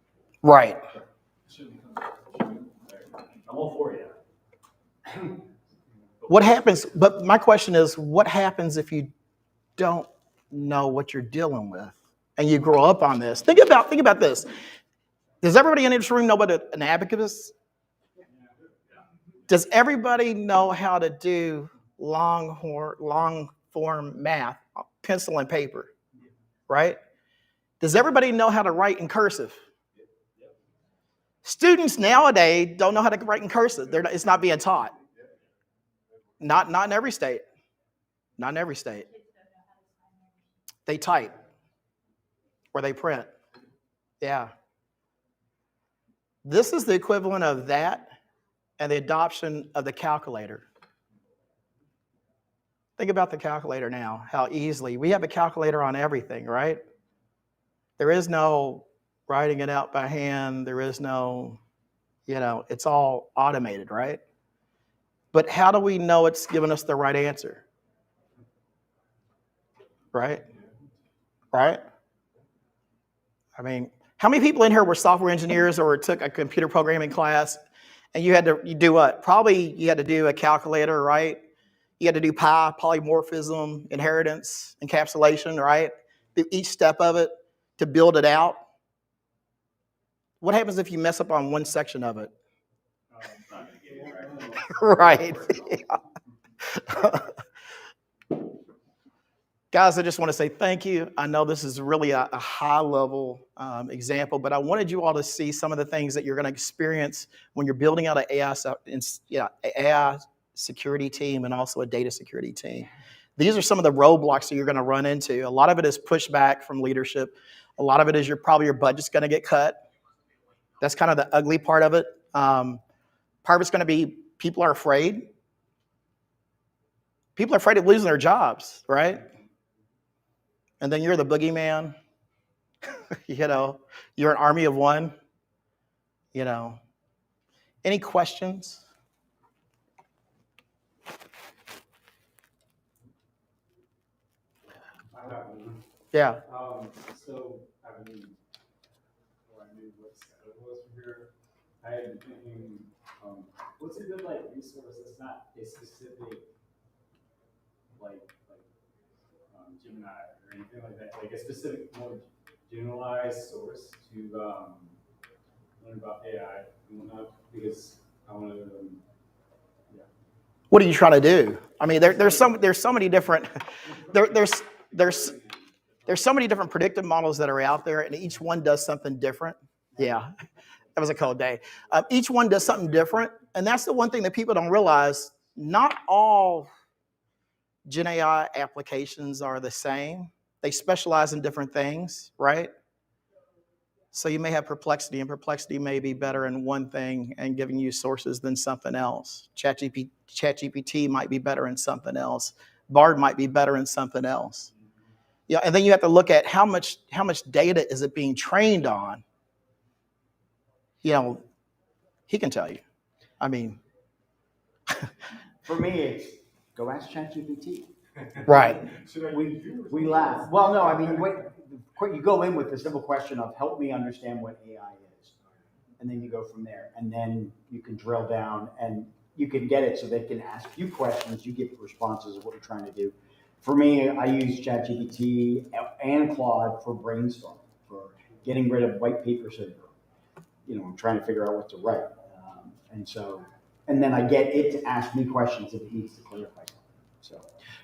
tool. Right. I'm all for it. What happens? But my question is, what happens if you don't know what you're dealing with and you grow up on this? Think about this. Does everybody in this room know what an abacus is? Does everybody know how to do long form math, pencil and paper, right? Does everybody know how to write in cursive? Students nowadays don't know how to write in cursive. It's not being taught. Not in every state. Not in every state. They type or they print. Yeah. This is the equivalent of that and the adoption of the calculator. Think about the calculator now, how easily. We have a calculator on everything, right? There is no writing it out by hand. There is no, it's all automated, right? But how do we know it's giving us the right answer? Right? Right? I mean, how many people in here were software engineers or took a computer programming class and you do what? Probably you had to do a calculator, right? You had to do pi, polymorphism, inheritance, encapsulation, right? Do each step of it to build it out. What happens if you mess up on one section of it? Right. Guys, I just want to say thank you. I know this is really a high-level example, but I wanted you all to see some of the things that you're going to experience when you're building out an AI security team and also a data security team. These are some of the roadblocks that you're going to run into. A lot of it is pushback from leadership. A lot of it is your budget's going to get cut. That's kind of the ugly part of it. Part of it's going to be people are afraid. People are afraid of losing their jobs, right? And then you're the boogeyman. You're an army of one. Any questions? Yeah. So, I knew what setup was from here. I had been thinking, what's a good resource that's not a specific Gemini or anything like that, like a specific more generalized source to learn about AI and whatnot, because I want to. What are you trying to do? I mean, there's so many different there's so many different predictive models that are out there, and each one does something different. Yeah, that was a cold day. Each one does something different, and that's the one thing that people don't realize. Not all Gen AI applications are the same. They specialize in different things, right? So you may have Perplexity, and Perplexity may be better in one thing and giving you sources than something else. ChatGPT might be better in something else. Bard might be better in something else. Yeah, and then you have to look at how much data is it being trained on. You know, he can tell you. I mean, For me, it's go ask ChatGPT. right. We laugh. Well, no, I mean, you go in with the simple question of help me understand what AI is. And then you go from there. And then you can drill down and you can get it so they can ask you questions. You get responses of what you're trying to do. For me, I use ChatGPT and Claude for brainstorming, for getting rid of white paper syndrome. You know, I'm trying to figure out what to write. And then I get it to ask me questions if it needs to clarify something. So,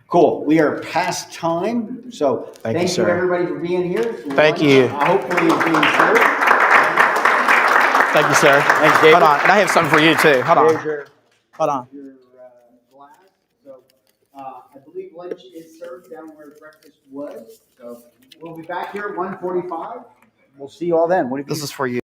cool. We are past time. So thank you sir. everybody for being here. Thank you. Hopefully it's being served. Thank you, sir. Thanks, David. Hold on. And I have something for you, too. Hold on. Hold on. Your glass. So I believe lunch is served down where breakfast was. So we'll be back here at 1:45. We'll see you all then. This is for you.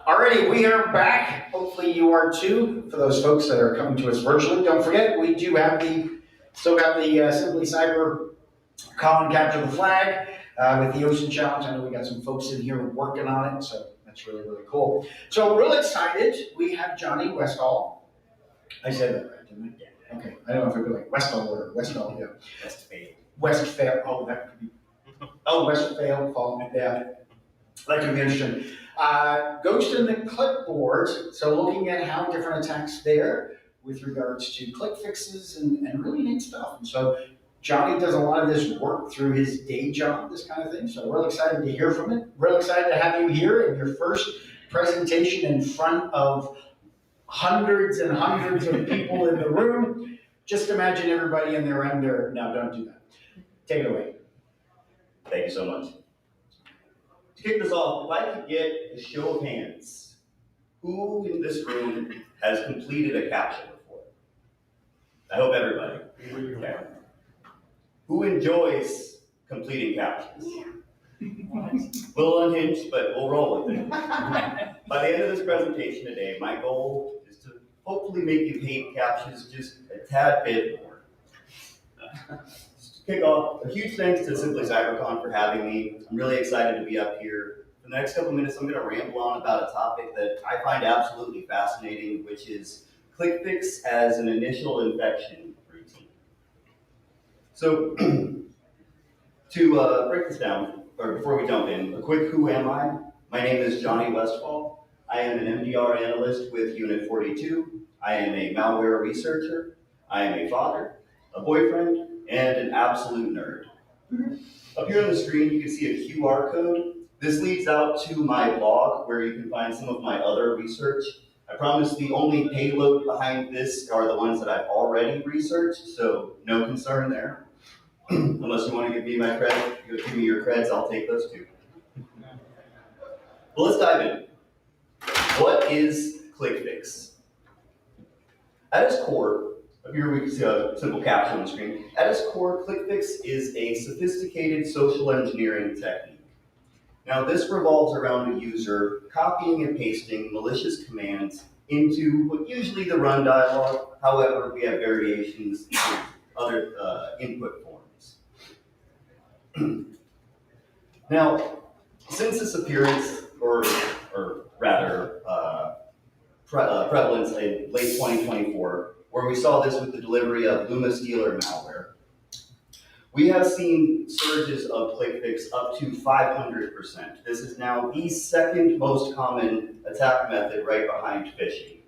Alrighty, we are back. Hopefully you are too. For those folks that are coming to us virtually, don't forget we do have still got the Simply Cyber Con Capture the Flag with the Ocean Challenge. I know we got some folks in here working on it, so that's really, really cool. So real excited. We have Johnny Westall. I said that right, didn't I? Yeah. Okay. I don't know if it would be like Westall or Westall. Yeah. Westphal. Oh, that could be. Oh, Westphal. Yeah. That could be interesting. Ghost in the clipboard, so looking at how different attacks there with regards to click fixes and really neat stuff. And so Johnny does a lot of this work through his day job, this kind of thing. So we're excited to hear from it. Real excited to have you here in your first presentation in front of hundreds and hundreds of people in the room. Just imagine everybody in there under. No, don't do that. Take it away. Thank you so much. To kick this off, if I could get a show of hands, who in this room has completed a capture before? I hope everybody. Okay. Who enjoys completing captures? A little unhinged, but we'll roll with it. By the end of this presentation today, my goal is to hopefully make you hate captures just a tad bit more. Kick off, a huge thanks to Simply CyberCon for having me. I'm really excited to be up here. For the next couple minutes, I'm going to ramble on about a topic that I find absolutely fascinating, which is ClickFix as an initial infection routine. So, to break this down, or before we jump in, a quick who am I? My name is Johnny Westfall. I am an MDR analyst with Unit 42. I am a malware researcher. I am a father, a boyfriend, and an absolute nerd. Up here on the screen, you can see a QR code. This leads out to my blog, where you can find some of my other research. I promise the only payload behind this are the ones that I've already researched, so no concern there. Unless you want to give me my credit, give me your creds, I'll take those too. Well, let's dive in. What is ClickFix? At its core, here we can see a simple caption on the screen. At its core, ClickFix is a sophisticated social engineering technique. Now, this revolves around a user copying and pasting malicious commands into what usually the run dialog. However, we have variations in other input forms. Now, since its appearance, or rather prevalence in late 2024, where we saw this with the delivery of Luma Stealer malware, we have seen surges of ClickFix up to 500%. This is now the second most common attack method right behind phishing.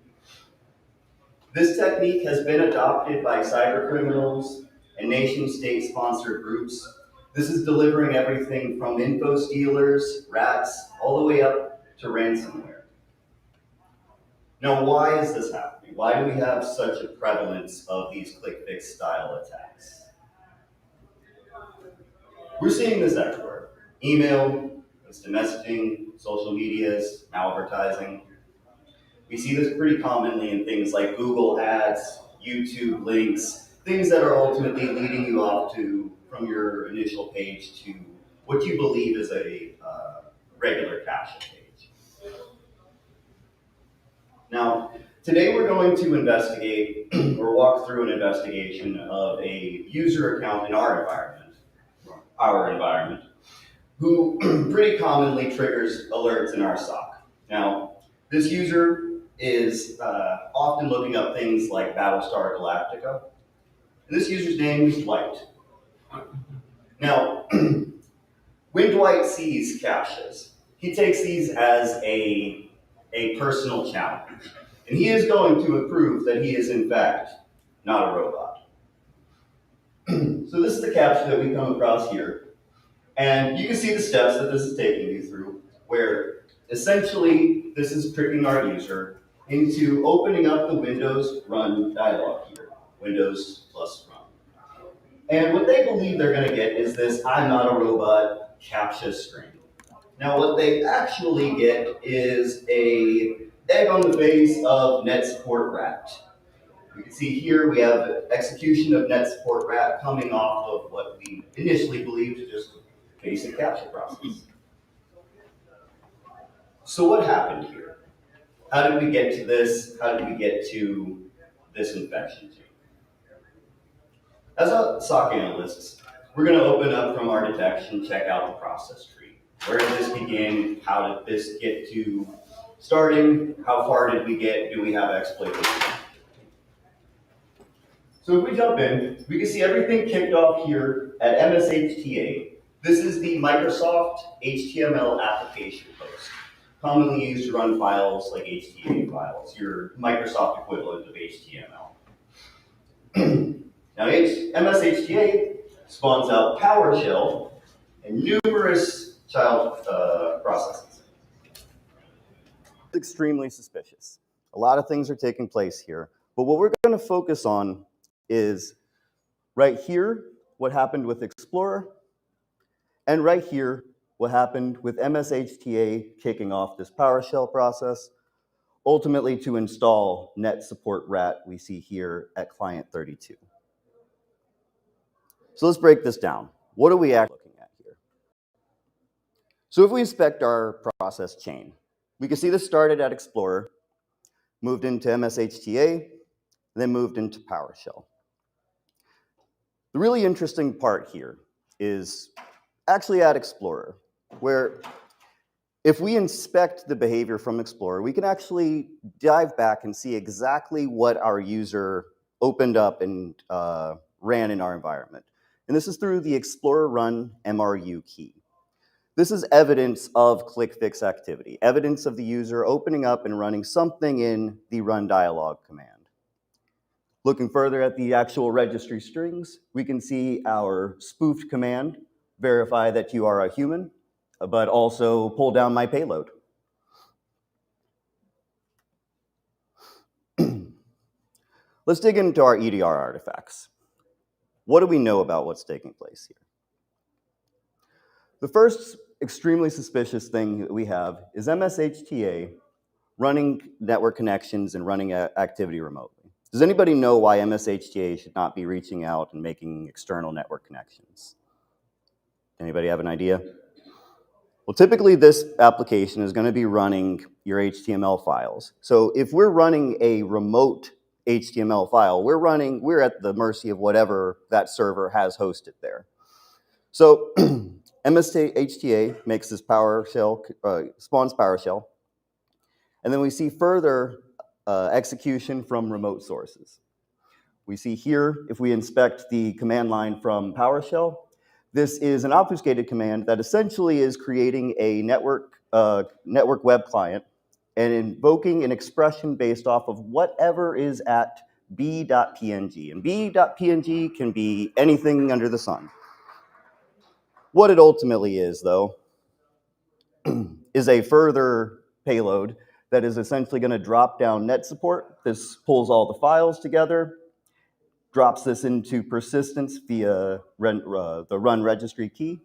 This technique has been adopted by cybercriminals and nation-state sponsored groups. This is delivering everything from info stealers, rats, all the way up to ransomware. Now, why is this happening? Why do we have such a prevalence of these ClickFix style attacks? We're seeing this everywhere. Email, instant messaging, social medias, advertising. We see this pretty commonly in things like Google ads, YouTube links, things that are ultimately leading you off from your initial page to what you believe is a regular caption page. Now, today we're going to investigate or walk through an investigation of a user account in our environment, who pretty commonly triggers alerts in our SOC. Now, this user is often looking up things like Battlestar Galactica, and this user's name is Dwight. Now, when Dwight sees captchas, he takes these as a personal challenge. And he is going to prove that he is, in fact, not a robot. So this is the captcha that we come across here. And you can see the steps that this is taking you through, where essentially this is tricking our user into opening up the Windows run dialog here, Windows plus run. And what they believe they're going to get is this I'm not a robot captcha string. Now what they actually get is a egg on the face of net support rat. You can see here we have the execution of net support rat coming off of what we initially believed to just basic captcha process. So what happened here? How did we get to this? How did we get to this infection chain? As a SOC analyst, we're going to open up from our detection, check out the process tree. Where did this begin? How did this get to starting? How far did we get? Do we have exploitation? So if we jump in, we can see everything kicked off here at MSHTA. This is the Microsoft HTML application host, commonly used to run files like HTA files, your Microsoft equivalent of HTML. Now, MSHTA spawns out PowerShell and numerous child processes. Extremely suspicious. A lot of things are taking place here, but what we're going to focus on is right here, what happened with Explorer, and right here, what happened with MSHTA kicking off this PowerShell process, ultimately to install net support rat we see here at client 32. So let's break this down. What are we actually looking at here? So if we inspect our process chain, we can see this started at Explorer, moved into MSHTA, then moved into PowerShell. The really interesting part here is actually at Explorer, where if we inspect the behavior from Explorer, we can actually dive back and see exactly what our user opened up and ran in our environment. And this is through the Explorer run MRU key. This is evidence of click fix activity, evidence of the user opening up and running something in the run dialog command. Looking further at the actual registry strings, we can see our spoofed command, verify that you are a human, but also pull down my payload. Let's dig into our EDR artifacts. What do we know about what's taking place here? The first extremely suspicious thing that we have is MSHTA running network connections and running activity remotely. Does anybody know why MSHTA should not be reaching out and making external network connections? Anybody have an idea? Well, typically this application is going to be running your HTML files. So if we're running a remote HTML file, we're at the mercy of whatever that server has hosted there. So MSHTA makes this PowerShell, spawns PowerShell, and then we see further execution from remote sources. We see here, if we inspect the command line from PowerShell, this is an obfuscated command that essentially is creating a network web client and invoking an expression based off of whatever is at b.png. And b.png can be anything under the sun. What it ultimately is, though, is a further payload that is essentially going to drop down net support. This pulls all the files together, drops this into persistence via the run registry key,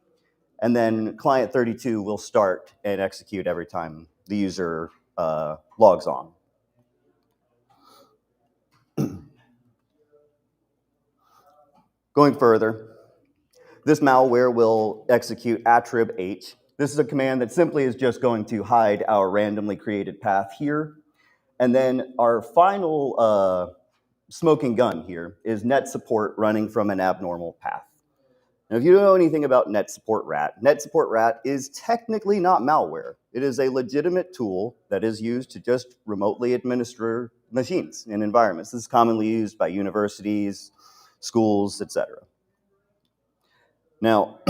and then client 32 will start and execute every time the user logs on. Going further, this malware will execute attrib-h. This is a command that simply is just going to hide our randomly created path here. And then our final smoking gun here is net support running from an abnormal path. Now, if you don't know anything about net support rat is technically not malware. It is a legitimate tool that is used to just remotely administer machines in environments. This is commonly used by universities, schools, etc. Now,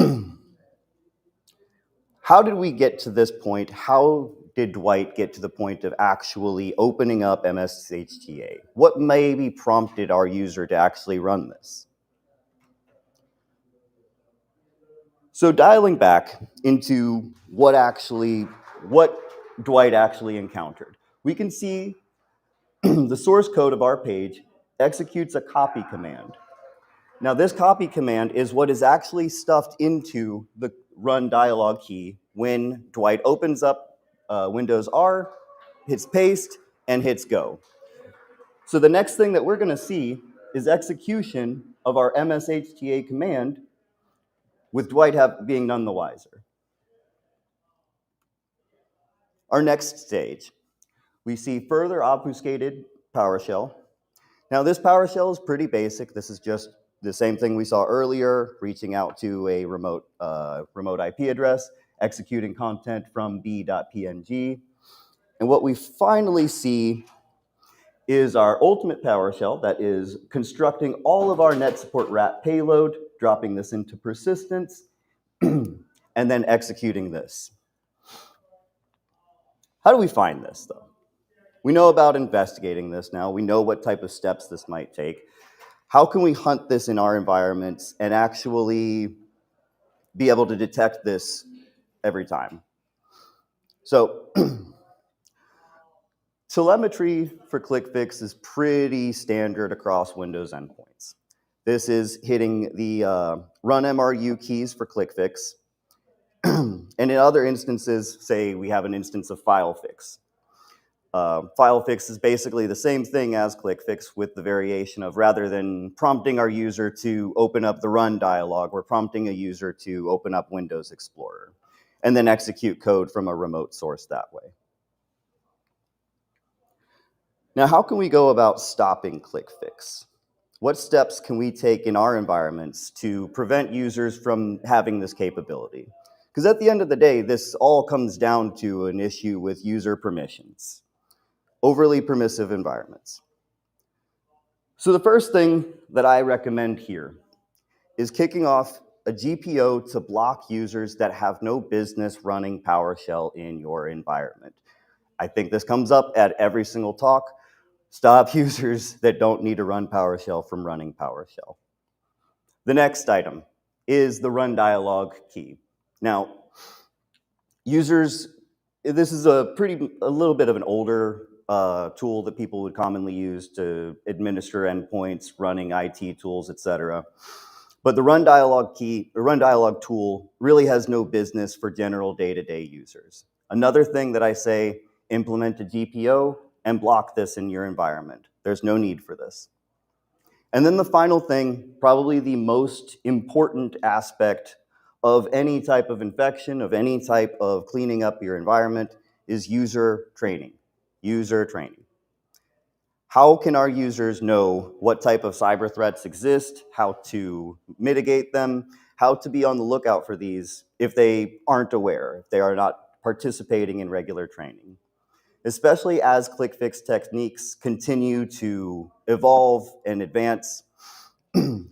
how did we get to this point? How did Dwight get to the point of actually opening up MSHTA? What maybe prompted our user to actually run this? So dialing back into what Dwight actually encountered, we can see the source code of our page executes a copy command. Now, this copy command is what is actually stuffed into the run dialog key when Dwight opens up Windows R, hits paste, and hits go. So the next thing that we're going to see is execution of our MSHTA command with Dwight being none the wiser. Our next stage, We see further obfuscated PowerShell. Now this PowerShell is pretty basic. This is just the same thing we saw earlier, reaching out to a remote IP address, executing content from b.png. And what we finally see is our ultimate PowerShell that is constructing all of our net support rat payload, dropping this into persistence, and then executing this. How do we find this, though? We know about investigating this now. We know what type of steps this might take. How can we hunt this in our environments and actually be able to detect this every time? So telemetry for ClickFix is pretty standard across Windows endpoints. This is hitting the run MRU keys for ClickFix. And in other instances, say we have an instance of FileFix. FileFix is basically the same thing as ClickFix with the variation of rather than prompting our user to open up the run dialog, we're prompting a user to open up Windows Explorer and then execute code from a remote source that way. Now, how can we go about stopping ClickFix? What steps can we take in our environments to prevent users from having this capability? Because at the end of the day, this all comes down to an issue with user permissions. Overly permissive environments. So the first thing that I recommend here is kicking off a GPO to block users that have no business running PowerShell in your environment. I think this comes up at every single talk. Stop users that don't need to run PowerShell from running PowerShell. The next item is the run dialog key. Now, users, this is a little bit of an older tool that people would commonly use to administer endpoints, running IT tools, etc. But the run dialog key, the run dialog tool really has no business for general day-to-day users. Another thing that I say, implement a GPO and block this in your environment. There's no need for this. And then the final thing, probably the most important aspect of any type of infection, of any type of cleaning up your environment, is user training. User training. How can our users know what type of cyber threats exist, how to mitigate them, how to be on the lookout for these if they aren't aware, if they are not participating in regular training? Especially as ClickFix techniques continue to evolve and advance,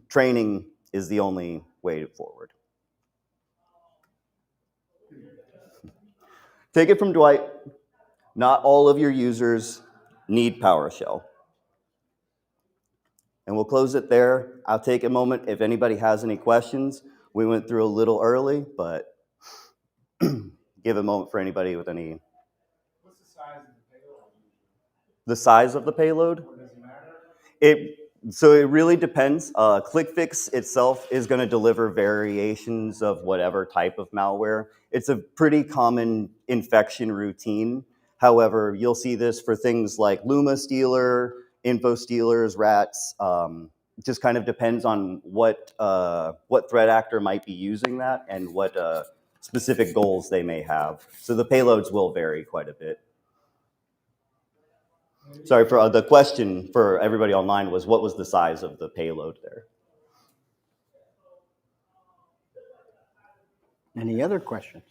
training is the only way forward. Take it from Dwight. Not all of your users need PowerShell. And we'll close it there. I'll take a moment if anybody has any questions. We went through a little early, but give a moment for anybody with any. What's the size of the payload? The size of the payload? Or does it matter? So it really depends. ClickFix itself is going to deliver variations of whatever type of malware. It's a pretty common infection routine. However, you'll see this for things like Luma Stealer, Info Stealers, rats. Just kind of depends on what threat actor might be using that and what specific goals they may have. So the payloads will vary quite a bit. Sorry, for the question for everybody online was, what was the size of the payload there? Any other questions?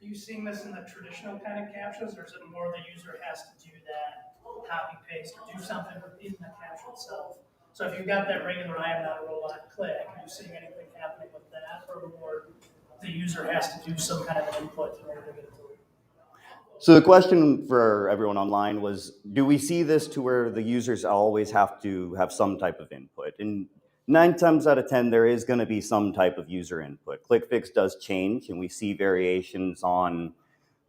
Are you seeing this in the traditional kind of captchas, or is it more the user has to do that, copy, paste, or do something within the captcha itself? So if you've got that regular I am not a robot click, are you seeing anything happening with that, or more the user has to do some kind of an input in order to get it to work? So the question for everyone online was, do we see this to where the users always have to have some type of input? And 9 times out of 10, there is going to be some type of user input. ClickFix does change, and we see variations on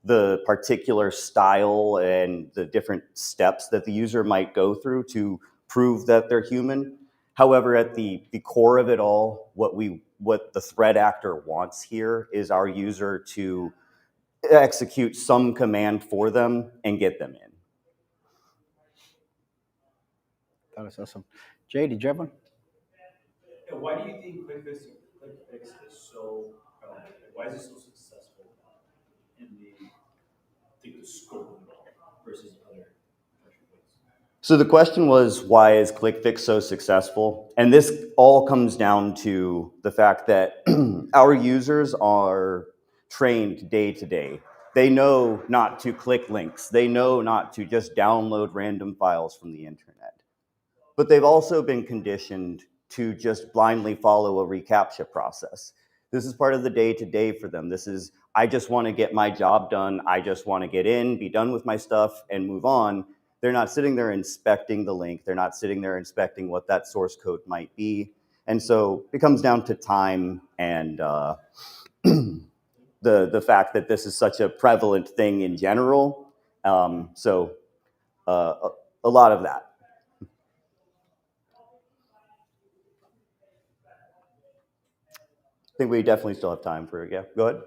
the particular style and the different steps that the user might go through to prove that they're human. However, at the core of it all, what the threat actor wants here is our user to execute some command for them and get them in. That was awesome. Jay, did you have one? Yeah, why do you think ClickFix is so, why is it so successful in the scope of it all versus other So the question was, why is ClickFix so successful? And this all comes down to the fact that our users are trained day to day. They know not to click links. They know not to just download random files from the internet. But they've also been conditioned to just blindly follow a reCAPTCHA process. This is part of the day-to-day for them. This is, I just want to get my job done. I just want to get in, be done with my stuff, and move on. They're not sitting there inspecting the link. They're not sitting there inspecting what that source code might be. And so it comes down to time and the fact that this is such a prevalent thing in general. A lot of that. I think we definitely still have time for it. Yeah, go ahead.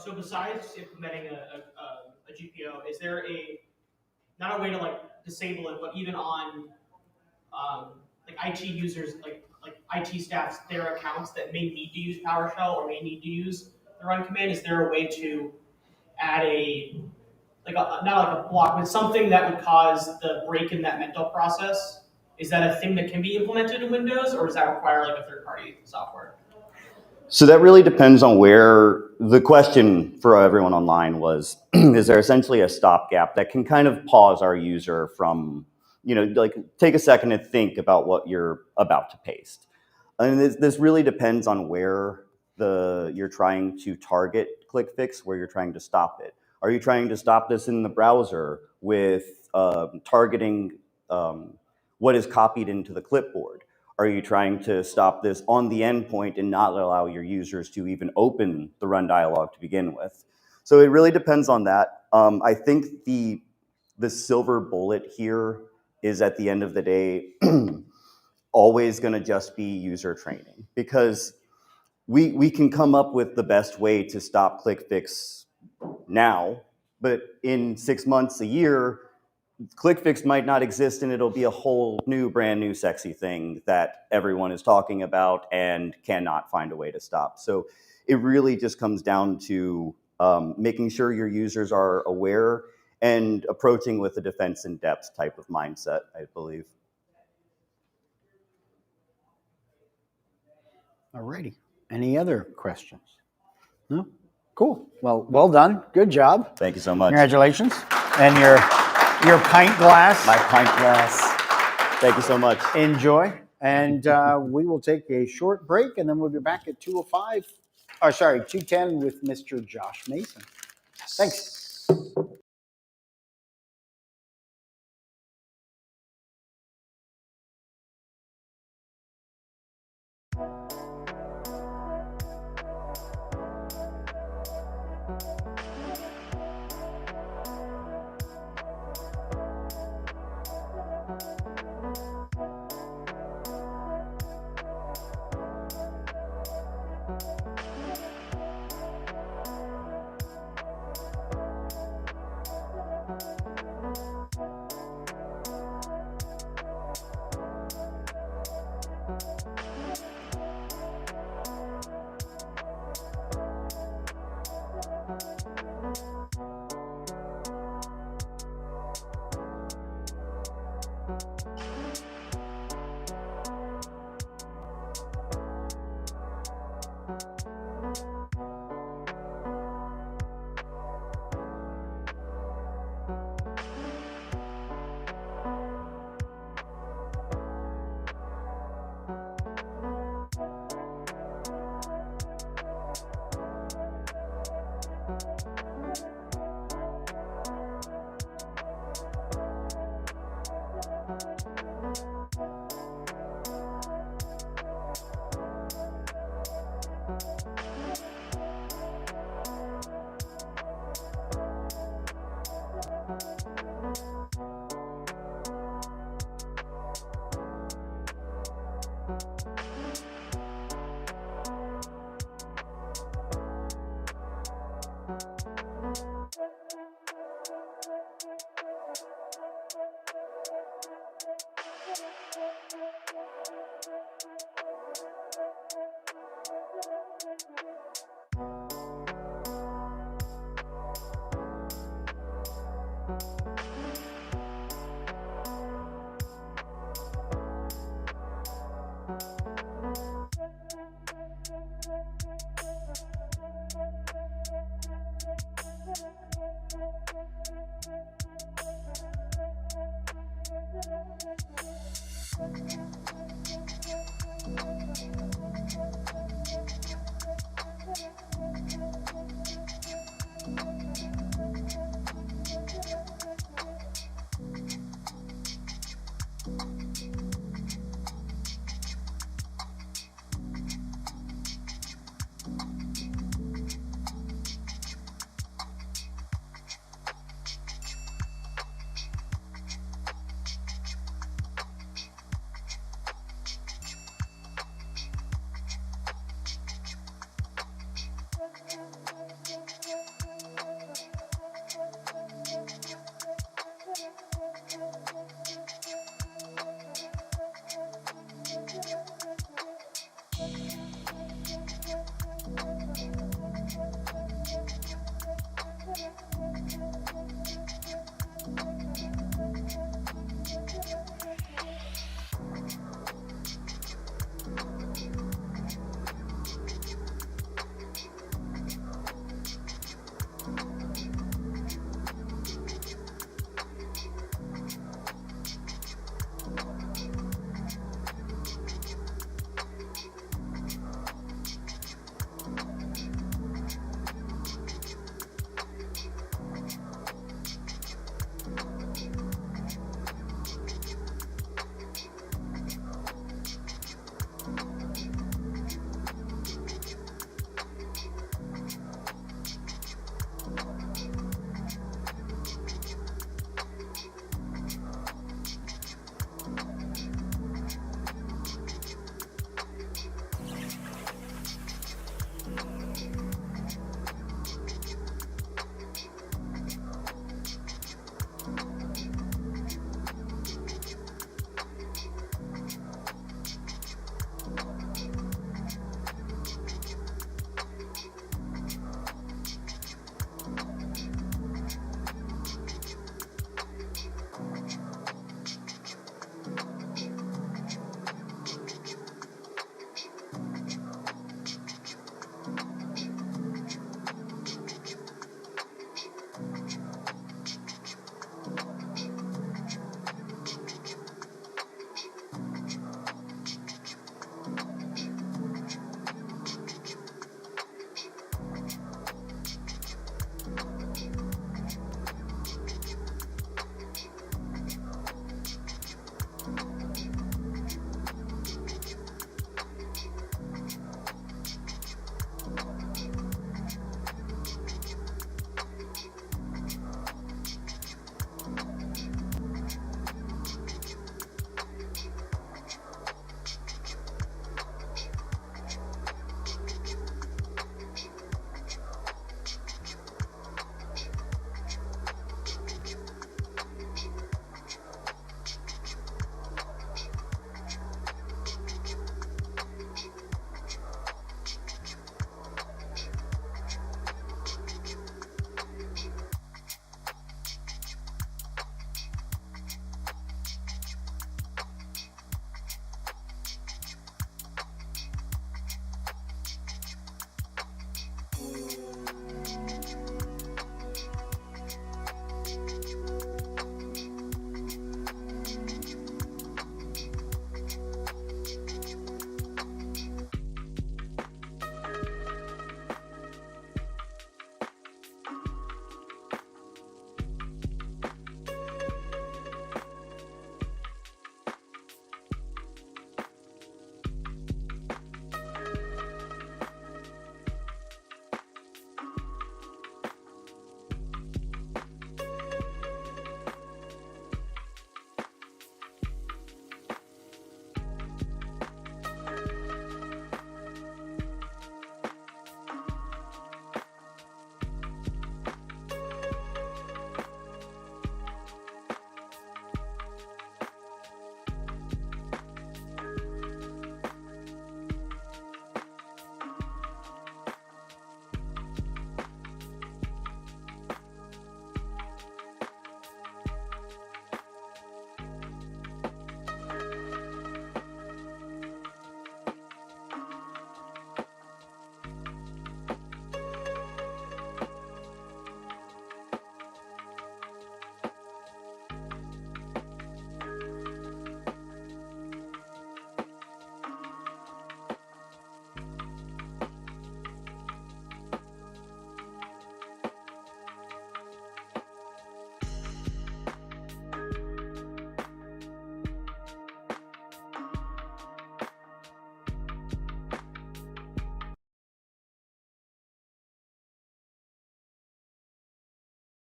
So besides implementing a GPO, is there not a way to like disable it, but even on like IT users, like IT staffs, their accounts that may need to use PowerShell or may need to use the run command? Is there a way to add not like a block, but something that would cause the break in that mental process? Is that a thing that can be implemented in Windows, or does that require like a third-party software? So that really depends on where the question for everyone online was, is there essentially a stopgap that can kind of pause our user from, like take a second and think about what you're about to paste. And this really depends on where you're trying to target ClickFix, where you're trying to stop it. Are you trying to stop this in the browser with targeting what is copied into the clipboard? Are you trying to stop this on the endpoint and not allow your users to even open the run dialog to begin with? So it really depends on that. I think the silver bullet here is, at the end of the day, always going to just be user training, because we can come up with the best way to stop ClickFix now, but in 6 months, a year, ClickFix might not exist, and it'll be a whole new, brand new, sexy thing that everyone is talking about and cannot find a way to stop. So it really just comes down to making sure your users are aware and approaching with a defense in depth type of mindset, I believe. All righty. Any other questions? No? Cool. Well done. Good job. Thank you so much. Congratulations. And your pint glass. My pint glass. Thank you so much. Enjoy. And we will take a short break, and then we'll be back at 2:10 with Mr. Josh Mason. Thanks.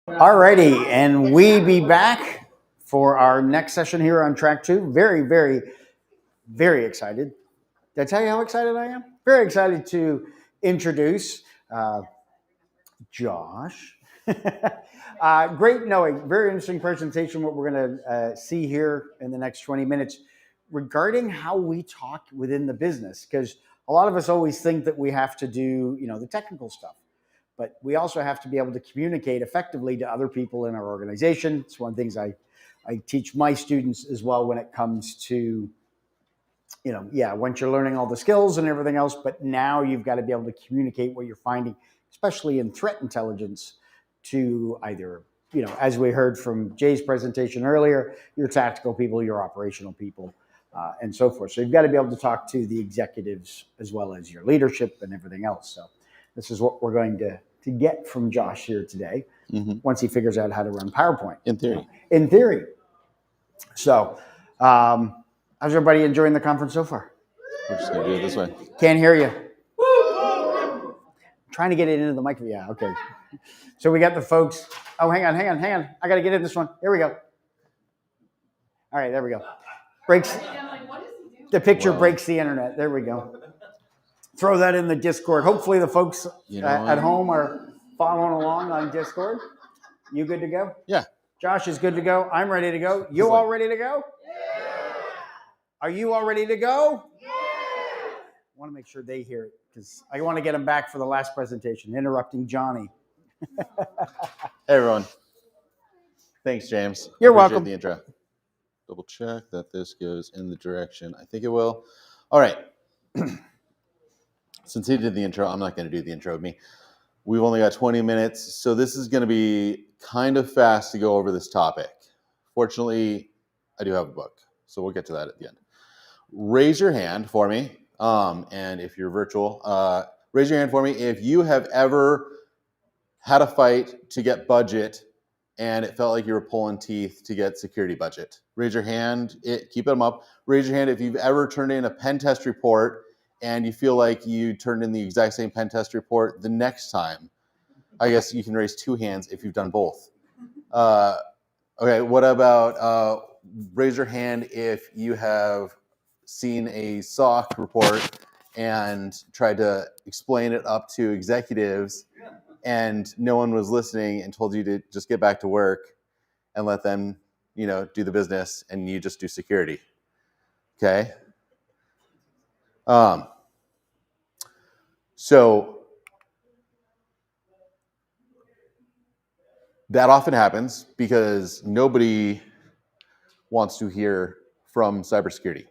Alrighty, and we be back for our next session here on track 2. Very, very, very excited. Did I tell you how excited I am? Very excited to introduce Josh. Great knowing. Very interesting presentation. What we're going to see here in the next 20 minutes regarding how we talk within the business, because a lot of us always think that we have to do, the technical stuff. But we also have to be able to communicate effectively to other people in our organization. It's one of the things I teach my students as well when it comes to, once you're learning all the skills and everything else, but now you've got to be able to communicate what you're finding, especially in threat intelligence, to either, as we heard from Jay's presentation earlier, your tactical people, your operational people, and so forth. So you've got to be able to talk to the executives as well as your leadership and everything else. So this is what we're going to get from Josh here today, once he figures out how to run PowerPoint. In theory. In theory. So, how's everybody enjoying the conference so far? We're just going to do it this way. Can't hear you. I'm trying to get it into the mic. Yeah, okay. So we got the folks. Oh, hang on. I got to get in this one. Here we go. All right, there we go. Breaks. The picture breaks the internet. There we go. Throw that in the Discord. Hopefully the folks at home are following along on Discord. You good to go? Yeah. Josh is good to go. I'm ready to go. You all ready to go? Yeah. Are you all ready to go? Yeah. I want to make sure they hear it because I want to get them back for the last presentation. Interrupting Johnny. Hey, everyone. Thanks, James. You're welcome. The intro. Double check that this goes in the direction I think it will. All right. Since he did the intro, I'm not going to do the intro of me. We've only got 20 minutes, so this is going to be kind of fast to go over this topic. Fortunately, I do have a book, so we'll get to that at the end. Raise your hand for me, and if you're virtual, raise your hand for me if you have ever had a fight to get budget and it felt like you were pulling teeth to get security budget. Raise your hand. Keep them up. Raise your hand if you've ever turned in a pen test report and you feel like you turned in the exact same pen test report the next time. I guess you can raise 2 hands if you've done both. Okay, what about raise your hand if you have seen a SOC report and tried to explain it up to executives and no one was listening and told you to just get back to work and let them, do the business and you just do security. Okay? So that often happens because nobody wants to hear from cybersecurity.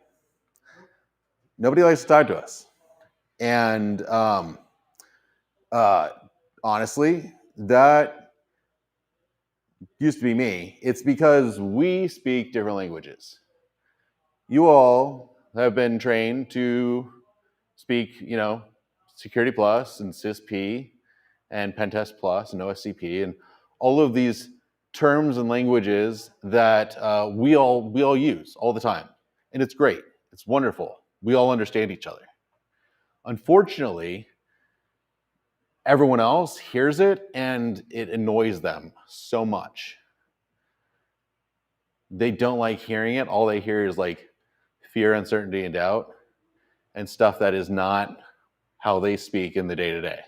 Nobody likes to talk to us. And honestly, that used to be me. It's because we speak different languages. You all have been trained to speak, Security Plus and CISP and Pentest Plus and OSCP and all of these terms and languages that we all use all the time. And it's great. It's wonderful. We all understand each other. Unfortunately, everyone else hears it and it annoys them so much. They don't like hearing it. All they hear is like fear, uncertainty, and doubt and stuff that is not how they speak in the day-to-day.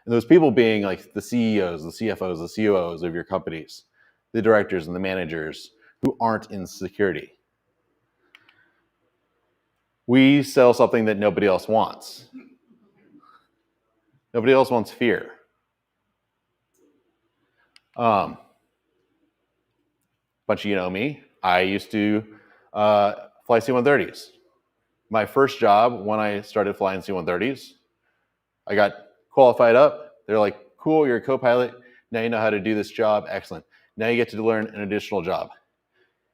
And those people being like the CEOs, the CFOs, the COOs of your companies, the directors and the managers who aren't in security. We sell something that nobody else wants. Nobody else wants fear. Bunch of you know me. I used to fly C-130s. My first job when I started flying C-130s, I got qualified up. They're like, cool, you're a co-pilot. Now you know how to do this job. Excellent. Now you get to learn an additional job.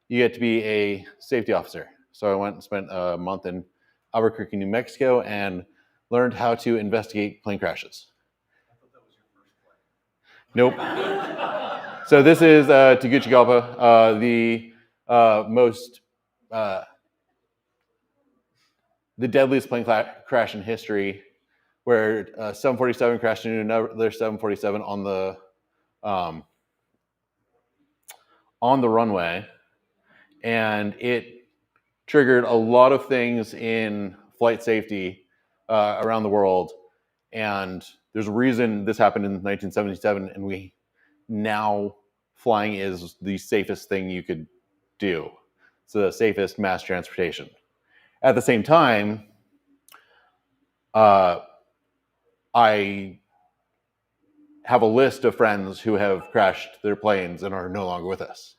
You get to be a safety officer. So I went and spent a month in Albuquerque, New Mexico, and learned how to investigate plane crashes. I thought that was your first plane. Nope. So this is Tegucigalpa, the deadliest plane crash in history, where 747 crashed into another 747 on the on the runway, and it triggered a lot of things in flight safety around the world. And there's a reason this happened in 1977, and now flying is the safest thing you could do. It's the safest mass transportation. At the same time, I have a list of friends who have crashed their planes and are no longer with us,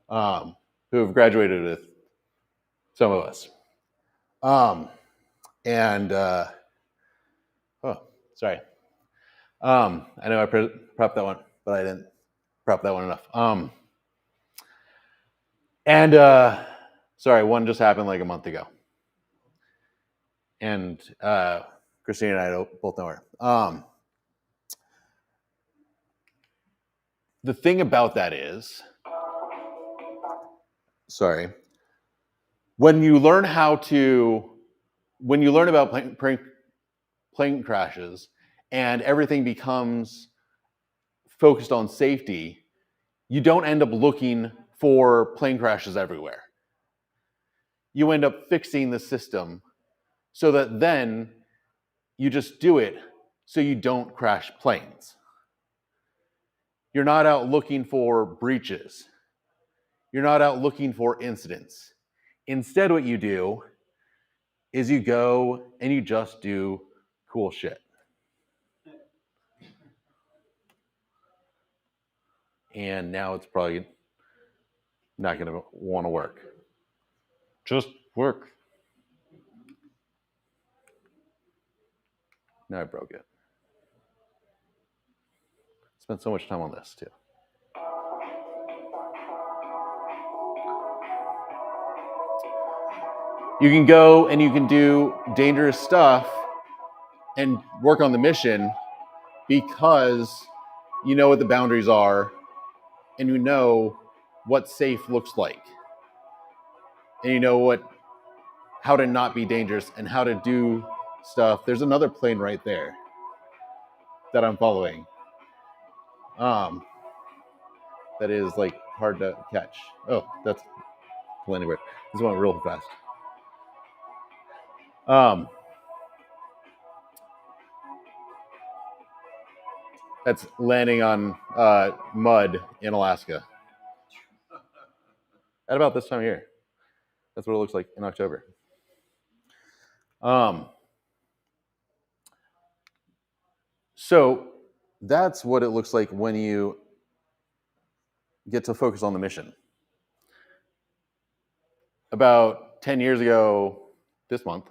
who have graduated with some of us. Sorry. I know I prepped that one, but I didn't prep that one enough. Sorry, one just happened like a month ago. And Christine and I both know her. The thing about that is, when you learn about plane crashes and everything becomes focused on safety, you don't end up looking for plane crashes everywhere. You end up fixing the system so that then you just do it so you don't crash planes. You're not out looking for breaches. You're not out looking for incidents. Instead, what you do is you go and you just do cool shit. And now it's probably not going to want to work. Just work. Now I broke it. Spent so much time on this too. You can go and you can do dangerous stuff and work on the mission because you know what the boundaries are and you know what safe looks like. And you know how to not be dangerous and how to do stuff. There's another plane right there that I'm following. That is like hard to catch. Oh, that's landing weird. This went real fast. That's landing on mud in Alaska. At about this time of year. That's what it looks like in October. So that's what it looks like when you get to focus on the mission. About 10 years ago this month,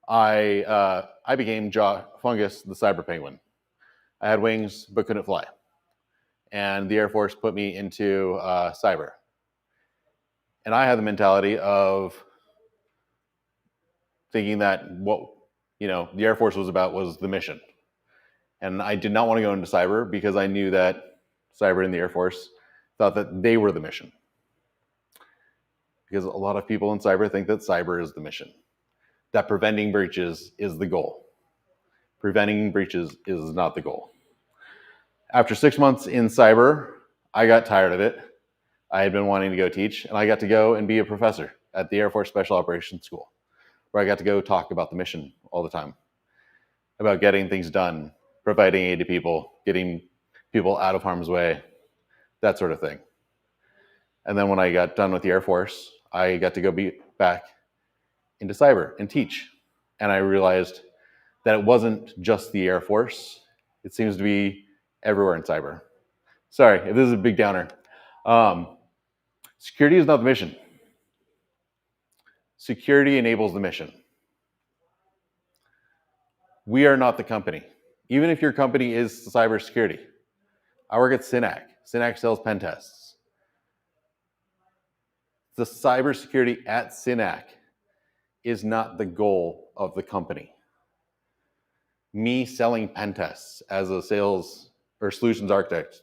I became Fungus the cyber penguin. I had wings but couldn't fly. And the Air Force put me into cyber. And I had the mentality of thinking that what the Air Force was about was the mission. And I did not want to go into cyber because I knew that cyber and the Air Force thought that they were the mission. Because a lot of people in cyber think that cyber is the mission. That preventing breaches is the goal. Preventing breaches is not the goal. After 6 months in cyber, I got tired of it. I had been wanting to go teach, and I got to go and be a professor at the Air Force Special Operations School, where I got to go talk about the mission all the time, about getting things done, providing aid to people, getting people out of harm's way, that sort of thing. And then when I got done with the Air Force, I got to go back into cyber and teach. And I realized that it wasn't just the Air Force. It seems to be everywhere in cyber. Sorry if this is a big downer. Security is not the mission. Security enables the mission. We are not the company. Even if your company is cybersecurity. I work at CINAC. CINAC sells pen tests. The cybersecurity at CINAC is not the goal of the company. Me selling pen tests as a sales or solutions architect,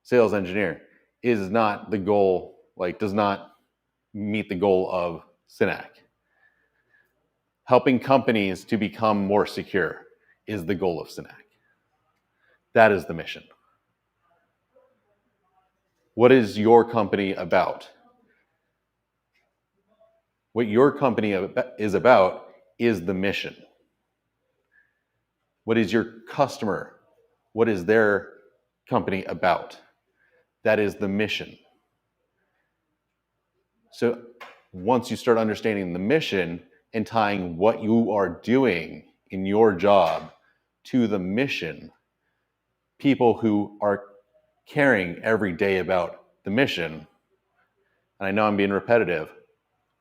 sales engineer, is not the goal, does not meet the goal of CINAC. Helping companies to become more secure is the goal of CINAC. That is the mission. What is your company about? What your company is about is the mission. What is your customer? What is their company about? That is the mission. So once you start understanding the mission and tying what you are doing in your job to the mission, people who are caring every day about the mission, and I know I'm being repetitive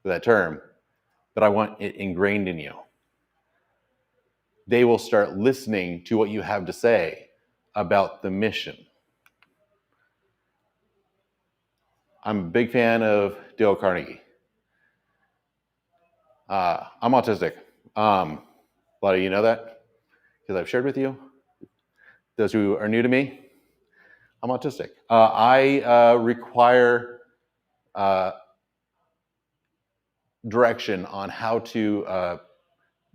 with that term, but I want it ingrained in you. They will start listening to what you have to say about the mission. I'm a big fan of Dale Carnegie. I'm autistic. A lot of you know that because I've shared with you. Those who are new to me, I'm autistic. I require direction on how to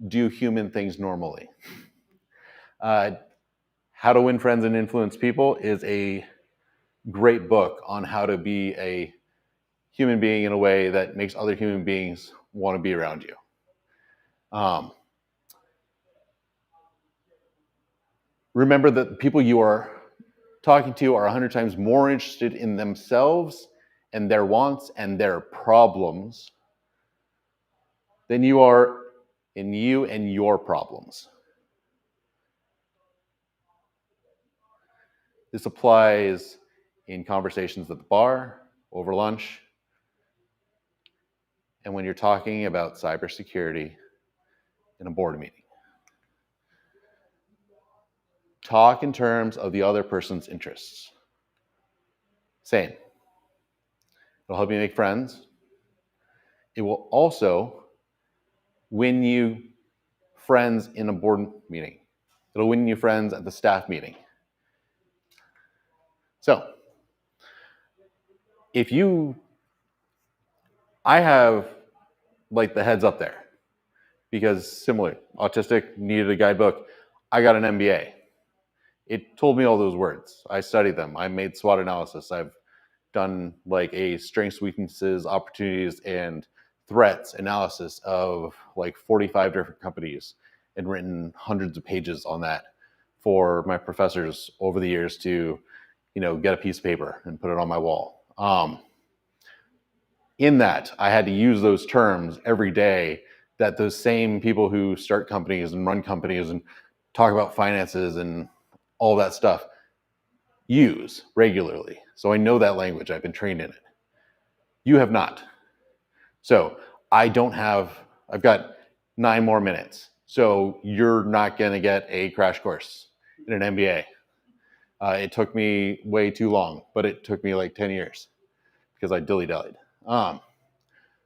do human things normally. How to Win Friends and Influence People is a great book on how to be a human being in a way that makes other human beings want to be around you. Remember that the people you are talking to are 100 times more interested in themselves and their wants and their problems than you are in you and your problems. This applies in conversations at the bar, over lunch, and when you're talking about cybersecurity in a board meeting. Talk in terms of the other person's interests. Same. It'll help you make friends. It will also win you friends in a board meeting. It'll win you friends at the staff meeting. So, I have like the heads up there because similarly, autistic, needed a guidebook. I got an MBA. It told me all those words. I studied them. I made SWOT analysis. I've done like a strengths, weaknesses, opportunities, and threats analysis of like 45 different companies and written hundreds of pages on that for my professors over the years to, get a piece of paper and put it on my wall. In that, I had to use those terms every day that those same people who start companies and run companies and talk about finances and all that stuff use regularly. So I know that language. I've been trained in it. You have not. So I've got 9 more minutes. So you're not going to get a crash course in an MBA. It took me way too long, but it took me like 10 years because I dilly-dallied.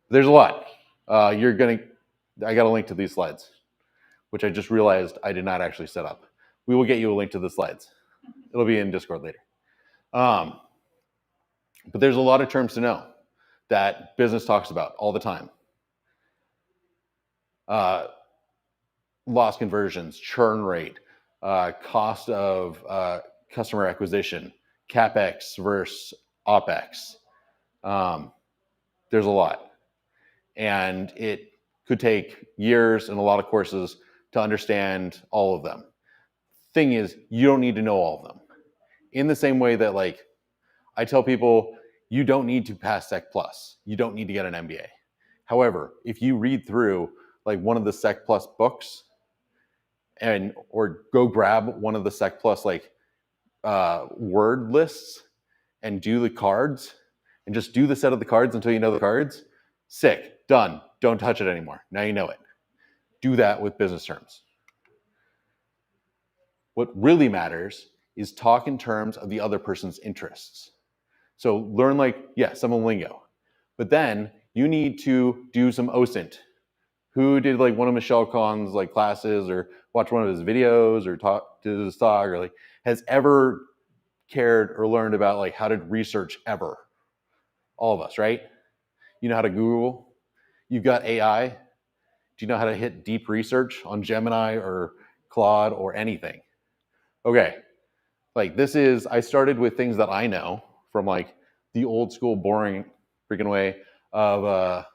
There's a lot. I got a link to these slides, which I just realized I did not actually set up. We will get you a link to the slides. It'll be in Discord later. But there's a lot of terms to know that business talks about all the time. Loss conversions, churn rate, cost of customer acquisition, CapEx versus OpEx. There's a lot. And it could take years and a lot of courses to understand all of them. Thing is, you don't need to know all of them. In the same way that I tell people, you don't need to pass Sec Plus. You don't need to get an MBA. However, if you read through one of the Sec Plus books or go grab one of the Sec Plus word lists and do the cards and just do the set of the cards until you know the cards, sick, done. Don't touch it anymore. Now you know it. Do that with business terms. What really matters is talk in terms of the other person's interests. So learn some lingo, but then you need to do some OSINT. Who did one of Michelle Kahn's classes or watch one of his videos or talk to his talk or has ever cared or learned about how to research ever? All of us, right? You know how to Google? You've got AI. Do you know how to hit deep research on Gemini or Claude or anything? Okay. I started with things that I know from the old school, boring freaking way of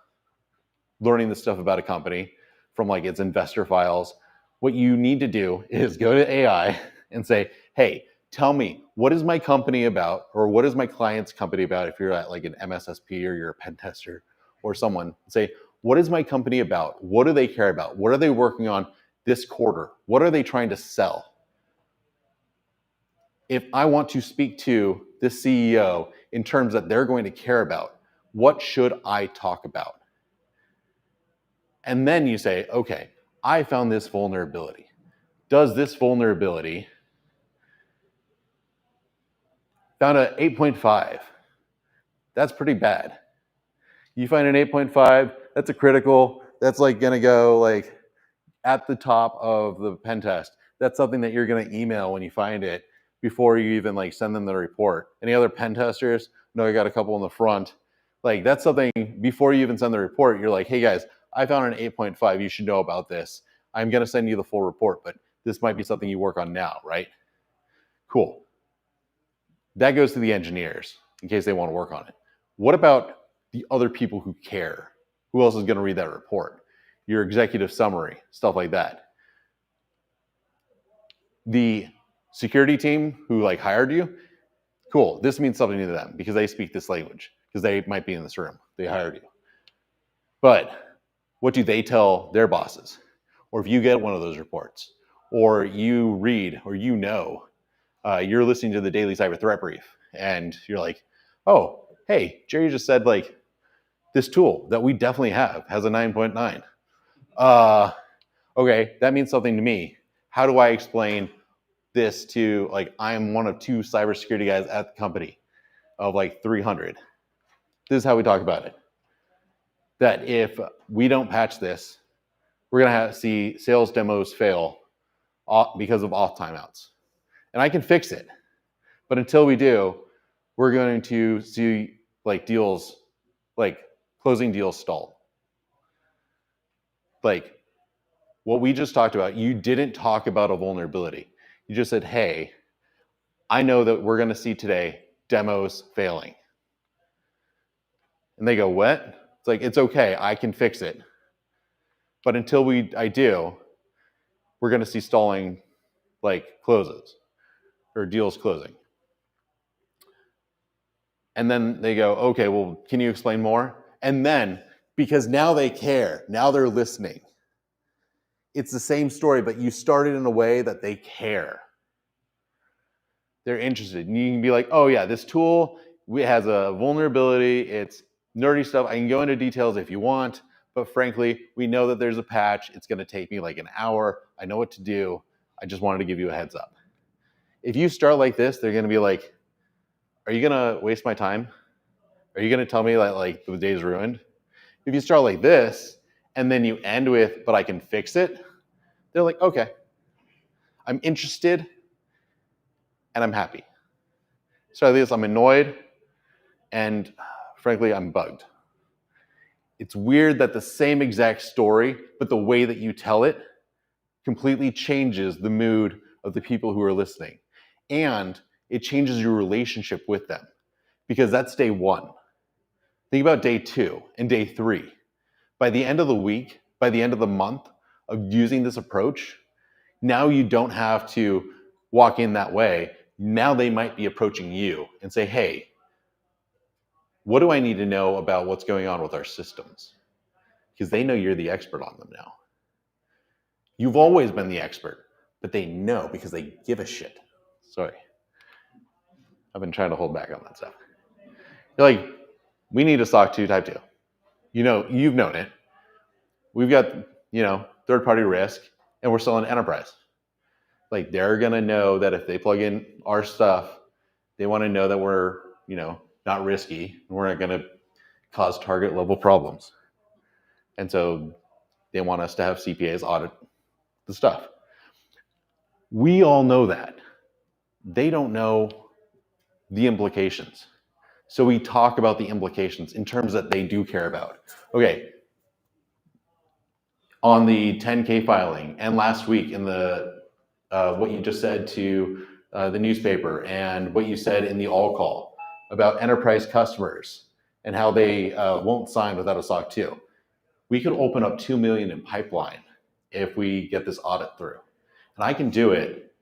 learning the stuff about a company from like its investor files. What you need to do is go to AI and say, hey, tell me, what is my company about, or what is my client's company about? If you're at like an MSSP or you're a pen tester or someone, say, what is my company about? What do they care about? What are they working on this quarter? What are they trying to sell? If I want to speak to the CEO in terms that they're going to care about, what should I talk about? And then you say, okay, I found this vulnerability. Does this vulnerability found an 8.5? That's pretty bad. You find an 8.5, that's a critical, that's like gonna go like at the top of the pen test. That's something that you're gonna email when you find it before you even like send them the report. Any other pen testers? No, I got a couple in the front. Like that's something before you even send the report, you're like, hey guys, I found an 8.5, you should know about this. I'm gonna send you the full report, but this might be something you work on now, right? Cool. That goes to the engineers in case they want to work on it. What about the other people who care? Who else is going to read that report? Your executive summary, stuff like that. The security team who like hired you, cool. This means something to them because they speak this language, because they might be in this room. They hired you. But what do they tell their bosses? Or if you get one of those reports, or you read, or you know, you're listening to the daily cyber threat brief and you're like, oh, hey, Jerry just said like this tool that we definitely have has a 9.9. Okay, that means something to me. How do I explain this to, like, I'm one of 2 cybersecurity guys at the company of like 300. This is how we talk about it. That if we don't patch this, we're gonna see sales demos fail because of off timeouts. And I can fix it. But until we do, we're going to see like deals, like closing deals stall. Like what we just talked about, you didn't talk about a vulnerability. You just said, hey, I know that we're going to see today demos failing. And they go, what? It's like, it's okay, I can fix it. But until I do, we're going to see stalling like closes or deals closing. And then they go, okay, well, can you explain more? And then, because now they care, now they're listening. It's the same story, but you started in a way that they care. They're interested. And you can be like, oh yeah, this tool has a vulnerability. It's nerdy stuff. I can go into details if you want, but frankly, we know that there's a patch. It's gonna take me like an hour. I know what to do. I just wanted to give you a heads up. If you start like this, they're gonna be like, are you gonna waste my time? Are you gonna tell me that like the day's ruined? If you start like this, and then you end with, but I can fix it, they're like, okay, I'm interested, and I'm happy. So at least I'm annoyed, and frankly, I'm bugged. It's weird that the same exact story, but the way that you tell it completely changes the mood of the people who are listening. And it changes your relationship with them, because that's day 1. Think about day 2 and day 3. By the end of the week, by the end of the month of using this approach, now you don't have to walk in that way. Now they might be approaching you and say, hey, what do I need to know about what's going on with our systems? Because they know you're the expert on them now. You've always been the expert, but they know because they give a shit. Sorry. I've been trying to hold back on that stuff. You're like, we need a SOC 2 type 2. You know, you've known it. We've got, third-party risk, and we're selling enterprise. Like, they're gonna know that if they plug in our stuff, they want to know that we're, not risky, and we're not gonna cause target level problems. And so they want us to have CPAs audit the stuff. We all know that. They don't know the implications. So we talk about the implications in terms that they do care about. Okay, on the 10K filing, and last week in the what you just said to the newspaper, and what you said in the all call. about enterprise customers and how they won't sign without a SOC 2. We could open up 2 million in pipeline if we get this audit through. And I can do it.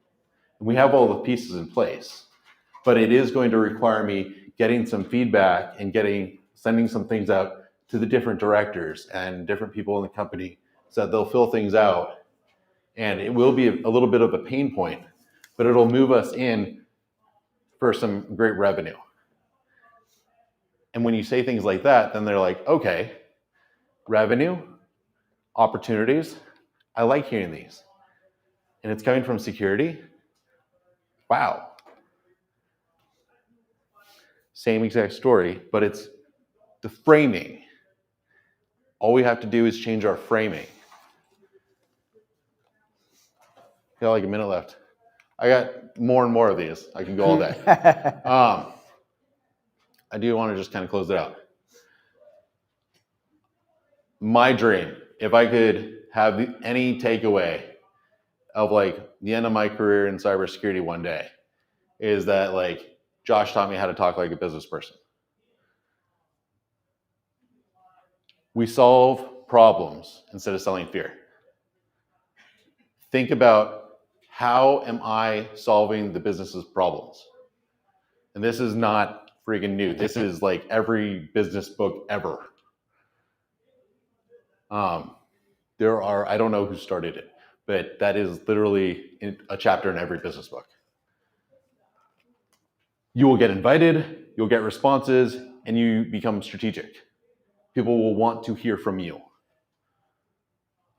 And we have all the pieces in place, but it is going to require me getting some feedback and sending some things out to the different directors and different people in the company so that they'll fill things out. And it will be a little bit of a pain point, but it'll move us in for some great revenue. And when you say things like that, then they're like, okay, revenue, opportunities, I like hearing these. And it's coming from security. Wow. Same exact story, but it's the framing. All we have to do is change our framing. Got like a minute left. I got more and more of these. I can go all day. I do want to just kind of close it out. My dream, if I could have any takeaway of like the end of my career in cybersecurity one day, is that like Josh taught me how to talk like a business person. We solve problems instead of selling fear. Think about, how am I solving the business's problems? And this is not freaking new. This is like every business book ever. There are, I don't know who started it, but that is literally a chapter in every business book. You will get invited, you'll get responses, and you become strategic. People will want to hear from you.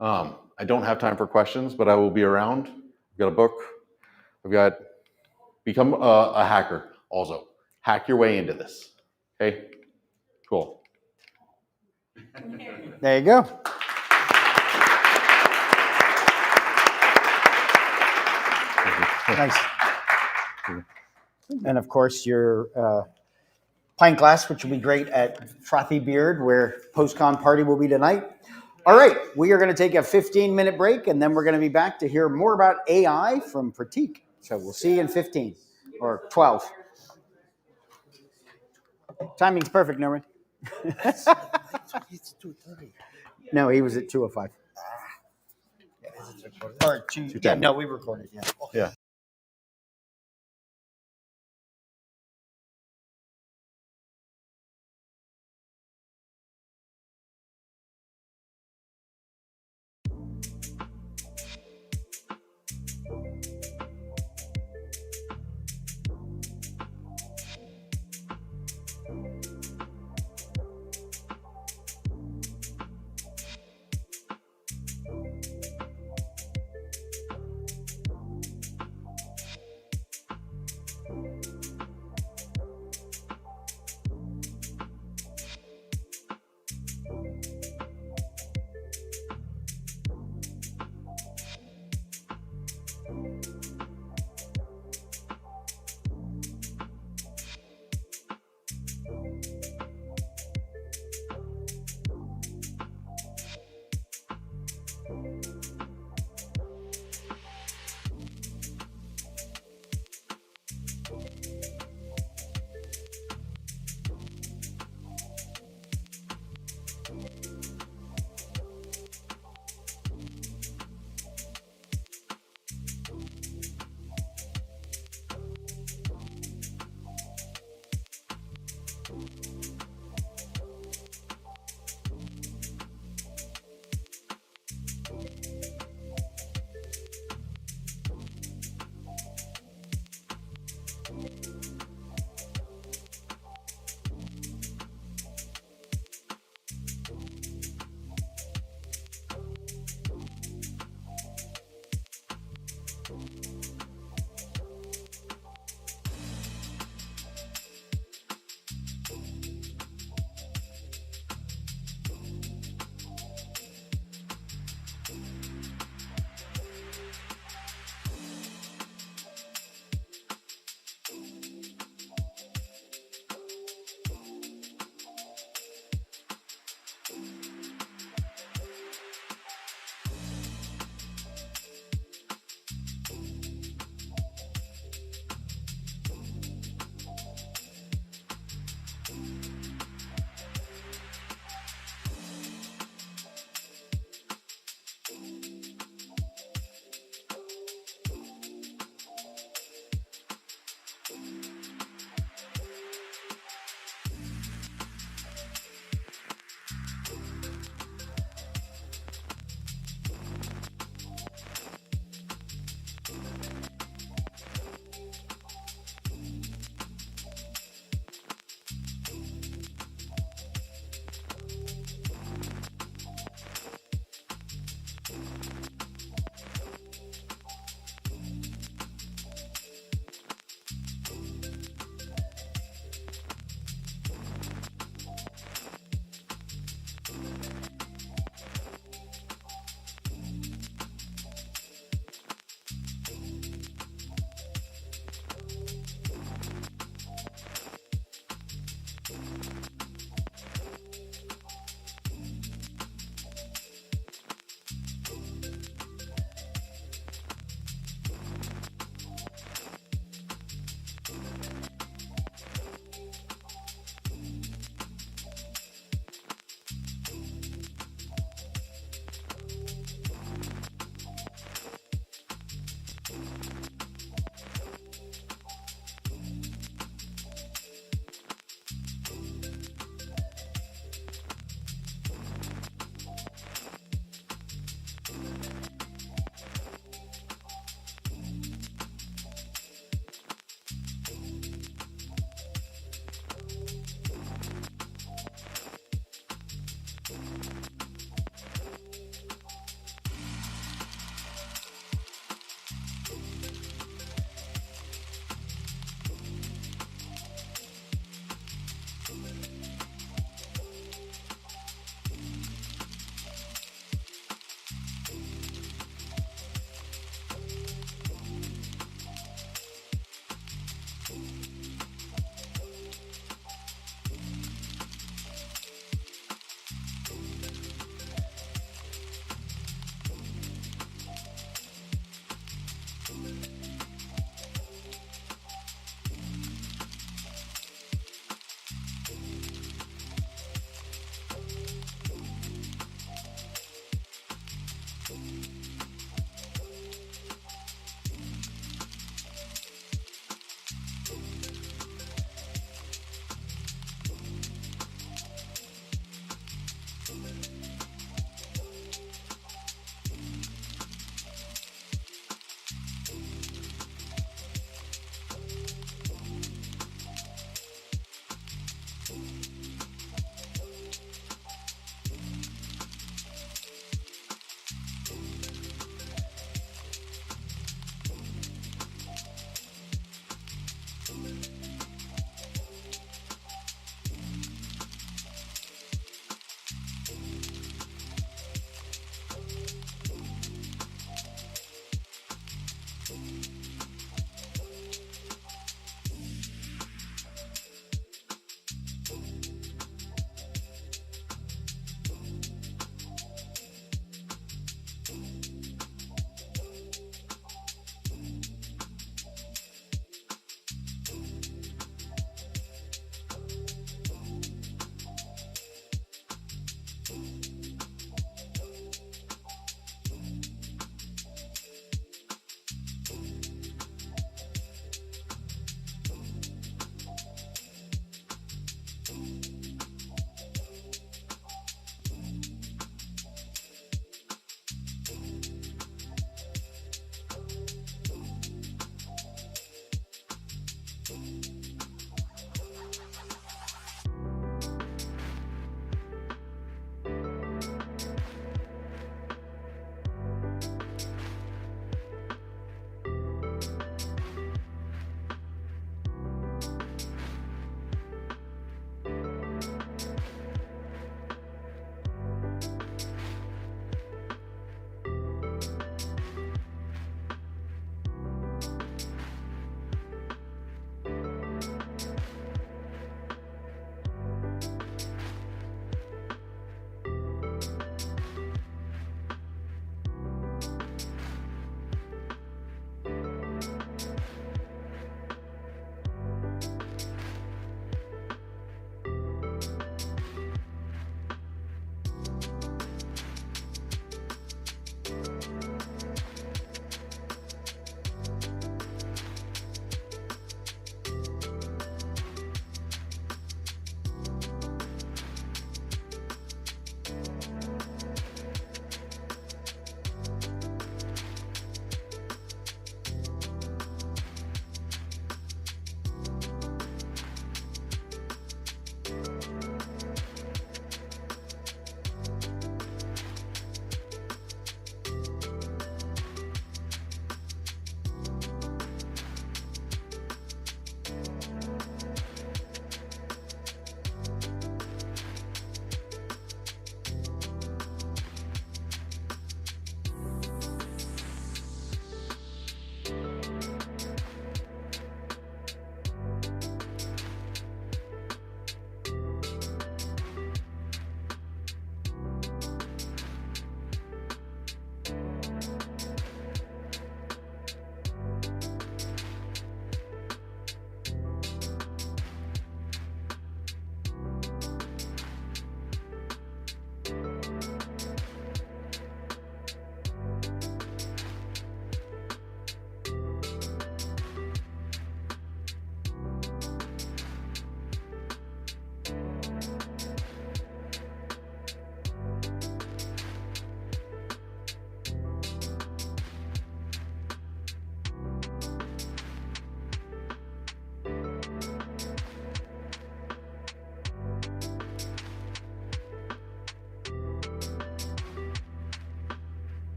I don't have time for questions, but I will be around. I've got a book. I've got become a hacker also. Hack your way into this. Okay? Cool. There you go. Nice. And of course, your pint glass, which will be great at Frothy Beard, where post-con party will be tonight. All right, we are going to take a 15-minute break, and then we're going to be back to hear more about AI from Pratik. So we'll see you in 15 or 12. Timing's perfect, Norman. It's 2:30. No, he was at 2:05. Or 2. Yeah, no, we recorded. Yeah. Yeah.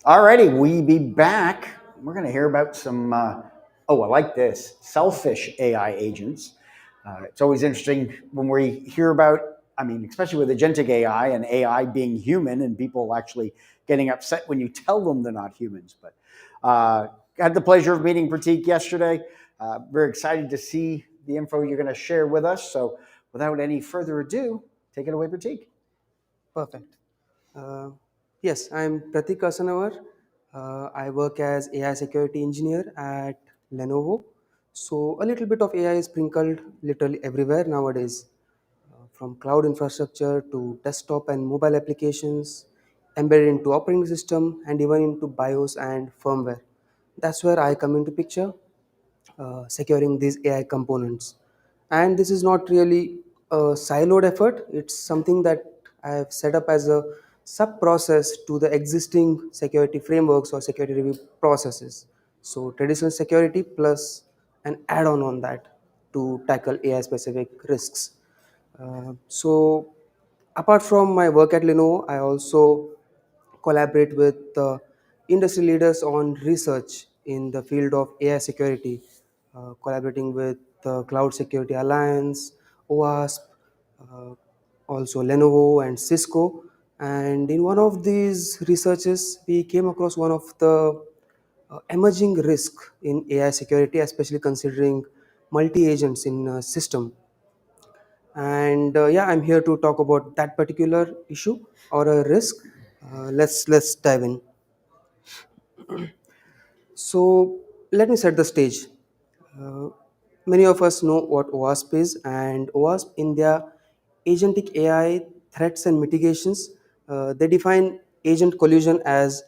Alrighty, we be back. We're going to hear about some, I like this, selfish AI agents. It's always interesting when we hear about, especially with agentic AI and AI being human and people actually getting upset when you tell them they're not humans. But had the pleasure of meeting Pratik yesterday. Very excited to see the info you're going to share with us. So without any further ado, take it away, Pratik. Perfect. Yes, I'm Pratik Kasanawar. I work as AI security engineer at Lenovo. So a little bit of AI is sprinkled literally everywhere nowadays, from cloud infrastructure to desktop and mobile applications, embedded into operating system and even into BIOS and firmware. That's where I come into picture, securing these AI components. And this is not really a siloed effort. It's something that I have set up as a sub process to the existing security frameworks or security review processes. So traditional security plus an add-on on that to tackle AI specific risks. So apart from my work at Lenovo, I also collaborate with industry leaders on research in the field of AI security, collaborating with the Cloud Security Alliance, OWASP, uh, also Lenovo and Cisco. And in one of these researches, we came across one of the emerging risk in AI security, especially considering multi-agents in a system. And yeah, I'm here to talk about that particular issue or a risk. Let's dive in. So let me set the stage. Uh, Many of us know what OWASP is, and OWASP, in their agentic AI threats and mitigations, they define agent collusion as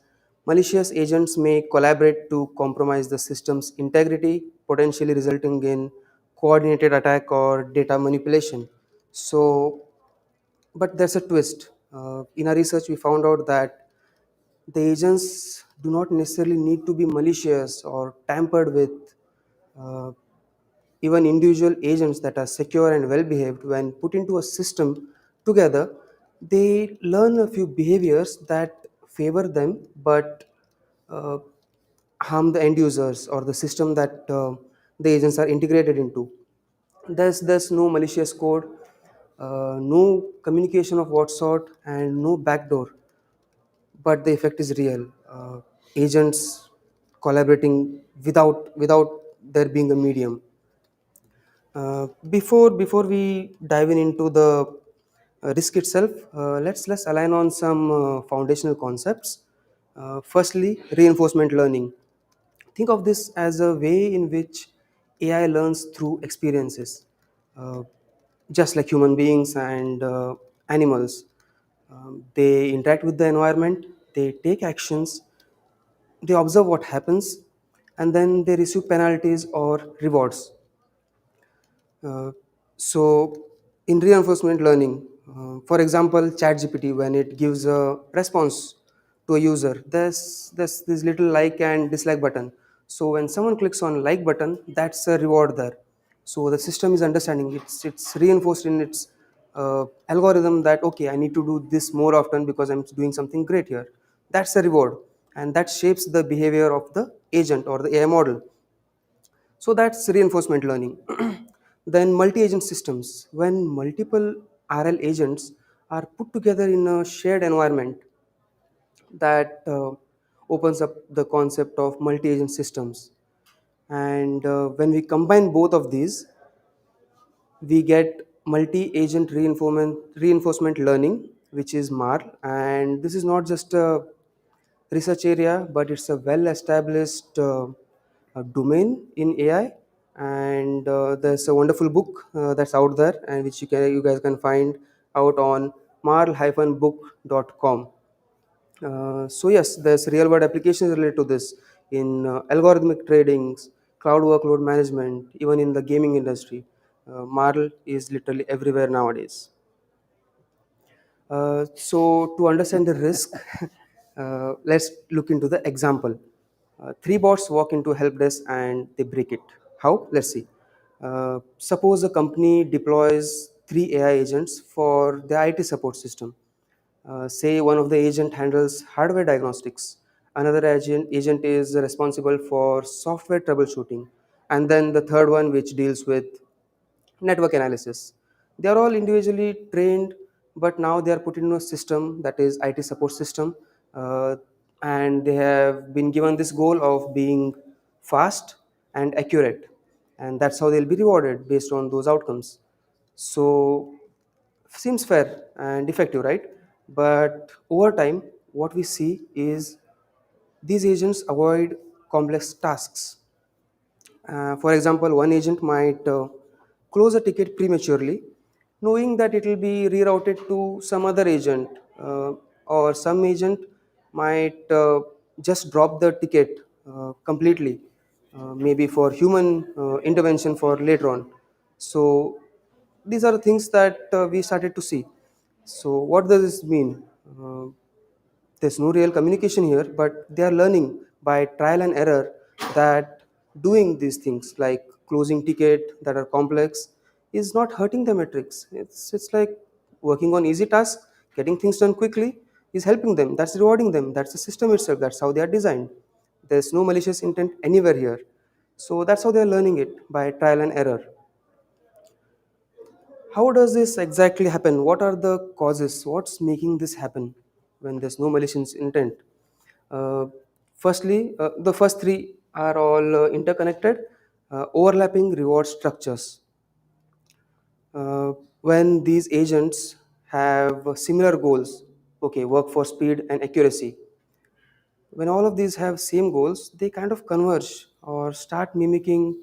malicious agents may collaborate to compromise the system's integrity, potentially resulting in coordinated attack or data manipulation. So, but there's a twist. In our research, we found out that the agents do not necessarily need to be malicious or tampered with. Uh, Even individual agents that are secure and well behaved, when put into a system together, they learn a few behaviors that favor them but uh, harm the end users or the system that the agents are integrated into. There's no malicious code, no communication of what sort, and no backdoor, but the effect is real. Agents collaborating without there being a medium. Before we dive into the risk itself, let's align on some foundational concepts. Firstly, reinforcement learning. Think of this as a way in which AI learns through experiences, uh, just like human beings and animals. They interact with the environment, they take actions, they observe what happens, and then they receive penalties or rewards. Uh, so, in reinforcement learning, for example, ChatGPT, when it gives a response to a user, there's this little like and dislike button. So when someone clicks on like button, that's a reward there. So the system is understanding, it's reinforced in its algorithm that okay, I need to do this more often because I'm doing something great here. That's a reward, and that shapes the behavior of the agent or the AI model. So that's reinforcement learning. Then multi-agent systems. When multiple RL agents are put together in a shared environment, that opens up the concept of multi-agent systems. And when we combine both of these, we get multi-agent reinforcement learning, which is MAR. And this is not just a research area, but it's a well-established domain in AI. And there's a wonderful book that's out there, and which you guys can find out on marl-book.com. So yes, there's real-world applications related to this in algorithmic tradings, cloud workload management, even in the gaming industry. Marl is literally everywhere nowadays. So to understand the risk, let's look into the example. Three bots walk into help desk and they break it. How? Let's see. Suppose a company deploys three AI agents for the IT support system. Say one of the agent handles hardware diagnostics, Another agent is responsible for software troubleshooting, and then the third one which deals with network analysis. They are all individually trained, but now they are put into a system, that is IT support system, uh, and they have been given this goal of being fast and accurate, and that's how they'll be rewarded based on those outcomes. So seems fair and effective, right? But over time, what we see is these agents avoid complex tasks. For example, one agent might close a ticket prematurely, knowing that it will be rerouted to some other agent, or some agent might just drop the ticket completely, maybe for human intervention for later on. So these are things that we started to see. So what does this mean? There's no real communication here, but they are learning by trial and error that doing these things like closing ticket that are complex is not hurting the metrics. It's like working on easy tasks, getting things done quickly is helping them. That's rewarding them. That's the system itself. That's how they are designed. There's no malicious intent anywhere here. So that's how they are learning it, by trial and error. How does this exactly happen? What are the causes? What's making this happen when there's no malicious intent? Uh, Firstly, the first three are all interconnected, overlapping reward structures. When these agents have similar goals, okay, work for speed and accuracy, when all of these have same goals, they kind of converge or start mimicking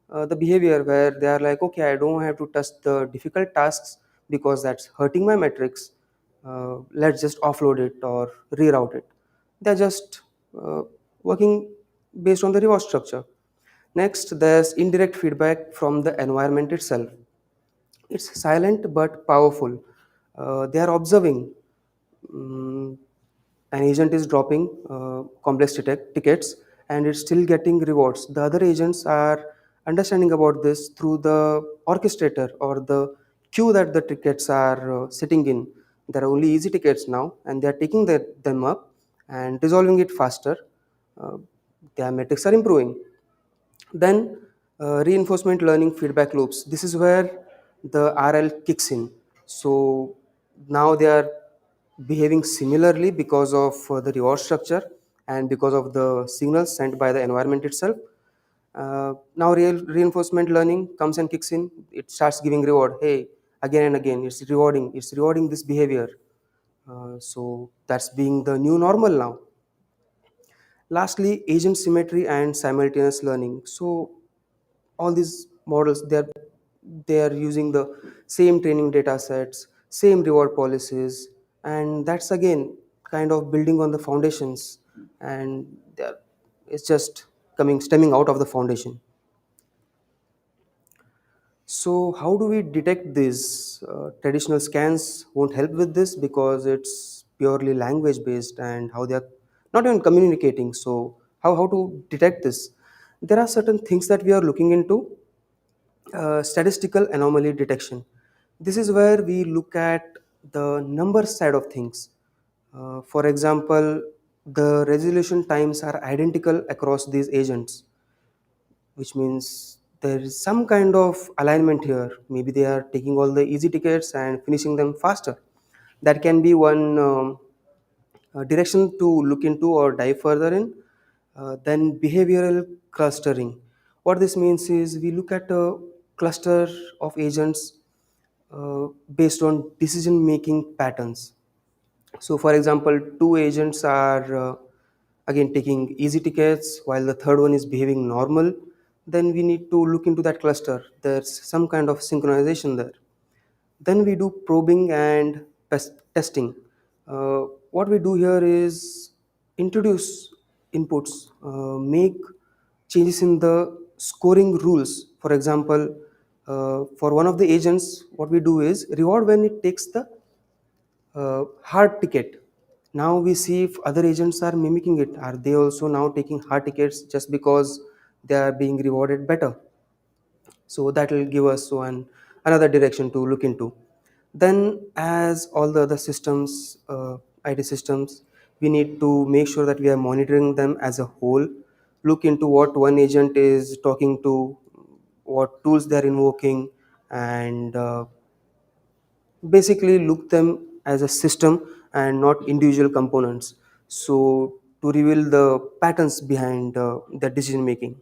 the behavior where they are like, okay, I don't have to touch the difficult tasks because that's hurting my metrics. Let's just offload it or reroute it. They're just uh, working based on the reward structure. Next, there's indirect feedback from the environment itself. It's silent but powerful. They are observing. Mm, an agent is dropping complex tickets and it's still getting rewards. The other agents are understanding about this through the orchestrator or the queue that the tickets are sitting in. There are only easy tickets now, and they are taking them up and resolving it faster. Uh, their metrics are improving. Then reinforcement learning feedback loops. This is where the RL kicks in. So now they are behaving similarly because of the reward structure and because of the signals sent by the environment itself. Now real reinforcement learning comes and kicks in. It starts giving reward. Hey, again and again, it's rewarding. It's rewarding this behavior. So that's being the new normal now. Lastly, agent symmetry and simultaneous learning. So all these models, they are using the same training data sets, same reward policies, and that's again kind of building on the foundations, and it's just coming stemming out of the foundation. So how do we detect this? Traditional scans won't help with this because it's purely language based and how they are not even communicating. So how to detect this? There are certain things that we are looking into. Statistical anomaly detection. This is where we look at the number side of things. For example, the resolution times are identical across these agents, which means there is some kind of alignment here. Maybe they are taking all the easy tickets and finishing them faster. That can be one direction to look into or dive further in. Then behavioral clustering. What this means is we look at a cluster of agents based on decision making patterns. So, for example, two agents are again taking easy tickets while the third one is behaving normal. Then we need to look into that cluster. There's some kind of synchronization there. Then we do probing and testing. What we do here is introduce inputs, make changes in the scoring rules. For example, for one of the agents, what we do is reward when it takes the hard ticket. Now we see if other agents are mimicking it. Are they also now taking hard tickets just because they are being rewarded better? So that will give us another direction to look into. Then, as all the other systems, IT systems, We need to make sure that we are monitoring them as a whole, look into what one agent is talking to, what tools they're invoking, and basically look them as a system and not individual components. So to reveal the patterns behind the decision making.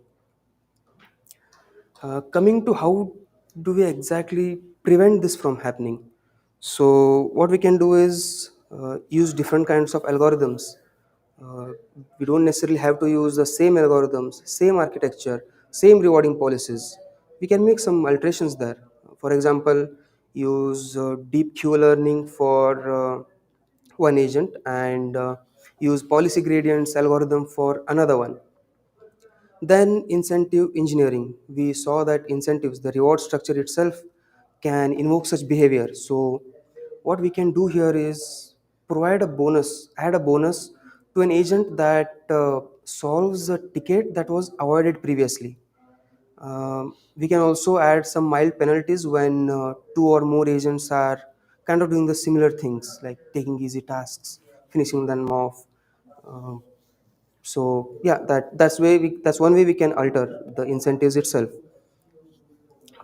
Coming to how do we exactly prevent this from happening? So what we can do is use different kinds of algorithms. Uh, we don't necessarily have to use the same algorithms, same architecture, same rewarding policies. We can make some alterations there. For example, use deep Q learning for one agent and use policy gradients algorithm for another one. Then incentive engineering. We saw that incentives, the reward structure itself, can invoke such behavior. So what we can do here is provide a bonus, add a bonus to an agent that solves a ticket that was avoided previously. We can also add some mild penalties when two or more agents are kind of doing the similar things like taking easy tasks, finishing them off. Um, so yeah, that's one way we can alter the incentives itself.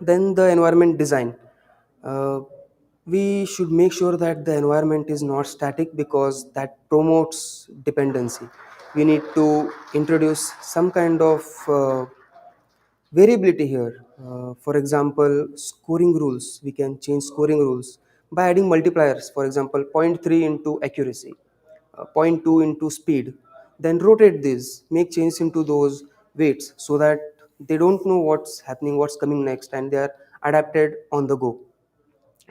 Then the environment design. Uh, we should make sure that the environment is not static because that promotes dependency. We need to introduce some kind of variability here. For example, scoring rules. We can change scoring rules by adding multipliers. For example, zero point 0.3 into accuracy, zero point 0.2 into speed. Then rotate these, make changes into those weights so that they don't know what's happening, what's coming next, and they are adapted on the go.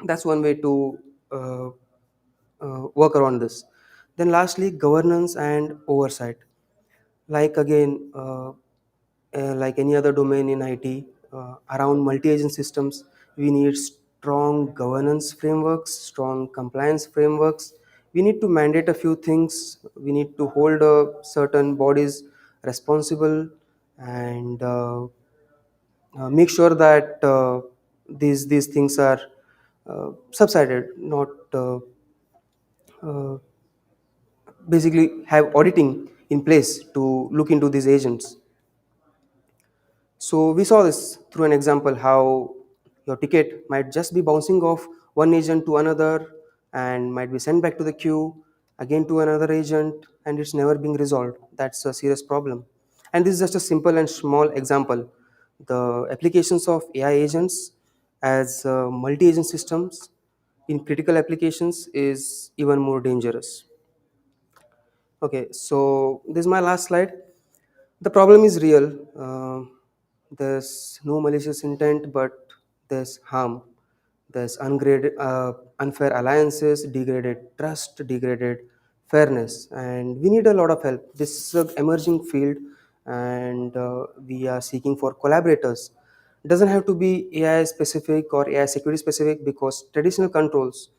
That's one way to uh, work around this. Then lastly, governance and oversight. Like again, like any other domain in IT, around multi-agent systems, we need strong governance frameworks, strong compliance frameworks. We need to mandate a few things. We need to hold certain bodies responsible and make sure that these things are subsided, not uh, basically have auditing in place to look into these agents. So we saw this through an example how your ticket might just be bouncing off one agent to another and might be sent back to the queue again to another agent and it's never being resolved. That's a serious problem. And this is just a simple and small example. The applications of AI agents as multi-agent systems in critical applications is even more dangerous. Okay, so this is my last slide. The problem is real. There's no malicious intent, but there's harm. There's unfair alliances, degraded trust, degraded fairness, and we need a lot of help. This is an emerging field, and we are seeking for collaborators. It doesn't have to be AI specific or AI security specific because traditional controls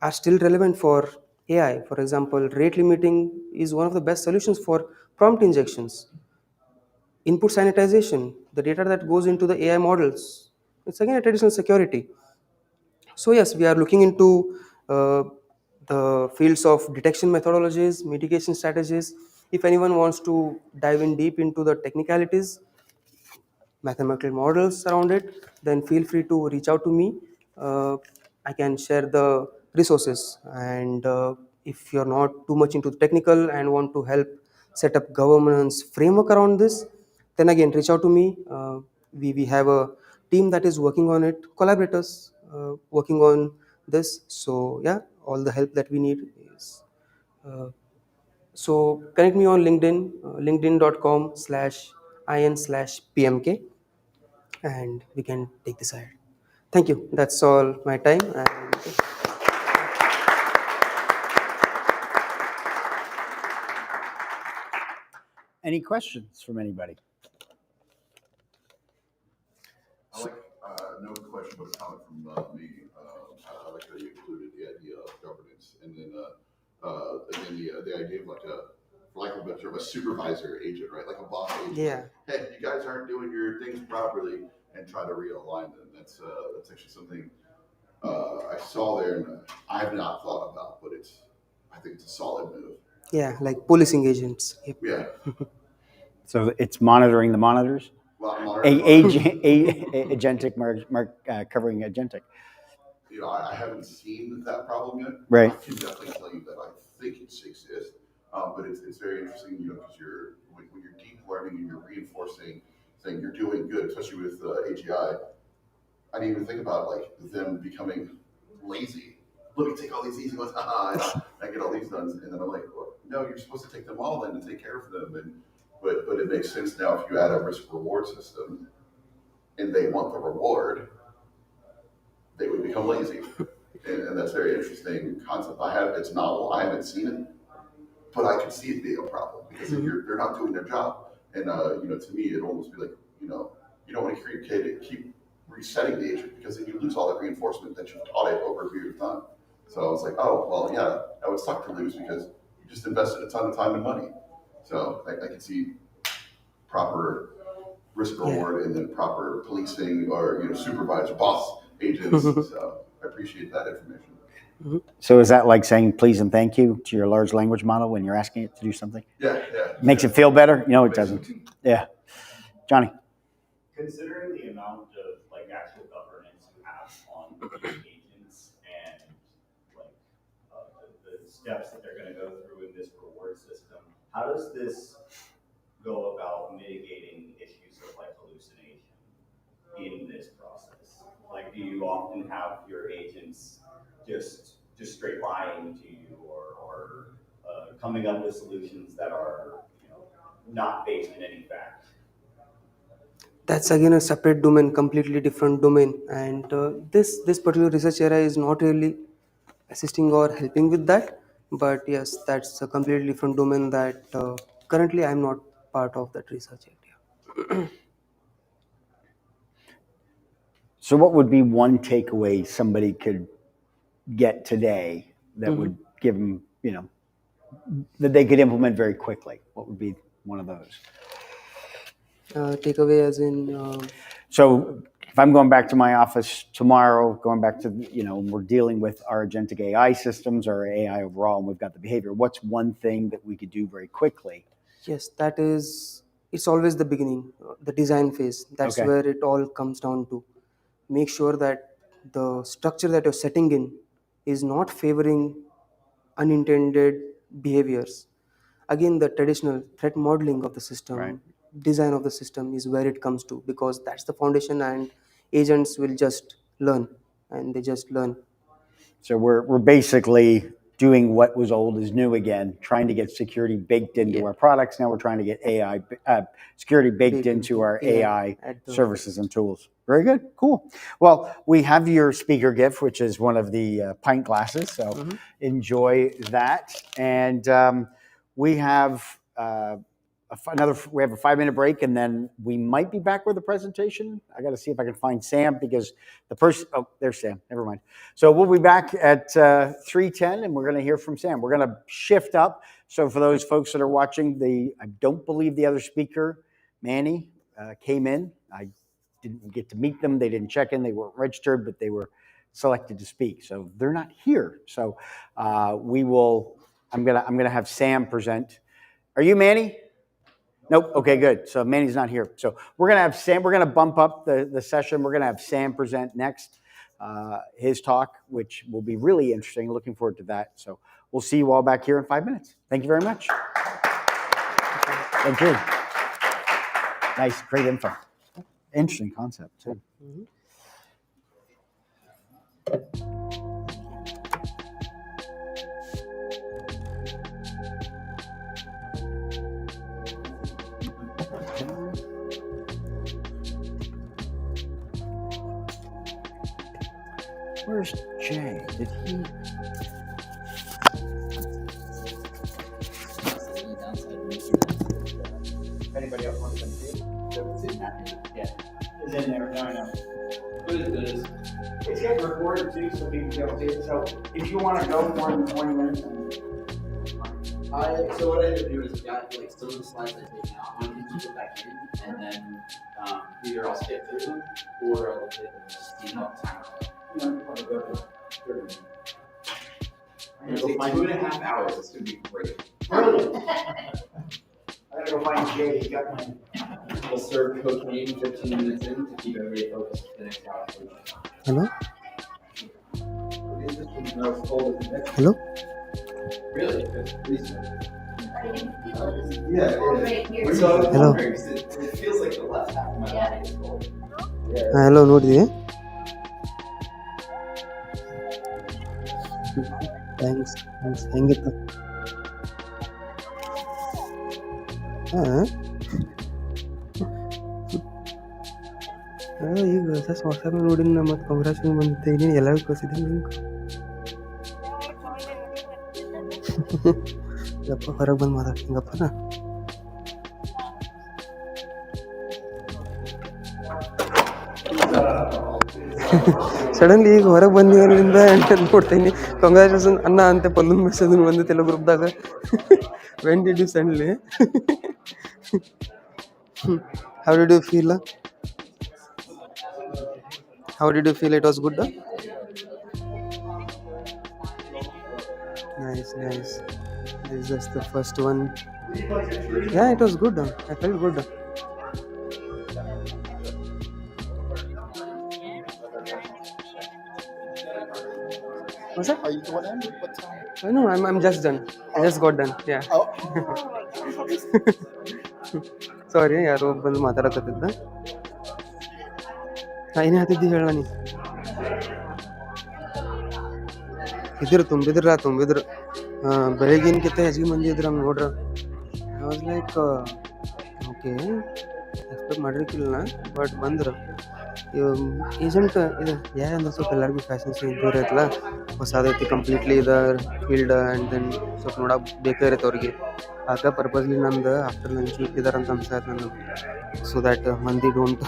are still relevant for AI. For example, rate limiting is one of the best solutions for prompt injections. Input sanitization, the data that goes into the AI models, it's again a traditional security. So yes, we are looking into the fields of detection methodologies, mitigation strategies. If anyone wants to dive in deep into the technicalities, mathematical models around it, then feel free to reach out to me. I can share the resources. And if you're not too much into the technical and want to help set up governance framework around this, then again reach out to me. We have a team that is working on it, collaborators working on this. So yeah, all the help that we need is. Uh, so connect me on LinkedIn, linkedin.com/in/pmk, and we can take this ahead. Thank you. That's all my time. And Any questions from anybody? I like, no question, but a comment from me. I like how you included the idea of governance, and then again the idea of like for lack of a better term, a supervisor agent, right? Like a boss agent. Yeah. Like, hey, you guys aren't doing your things properly, and try to realign them. That's actually something I saw there, and I have not thought about, but I think it's a solid move. Yeah, like policing agents. Yep. Yeah. So it's monitoring the monitors? Agentic, covering agentic. You know, I haven't seen that problem yet. Right. I can definitely tell you that I think it exists, but it's very interesting, you know, because when you're deep learning and you're reinforcing, saying you're doing good, especially with AGI. I didn't even think about like them becoming lazy. Let me take all these easy ones, and I get all these done, and then I'm like, well, no, you're supposed to take them all in and take care of them, but it makes sense now if you add a risk reward system, and they want the reward, they would become lazy. And that's a very interesting concept. It's novel. I haven't seen it, but I can see it being a problem because they're not doing their job. And you know, to me, it'd almost be like, you know, you don't want to keep resetting the agent because then you lose all that reinforcement that you've taught it over a period of time. So I was like, oh, well, yeah, that would suck to lose because you just invested a ton of time and money. So I can see proper risk reward and then proper policing or, you know, supervisor, boss agents. So I appreciate that information. So is that like saying please and thank you to your large language model when you're asking it to do something? Yeah. Makes it feel better? No, it doesn't. Yeah. Johnny. Considering the amount of like actual governance you have on these agents and like the steps that they're going to go through in this reward system, how does this go about mitigating issues of like hallucination in this process? Like, do you often have your agents just straight lying to you or coming up with solutions that are, you know, not based in any fact? That's again a separate domain, completely different domain, and this particular research area is not really assisting or helping with that. But yes, that's a completely different domain that currently I'm not part of that research area. So what would be one takeaway somebody could get today that would give them, you know, that they could implement very quickly? What would be one of those? Takeaway as in? So if I'm going back to my office tomorrow, going back to, you know, we're dealing with our agentic AI systems or AI overall, and we've got the behavior. What's one thing that we could do very quickly? Yes, it's always the beginning, the design phase. That's where it all comes down to. Make sure that the structure that you're setting in is not favoring unintended behaviors. Again, the traditional threat modeling of the system, design of the system is where it comes to, because that's the foundation, and agents will just learn, and they just learn. So we're basically doing what was old is new again, trying to get security baked into our products. Now we're trying to get AI security baked into our AI services and tools. Very good, cool. Well, we have your speaker gift, which is one of the pint glasses. So enjoy that, and we have. We have a 5-minute break, and then we might be back with a presentation. I got to see if I can find Sam because the person. Oh, there's Sam. Never mind. So we'll be back at 3:10, and we're going to hear from Sam. We're going to shift up. So for those folks that are watching, I don't believe the other speaker, Manny, came in. I didn't get to meet them. They didn't check in. They weren't registered, but they were selected to speak. So they're not here. So we will. I'm gonna have Sam present. Are you Manny? Nope. Okay, good. So Manny's not here. So we're going to have Sam. We're going to bump up the session. We're going to have Sam present next, his talk, which will be really interesting. Looking forward to that. So we'll see you all back here in 5 minutes. Thank you very much. Thank you. Nice, great info. Interesting concept too. Where's Jay? Did he? If anybody else wants them too, so it's in that. Yeah, it's in there. No, I know. It's getting recorded too, so people can able to see it. So if you want to go more than 20 minutes. So what I end up doing is I've got like some of the slides I take out, I can keep it back in, and then either I'll skip through them or I'll hit them just time. I'll go to 30 minutes. I'm gonna say 2.5 hours. It's gonna be great. Brilliant. I gotta go find Jay. He got my. We'll serve cocaine 15 minutes in to keep everybody focused for the next hour. Hello? Hello? Hello? Really? Good reason. Hello? It feels like the left half of my body is full. Hello, ನೋಡಿದೆ thanks ಹೆಂಗಿತ್ತು ಈಗ just WhatsApp ನೋಡಿ ಮತ್ತು ಕಾಂಗ್ರೆಸ್ ಬಂದಿದ್ದೆ ನೀನು ಎಲ್ಲರಿಗೂ ಕಳಿಸಿದ್ದೀನಿ link ಯಪ್ಪ ಹೊರಗೆ ಬಂದು ಮಾತಾಡ್ತೀನಪ್ಪ ನಾ ಸಡನ್ಲಿ ಈಗ ಹೊರಗೆ ಬಂದಿರೋದ್ರಿಂದ ನೋಡ್ತೀನಿ ಕಂಗ್ರಾಚುಲೇಷನ್ ಅನ್ನ ಅಂತ ಪಲ್ಲು ಮೆಸೇಜ್ ಬಂದಿತ್ತೆಲ್ಲ ಗ್ರೂಪ್ದಾಗ ವೆನ್ ಡಿಡ್ ಯು ಸೆಂಡ್ಲಿ how did you feel it was good nice this is just the first one yeah it was good I felt good what's that? Are you going in? What time? No, I'm just done. I just got done. Yeah. Oh. Sorry, ಯಾರೋ ಬಂದು ಮಾತಾಡಕತ್ತಿದ್ದ ಏನೇ ಹತ್ತಿದ್ದಿ ಹೇಳ ನೀ ಇದ್ರು ತುಂಬಿದ್ರು ಬೆಳಗಿನಕಿಂತ ಹೆಚ್ಚಿಗೆ ಮಂದಿ ಇದ್ರು ಹಂಗೆ ನೋಡ್ರ I was like okay expect ಮಾಡಿರ್ಕಿಲ್ಲ ಬಟ್ ಬಂದ್ರು ಏಜೆಂಟ್ ಇದು ಯಾರಂದ್ರೆ ಸ್ವಲ್ಪ ಎಲ್ಲರಿಗೂ ಫ್ಯಾಷನ್ಸ್ ಇದ್ದು ಇರತ್ತಲ್ಲ ಹೊಸದೈತಿ ಕಂಪ್ಲೀಟ್ಲಿ ಇದು ಫೀಲ್ಡ್ ಆ್ಯಂಡ್ ದೆನ್ ಸ್ವಲ್ಪ ನೋಡಕ್ಕೆ ಬೇಕಾ ಇರತ್ತೆ ಅವ್ರಿಗೆ ಆಗ ಪರ್ಪಸ್ಲಿ ನಂದು ಆಫ್ಟರ್ ಲಂಚ್ ಇಟ್ಟಿದ್ದಾರೆ ಅಂತ ಅನ್ಸಾಯ್ತು ನನಗೆ ಸೊ ದ್ಯಾಟ್ ಮಂದಿ don't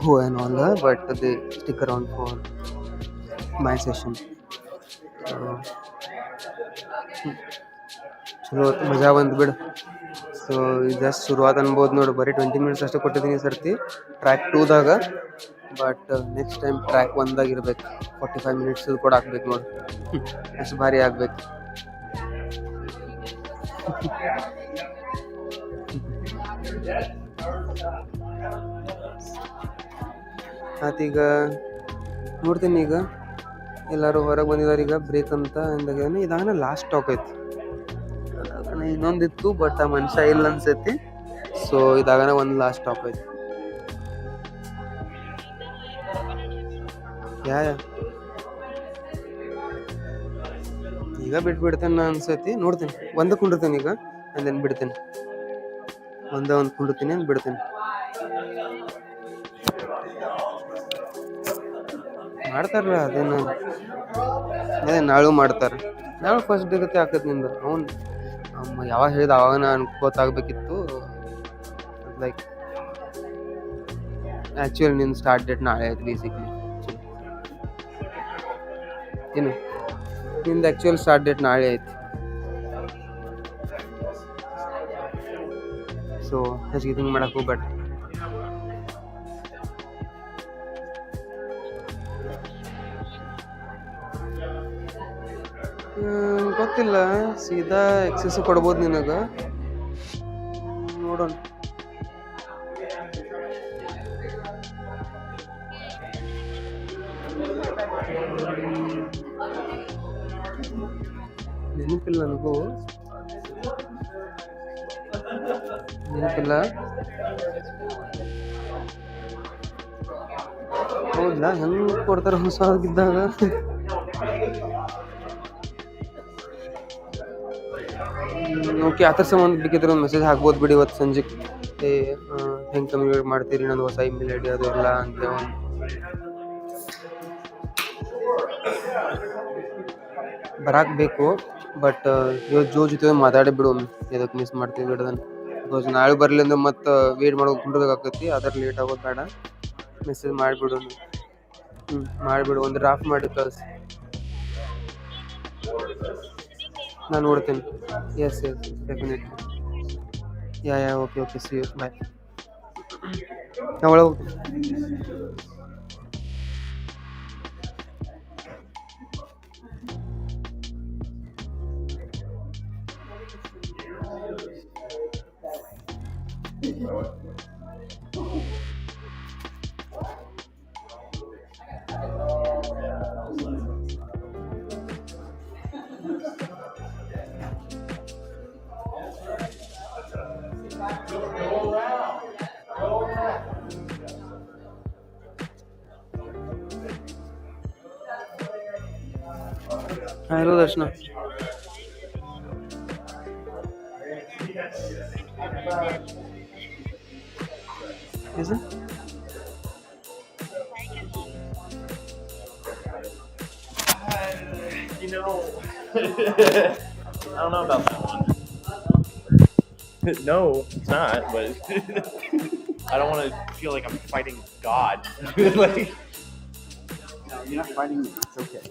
go and all but they stick around for my session ಚಲೋ ಮಜಾ ಬಂದು ಬಿಡು ಸೊ ಇದು ಜಸ್ಟ್ ಶುರುವಾತ್ ಅನ್ಬೋದು ನೋಡು ಬರೀ 20 ಮಿನಿಟ್ಸ್ ಅಷ್ಟೇ ಕೊಟ್ಟಿದ್ದೀನಿ ಸರ್ತಿ ಟ್ರ್ಯಾಕ್ 2ದಾಗ ಬಟ್ ನೆಕ್ಸ್ಟ್ ಟೈಮ್ ಟ್ರ್ಯಾಕ್ 1ದಾಗ ಇರ್ಬೇಕು 45 ಮಿನಿಟ್ಸ್ ಕೂಡ ಹಾಕ್ಬೇಕು ನೋಡಿ ಅಷ್ಟು ಭಾರಿ ಆಗ್ಬೇಕು ಆತೀಗ ನೋಡ್ತೀನಿ ಈಗ ಎಲ್ಲರೂ ಹೊರಗೆ ಬಂದಿದ್ದಾರೆ ಈಗ ಬ್ರೇಕ್ ಅಂತ ಅಂದಾಗ ಇದಾಗನ ಲಾಸ್ಟ್ ಟಾಕ್ ಐತಿ ಇನ್ನೊಂದಿತ್ತು ಬಟ್ ಆ ಮನುಷ್ಯ ಇಲ್ಲ ಅನ್ಸೈತಿ ಸೊ ಇದಾಗನ ಒಂದು ಲಾಸ್ಟ್ ಟಾಪ್ ಐತಿ ಈಗ ಬಿಟ್ಬಿಡ್ತೇನೆ ಅನ್ಸೈತಿ ನೋಡ್ತೀನಿ ಒಂದು ಕುಂಡಿರ್ತೀನಿ ಈಗ ಅಂದೇನು ಬಿಡ್ತೇನೆ ಒಂದು ಕುಂಡಿರ್ತೀನಿ ಅಂತ ಬಿಡ್ತೇನೆ ಮಾಡ್ತಾರಲ್ಲ ಅದೇನು ನಾಳು ಮಾಡ್ತಾರೆ ನಾಳೆ ಫಸ್ಟ್ ಡೇ ಗತಿ ಹಾಕತ್ ನಿಂದ ಅವ್ನು ಯಾವಾಗ ಹೇಳಿದ ಅವಾಗ ನಾನು ಗೊತ್ತಾಗಬೇಕಿತ್ತು ಲೈಕ್ ಆ್ಯಕ್ಚುಲಿ ನಿನ್ನ ಸ್ಟಾರ್ಟ್ ಡೇಟ್ ನಾಳೆ ಆಯ್ತು ಬೇಸಿಕ್ಲಿ ಏನು ನಿಂದು ಆ್ಯಕ್ಚುಯಲ್ ಸ್ಟಾರ್ಟ್ ಡೇಟ್ ನಾಳೆ ಆಯ್ತು ಸೊ ಹೆಚ್ಚಿಗೆ ಥಿಂಕ್ ಮಾಡಕ್ಕೆ ಹೋಗ್ಬೇಡ ಗೊತ್ತಿಲ್ಲ ಸೀದಾ ಎಕ್ಸಸ್ ಕೊಡ್ಬೋದು ನಿನಗೆ ನೋಡೋಣ ನೆನಪಿಲ್ಲ ನನಗೂ ನೆನಪಿಲ್ಲ ಹೌದಾ ಹೆಂಗೆ ಕೊಡ್ತಾರೆ ಹೊಸದಾಗಿದ್ದಾಗ ಓಕೆ ಆ ಥರ ಸಂಬಂಧ ಬೇಕಿದ್ರೆ ಒಂದು ಮೆಸೇಜ್ ಹಾಕ್ಬೋದು ಬಿಡಿ ಇವತ್ತು ಸಂಜೆಗೆ ಹೆಂಗೆ ಕಮ್ಯುನಿಕೇಟ್ ಮಾಡ್ತೀರಿ ನಂದು ಹೊಸ ಇಮೇಲ್ ಐ ಡಿ ಅದು ಎಲ್ಲ ಅಂತ ಒಂದು ಬರಾಕಬೇಕು ಬಟ್ ಇವತ್ತು ಜೊತೆ ಮಾತಾಡಿ ಬಿಡು ಇದಕ್ಕೆ ಮಿಸ್ ಮಾಡ್ತೀವಿ ಬಿಡೋದನ್ನು ಬಿಕಾಸ್ ನಾಳೆ ಬರಲಿ ಅಂದ್ರೆ ಮತ್ತೆ ವೇಟ್ ಮಾಡೋದು ಕುಂಡ್ಬೇಕಾಕೈತಿ ಅದ್ರ ಲೇಟ್ ಆಗೋದು ಬೇಡ ಮೆಸೇಜ್ ಮಾಡಿಬಿಡು ಮಾಡಿಬಿಡು ಒಂದು ಡ್ರಾಫ್ಟ್ ಮಾಡಿ ಕಳಿಸಿ ನಾನು ನೋಡ್ತೇನೆ yes definitely yeah okay see you bye ನಾ ಒಳಗೆ ಹೋಗ್ತೀನಿ Hello, Darshana. Is it? You know, I don't know about that one. No, it's not, but I don't want to feel like I'm fighting God. Like, No, you're not fighting me. It's okay.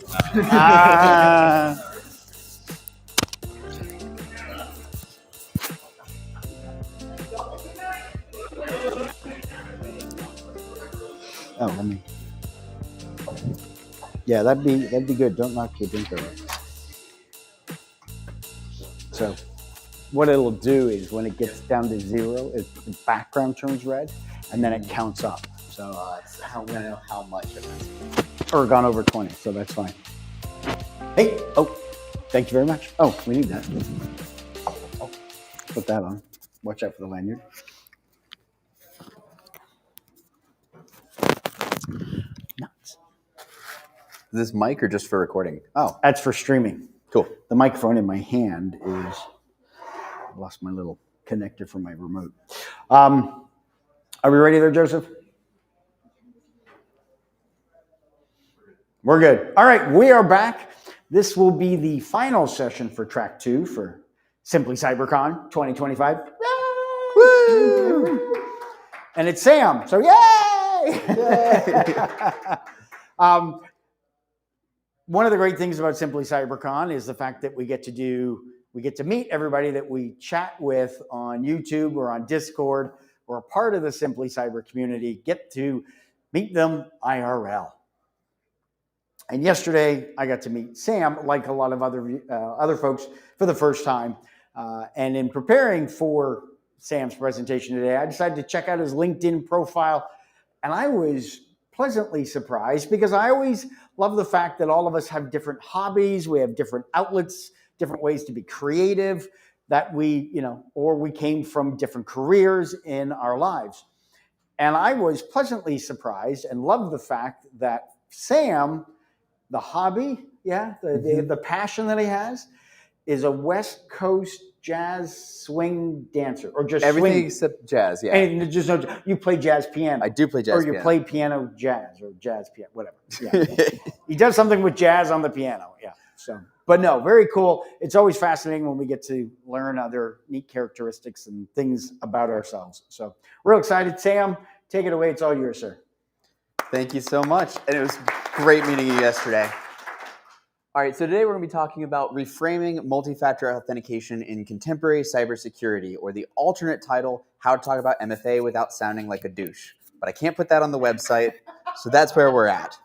Oh, let me. Yeah, that'd be good. Don't knock your drink over. So, what it'll do is when it gets down to 0, the background turns red, and then it counts up. So It's how we know how much of it. or gone over 20, so that's fine. Hey, oh, thank you very much. Oh, we need that. Oh, put that on. Watch out for the lanyard. Nuts. Is this mic or just for recording? Oh, that's for streaming. Cool. The microphone in my hand is, I lost my little connector for my remote. Are we ready there, Joseph? We're good. All right, we are back. This will be the final session for track 2 for Simply CyberCon 2025. Woo! And it's Sam, so yay! One of the great things about Simply CyberCon is the fact that we get to meet everybody that we chat with on YouTube or on Discord or a part of the Simply Cyber community, get to meet them IRL. And yesterday, I got to meet Sam, like a lot of other folks, for the first time. And in preparing for Sam's presentation today, I decided to check out his LinkedIn profile. And I was pleasantly surprised because I always love the fact that all of us have different hobbies. We have different outlets, different ways to be creative, that or we came from different careers in our lives. And I was pleasantly surprised and loved the fact that Sam, the hobby, the passion that he has, is a West Coast jazz swing dancer, or just everything swing. except jazz. Yeah, and just you play jazz piano. I do play jazz. Or you piano. play piano jazz or jazz piano, whatever. Yeah. He does something with jazz on the piano. Yeah. So, but no, very cool. It's always fascinating when we get to learn other neat characteristics and things about ourselves. So, real excited. Sam, take it away. It's all yours, sir. Thank you so much. And it was great meeting you yesterday. All right, so today we're going to be talking about reframing multi-factor authentication in contemporary cybersecurity, or the alternate title, How to Talk About MFA Without Sounding Like a Douche. But I can't put that on the website, so that's where we're at.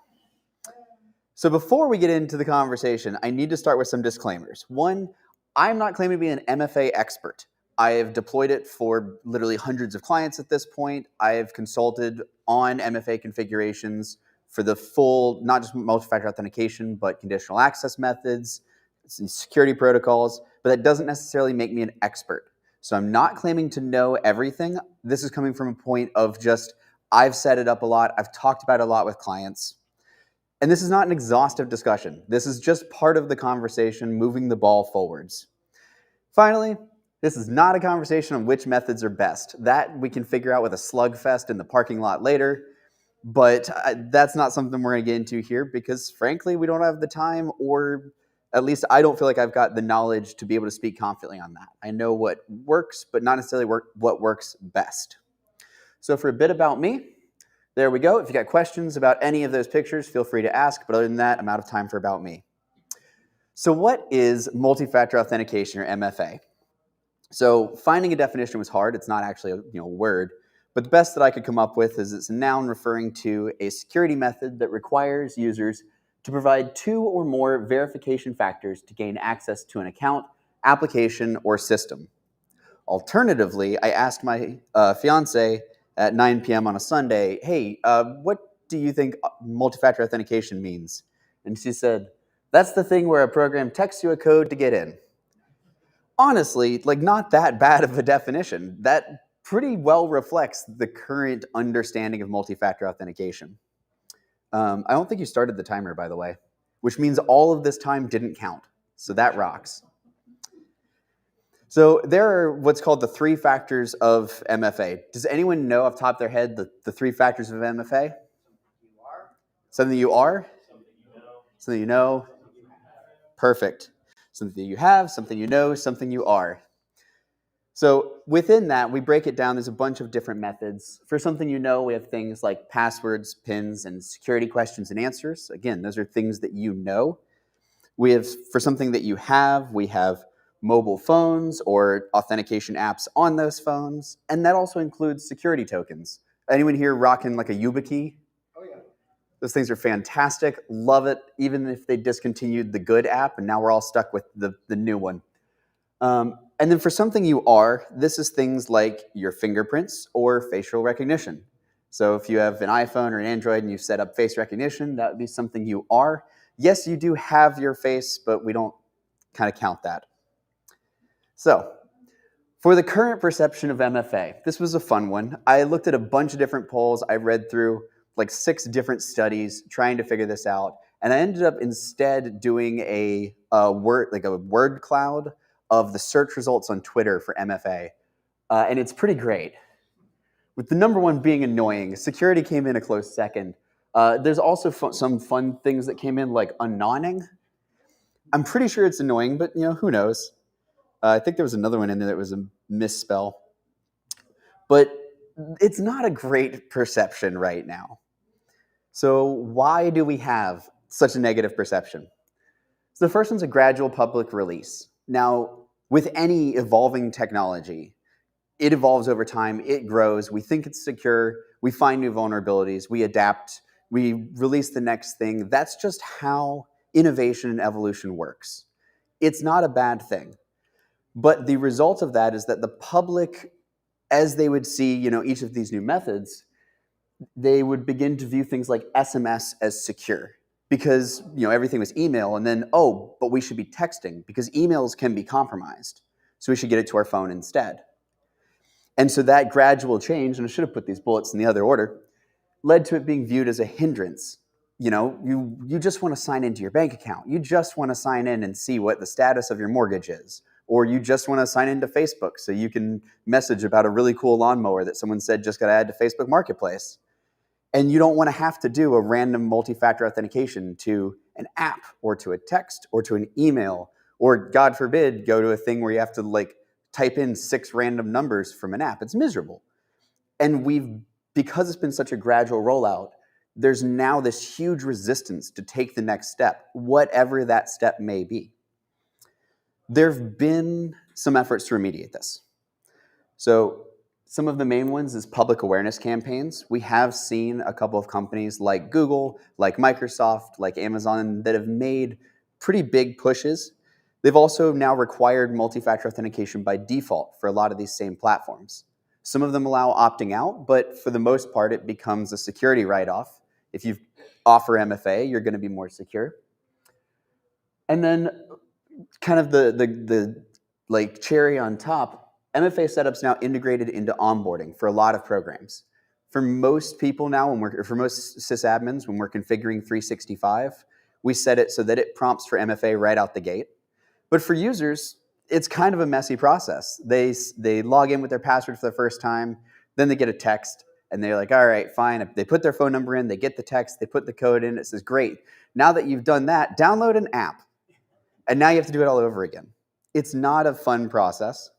So before we get into the conversation, I need to start with some disclaimers. One, I'm not claiming to be an MFA expert. I have deployed it for literally hundreds of clients at this point. I have consulted on MFA configurations for the full, not just multi-factor authentication, but conditional access methods, security protocols, but that doesn't necessarily make me an expert. So I'm not claiming to know everything. This is coming from a point of just, I've set it up a lot, I've talked about it a lot with clients. And this is not an exhaustive discussion. This is just part of the conversation, moving the ball forwards. Finally, this is not a conversation on which methods are best. That we can figure out with a slugfest in the parking lot later, but that's not something we're going to get into here because, frankly, we don't have the time, or at least I don't feel like I've got the knowledge to be able to speak confidently on that. I know what works, but not necessarily what works best. So for a bit about me, there we go. If you got questions about any of those pictures, feel free to ask, but other than that, I'm out of time for about me. So what is multi-factor authentication, or MFA? So finding a definition was hard. It's not actually a word, but the best that I could come up with is it's a noun referring to a security method that requires users to provide 2 or more verification factors to gain access to an account, application, or system. Alternatively, I asked my fiance at 9 p.m. on a Sunday, hey, what do you think multi-factor authentication means? And she said, that's the thing where a program texts you a code to get in. Honestly, like not that bad of a definition. That pretty well reflects the current understanding of multi-factor authentication. I don't think you started the timer, by the way, which means all of this time didn't count. So that rocks. So there are what's called the 3 factors of MFA. Does anyone know off the top of their head the 3 factors of MFA? Something you are? Something you know? Perfect. Something you have, something you know, something you are. So within that, we break it down. There's a bunch of different methods. For something you know, we have things like passwords, pins, and security questions and answers. Again, those are things that you know. We have, for something that you have, we have mobile phones or authentication apps on those phones. And that also includes security tokens. Anyone here rocking like a YubiKey? Oh, yeah. Those things are fantastic. Love it, even if they discontinued the good app and now we're all stuck with the new one. And then for something you are, this is things like your fingerprints or facial recognition. So if you have an iPhone or an Android and you've set up face recognition, that would be something you are. Yes, you do have your face, but we don't kind of count that. So for the current perception of MFA, this was a fun one. I looked at a bunch of different polls. I read through like 6 different studies trying to figure this out. And I ended up instead doing a word cloud of the search results on Twitter for MFA. And it's pretty great. With the number one being annoying, security came in a close second. There's also some fun things that came in, like anonning. I'm pretty sure it's annoying, but who knows? I think there was another one in there that was a misspell. But it's not a great perception right now. So why do we have such a negative perception? So the first one's a gradual public release. Now, with any evolving technology, it evolves over time, it grows, we think it's secure, we find new vulnerabilities, we adapt, we release the next thing. That's just how innovation and evolution works. It's not a bad thing. But the result of that is that the public, as they would see, each of these new methods, they would begin to view things like SMS as secure. Because everything was email, and then, but we should be texting because emails can be compromised. So we should get it to our phone instead. And so that gradual change, and I should have put these bullets in the other order, led to it being viewed as a hindrance. You just want to sign into your bank account. You just want to sign in and see what the status of your mortgage is. Or you just want to sign into Facebook so you can message about a really cool lawnmower that someone said just got added to Facebook Marketplace. And you don't want to have to do a random multi-factor authentication to an app or to a text or to an email, or God forbid, go to a thing where you have to type in 6 random numbers from an app. It's miserable. And because it's been such a gradual rollout, there's now this huge resistance to take the next step, whatever that step may be. There have been some efforts to remediate this. So some of the main ones is public awareness campaigns. We have seen a couple of companies like Google, like Microsoft, like Amazon that have made pretty big pushes. They've also now required multi-factor authentication by default for a lot of these same platforms. Some of them allow opting out, but for the most part, it becomes a security write-off. If you offer MFA, you're going to be more secure. And then kind of the cherry on top, MFA setup's now integrated into onboarding for a lot of programs. For most people now, for most sysadmins, when we're configuring 365, we set it so that it prompts for MFA right out the gate. But for users, it's kind of a messy process. They log in with their password for the first time, then they get a text, and they're like, all right, fine. They put their phone number in, they get the text, they put the code in, it says, great. Now that you've done that, download an app. And now you have to do it all over again. It's not a fun process.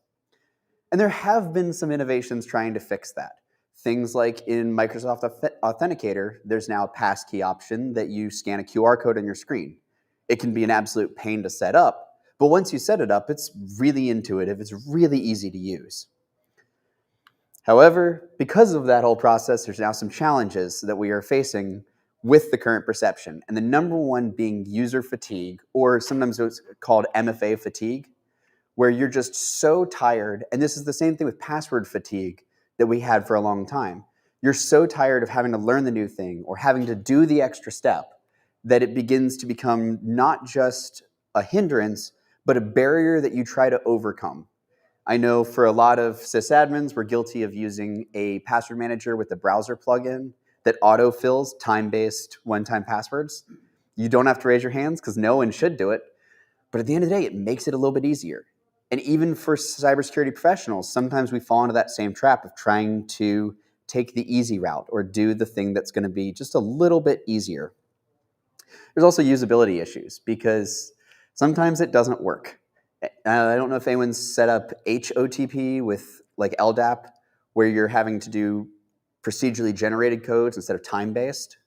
And there have been some innovations trying to fix that. Things like in Microsoft Authenticator, there's now a passkey option that you scan a QR code on your screen. It can be an absolute pain to set up, but once you set it up, it's really intuitive, it's really easy to use. However, because of that whole process, there's now some challenges that we are facing with the current perception. And the number one being user fatigue, or sometimes it's called MFA fatigue, where you're just so tired, and this is the same thing with password fatigue that we had for a long time. You're so tired of having to learn the new thing or having to do the extra step that it begins to become not just a hindrance, but a barrier that you try to overcome. I know for a lot of sysadmins, we're guilty of using a password manager with a browser plugin that autofills time-based one-time passwords. You don't have to raise your hands because no one should do it. But at the end of the day, it makes it a little bit easier. And even for cybersecurity professionals, sometimes we fall into that same trap of trying to take the easy route or do the thing that's going to be just a little bit easier. There's also usability issues because sometimes it doesn't work. I don't know if anyone's set up HOTP with like LDAP, where you're having to do procedurally generated codes instead of time-based.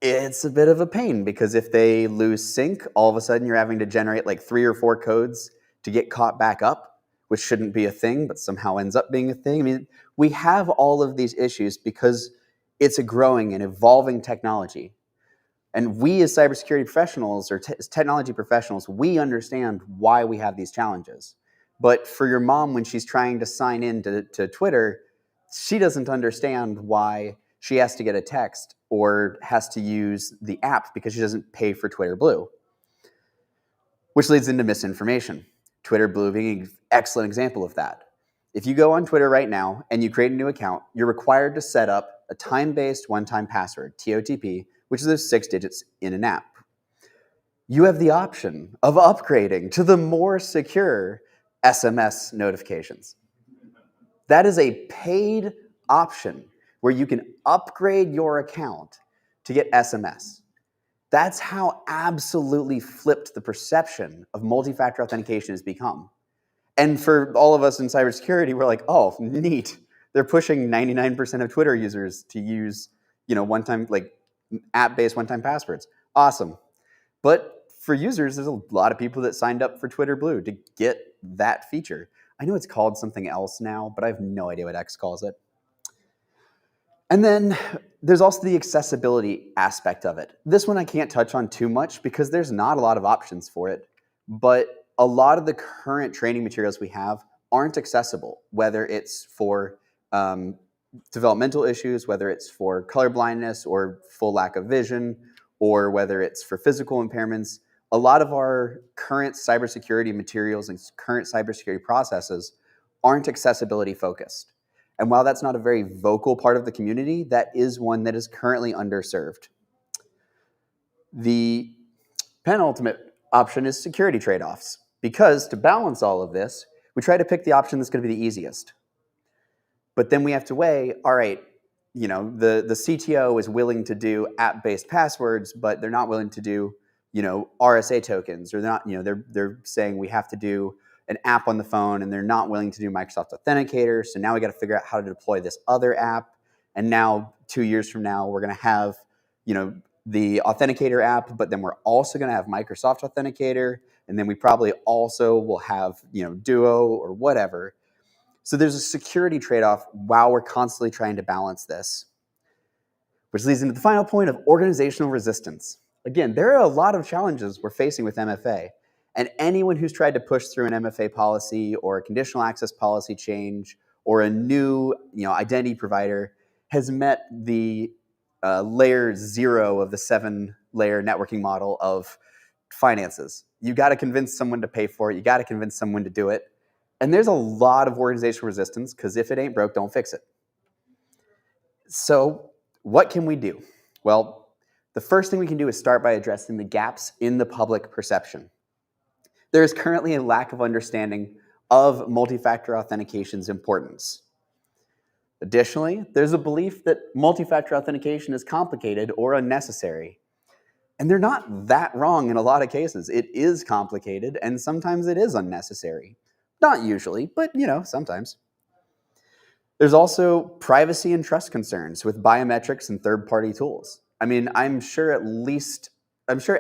It's a bit of a pain because if they lose sync, all of a sudden you're having to generate like 3 or 4 codes to get caught back up, which shouldn't be a thing, but somehow ends up being a thing. I mean, we have all of these issues because it's a growing and evolving technology. And we as cybersecurity professionals or as technology professionals, we understand why we have these challenges. But for your mom, when she's trying to sign in to Twitter, she doesn't understand why she has to get a text or has to use the app because she doesn't pay for Twitter Blue, which leads into misinformation. Twitter Blue being an excellent example of that. If you go on Twitter right now and you create a new account, you're required to set up a time-based one-time password, TOTP, which is those 6 digits in an app. You have the option of upgrading to the more secure SMS notifications. That is a paid option where you can upgrade your account to get SMS. That's how absolutely flipped the perception of multi-factor authentication has become. And for all of us in cybersecurity, we're like, oh, neat. They're pushing 99% of Twitter users to use, one-time, like app-based one-time passwords. Awesome. But for users, there's a lot of people that signed up for Twitter Blue to get that feature. I know it's called something else now, but I have no idea what X calls it. And then there's also the accessibility aspect of it. This one I can't touch on too much because there's not a lot of options for it, but a lot of the current training materials we have aren't accessible, whether it's for developmental issues, whether it's for color blindness or full lack of vision, or whether it's for physical impairments. A lot of our current cybersecurity materials and current cybersecurity processes aren't accessibility focused. And while that's not a very vocal part of the community, that is one that is currently underserved. The penultimate option is security trade-offs, because to balance all of this, we try to pick the option that's going to be the easiest. But then we have to weigh, all right, the CTO is willing to do app-based passwords, but they're not willing to do, RSA tokens, or they're not, they're saying we have to do an app on the phone, and they're not willing to do Microsoft Authenticator. So now we got to figure out how to deploy this other app. And now 2 years from now, we're going to have, the Authenticator app, but then we're also going to have Microsoft Authenticator. And then we probably also will have, Duo or whatever. So there's a security trade-off while we're constantly trying to balance this. Which leads into the final point of organizational resistance. Again, there are a lot of challenges we're facing with MFA. And anyone who's tried to push through an MFA policy or a conditional access policy change or a new identity provider has met the layer 0 of the 7-layer networking model of finances. You got to convince someone to pay for it. You got to convince someone to do it. And there's a lot of organizational resistance because if it ain't broke, don't fix it. So what can we do? Well, the first thing we can do is start by addressing the gaps in the public perception. There is currently a lack of understanding of multi-factor authentication's importance. Additionally, there's a belief that multi-factor authentication is complicated or unnecessary. And they're not that wrong in a lot of cases. It is complicated, and sometimes it is unnecessary. Not usually, but sometimes. There's also privacy and trust concerns with biometrics and third-party tools. I mean, I'm sure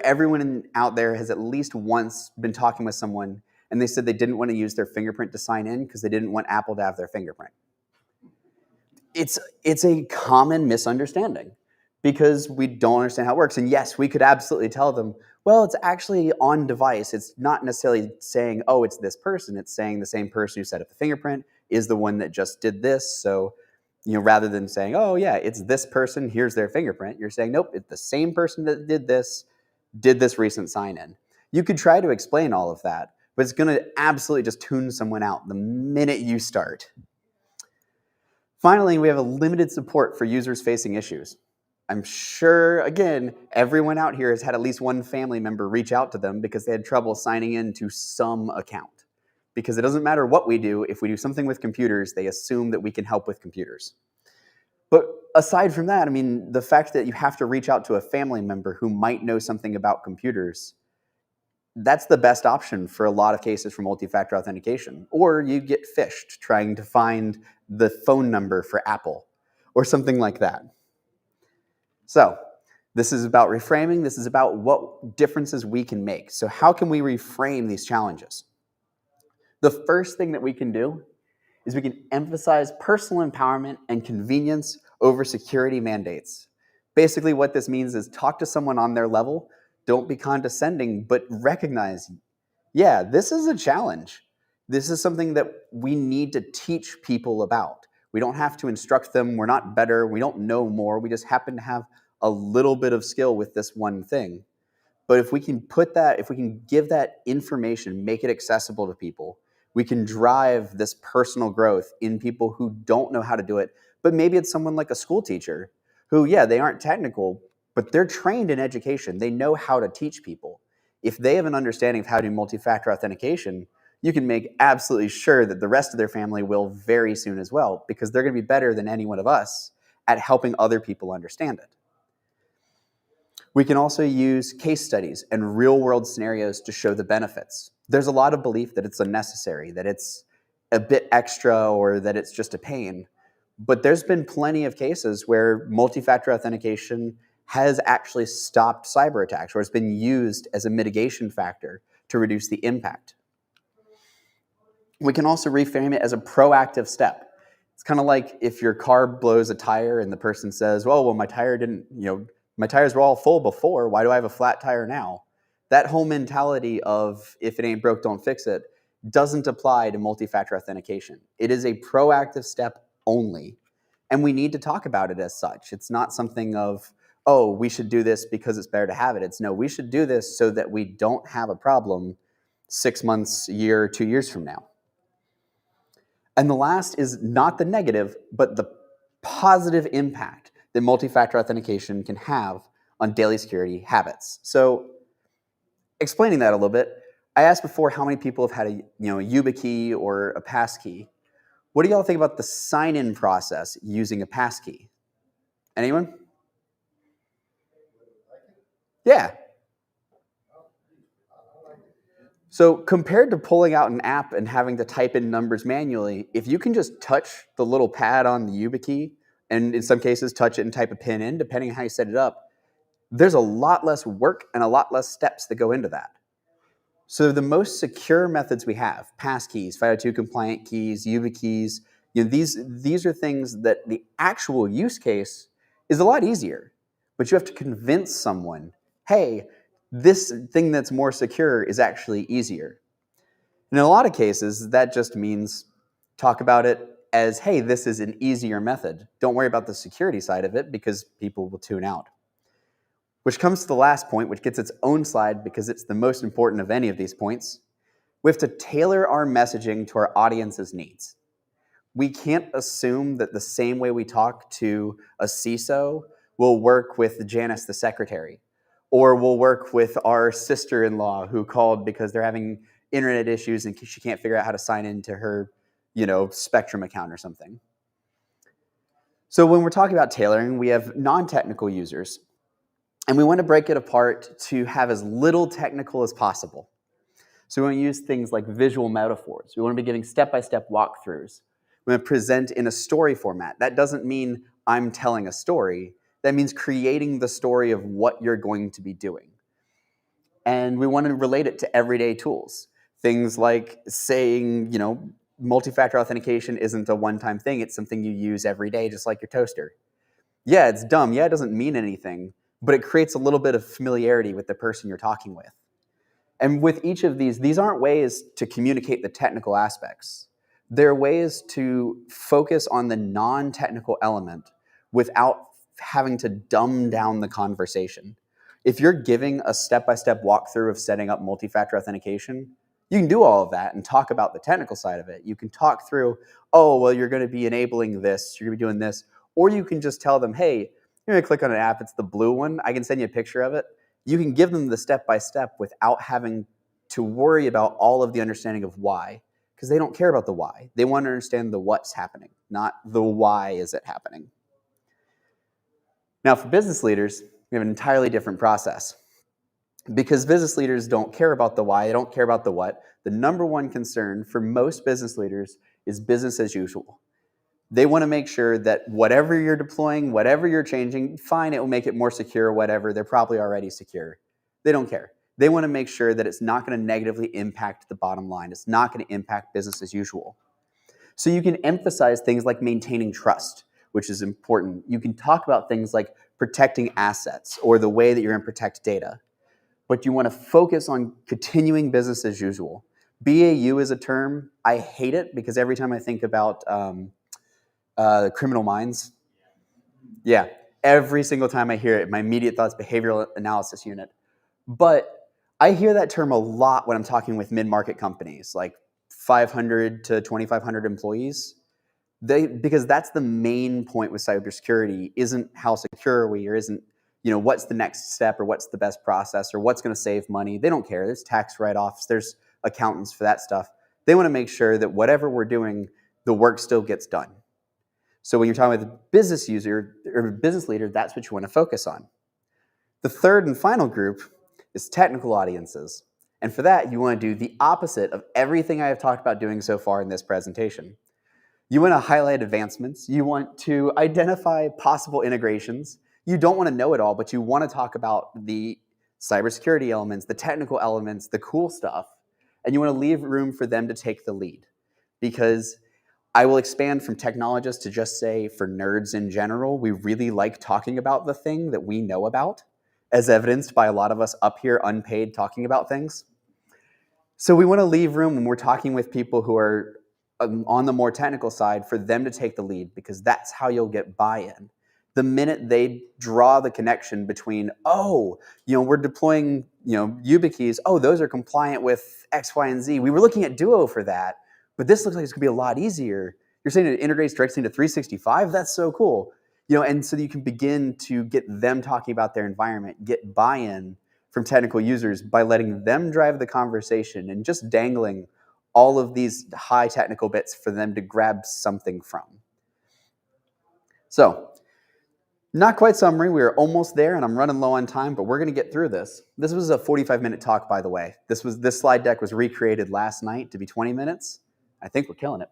everyone out there has at least once been talking with someone and they said they didn't want to use their fingerprint to sign in because they didn't want Apple to have their fingerprint. It's a common misunderstanding. because we don't understand how it works. And yes, we could absolutely tell them, well, it's actually on device. It's not necessarily saying, oh, it's this person. It's saying the same person who set up the fingerprint is the one that just did this. So, rather than saying, oh yeah, it's this person, here's their fingerprint, you're saying, nope, it's the same person that did this recent sign-in. You could try to explain all of that, but it's going to absolutely just tune someone out the minute you start. Finally, we have a limited support for users facing issues. I'm sure, again, everyone out here has had at least one family member reach out to them because they had trouble signing into some account. Because it doesn't matter what we do, if we do something with computers, they assume that we can help with computers. But aside from that, I mean, the fact that you have to reach out to a family member who might know something about computers, that's the best option for a lot of cases for multi-factor authentication. Or you get phished trying to find the phone number for Apple or something like that. So this is about reframing. This is about what differences we can make. So how can we reframe these challenges? The first thing that we can do is we can emphasize personal empowerment and convenience over security mandates. Basically what this means is talk to someone on their level. Don't be condescending, but recognize, yeah, this is a challenge. This is something that we need to teach people about. We don't have to instruct them. We're not better. We don't know more. We just happen to have a little bit of skill with this one thing. But if we can give that information, make it accessible to people, we can drive this personal growth in people who don't know how to do it. But maybe it's someone like a school teacher who, yeah, they aren't technical, but they're trained in education. They know how to teach people. If they have an understanding of how to do multi-factor authentication, you can make absolutely sure that the rest of their family will very soon as well, because they're going to be better than any one of us at helping other people understand it. We can also use case studies and real-world scenarios to show the benefits. There's a lot of belief that it's unnecessary, that it's a bit extra, or that it's just a pain. But there's been plenty of cases where multi-factor authentication has actually stopped cyber attacks, or it's been used as a mitigation factor to reduce the impact. We can also reframe it as a proactive step. It's kind of like if your car blows a tire and the person says, well, my tire didn't, my tires were all full before, why do I have a flat tire now? That whole mentality of if it ain't broke, don't fix it doesn't apply to multi-factor authentication. It is a proactive step only, and we need to talk about it as such. It's not something of, oh, we should do this because it's better to have it. It's no, we should do this so that we don't have a problem 6 months, a year, 2 years from now. And the last is not the negative, but the positive impact that multi-factor authentication can have on daily security habits. So explaining that a little bit, I asked before how many people have had a YubiKey or a passkey. What do y'all think about the sign-in process using a passkey? Anyone? Yeah. So compared to pulling out an app and having to type in numbers manually, if you can just touch the little pad on the YubiKey, and in some cases touch it and type a pin in, depending on how you set it up, there's a lot less work and a lot less steps that go into that. So the most secure methods we have, passkeys, 502 compliant keys, YubiKeys, these are things that the actual use case is a lot easier, but you have to convince someone, hey, this thing that's more secure is actually easier. And in a lot of cases, that just means talk about it as, hey, this is an easier method. Don't worry about the security side of it because people will tune out. Which comes to the last point, which gets its own slide because it's the most important of any of these points. We have to tailor our messaging to our audience's needs. We can't assume that the same way we talk to a CISO will work with Janice, the secretary, or will work with our sister-in-law who called because they're having internet issues and she can't figure out how to sign into her, Spectrum account or something. So when we're talking about tailoring, we have non-technical users. And we want to break it apart to have as little technical as possible. So we want to use things like visual metaphors. We want to be giving step-by-step walkthroughs. We want to present in a story format. That doesn't mean I'm telling a story. That means creating the story of what you're going to be doing. And we want to relate it to everyday tools. Things like saying, multi-factor authentication isn't a one-time thing. It's something you use every day, just like your toaster. Yeah, it's dumb. Yeah, it doesn't mean anything, but it creates a little bit of familiarity with the person you're talking with. And with each of these aren't ways to communicate the technical aspects. They're ways to focus on the non-technical element without having to dumb down the conversation. If you're giving a step-by-step walkthrough of setting up multi-factor authentication, you can do all of that and talk about the technical side of it. You can talk through, oh, well, you're going to be enabling this, you're going to be doing this, or you can just tell them, hey, you're going to click on an app, it's the blue one, I can send you a picture of it. You can give them the step-by-step without having to worry about all of the understanding of why, because they don't care about the why. They want to understand the what's happening, not the why is it happening. Now, for business leaders, we have an entirely different process. Because business leaders don't care about the why, they don't care about the what. The number one concern for most business leaders is business as usual. They want to make sure that whatever you're deploying, whatever you're changing, fine, it will make it more secure or whatever. They're probably already secure. They don't care. They want to make sure that it's not going to negatively impact the bottom line. It's not going to impact business as usual. So you can emphasize things like maintaining trust, which is important. You can talk about things like protecting assets or the way that you're going to protect data. But you want to focus on continuing business as usual. BAU is a term. I hate it because every time I think about criminal minds, yeah, every single time I hear it, my immediate thoughts, behavioral analysis unit. But I hear that term a lot when I'm talking with mid-market companies, like 500 to 2,500 employees. Because that's the main point with cybersecurity, isn't how secure are we, or isn't, what's the next step, or what's the best process, or what's going to save money. They don't care. There's tax write-offs, there's accountants for that stuff. They want to make sure that whatever we're doing, the work still gets done. So when you're talking with a business user or a business leader, that's what you want to focus on. The third and final group is technical audiences. And for that, you want to do the opposite of everything I have talked about doing so far in this presentation. You want to highlight advancements. You want to identify possible integrations. You don't want to know it all, but you want to talk about the cybersecurity elements, the technical elements, the cool stuff, and you want to leave room for them to take the lead. Because I will expand from technologists to just say for nerds in general, we really like talking about the thing that we know about, as evidenced by a lot of us up here unpaid talking about things. So we want to leave room when we're talking with people who are on the more technical side for them to take the lead, because that's how you'll get buy-in. The minute they draw the connection between, we're deploying, YubiKeys, those are compliant with X, Y, and Z. We were looking at Duo for that, but this looks like it's gonna be a lot easier. You're saying it integrates directly into 365? That's so cool. And so you can begin to get them talking about their environment, get buy-in from technical users by letting them drive the conversation and just dangling all of these high technical bits for them to grab something from. So, not quite summary, we're almost there and I'm running low on time, but we're gonna get through this. This was a 45-minute talk, by the way. This slide deck was recreated last night to be 20 minutes. I think we're killing it.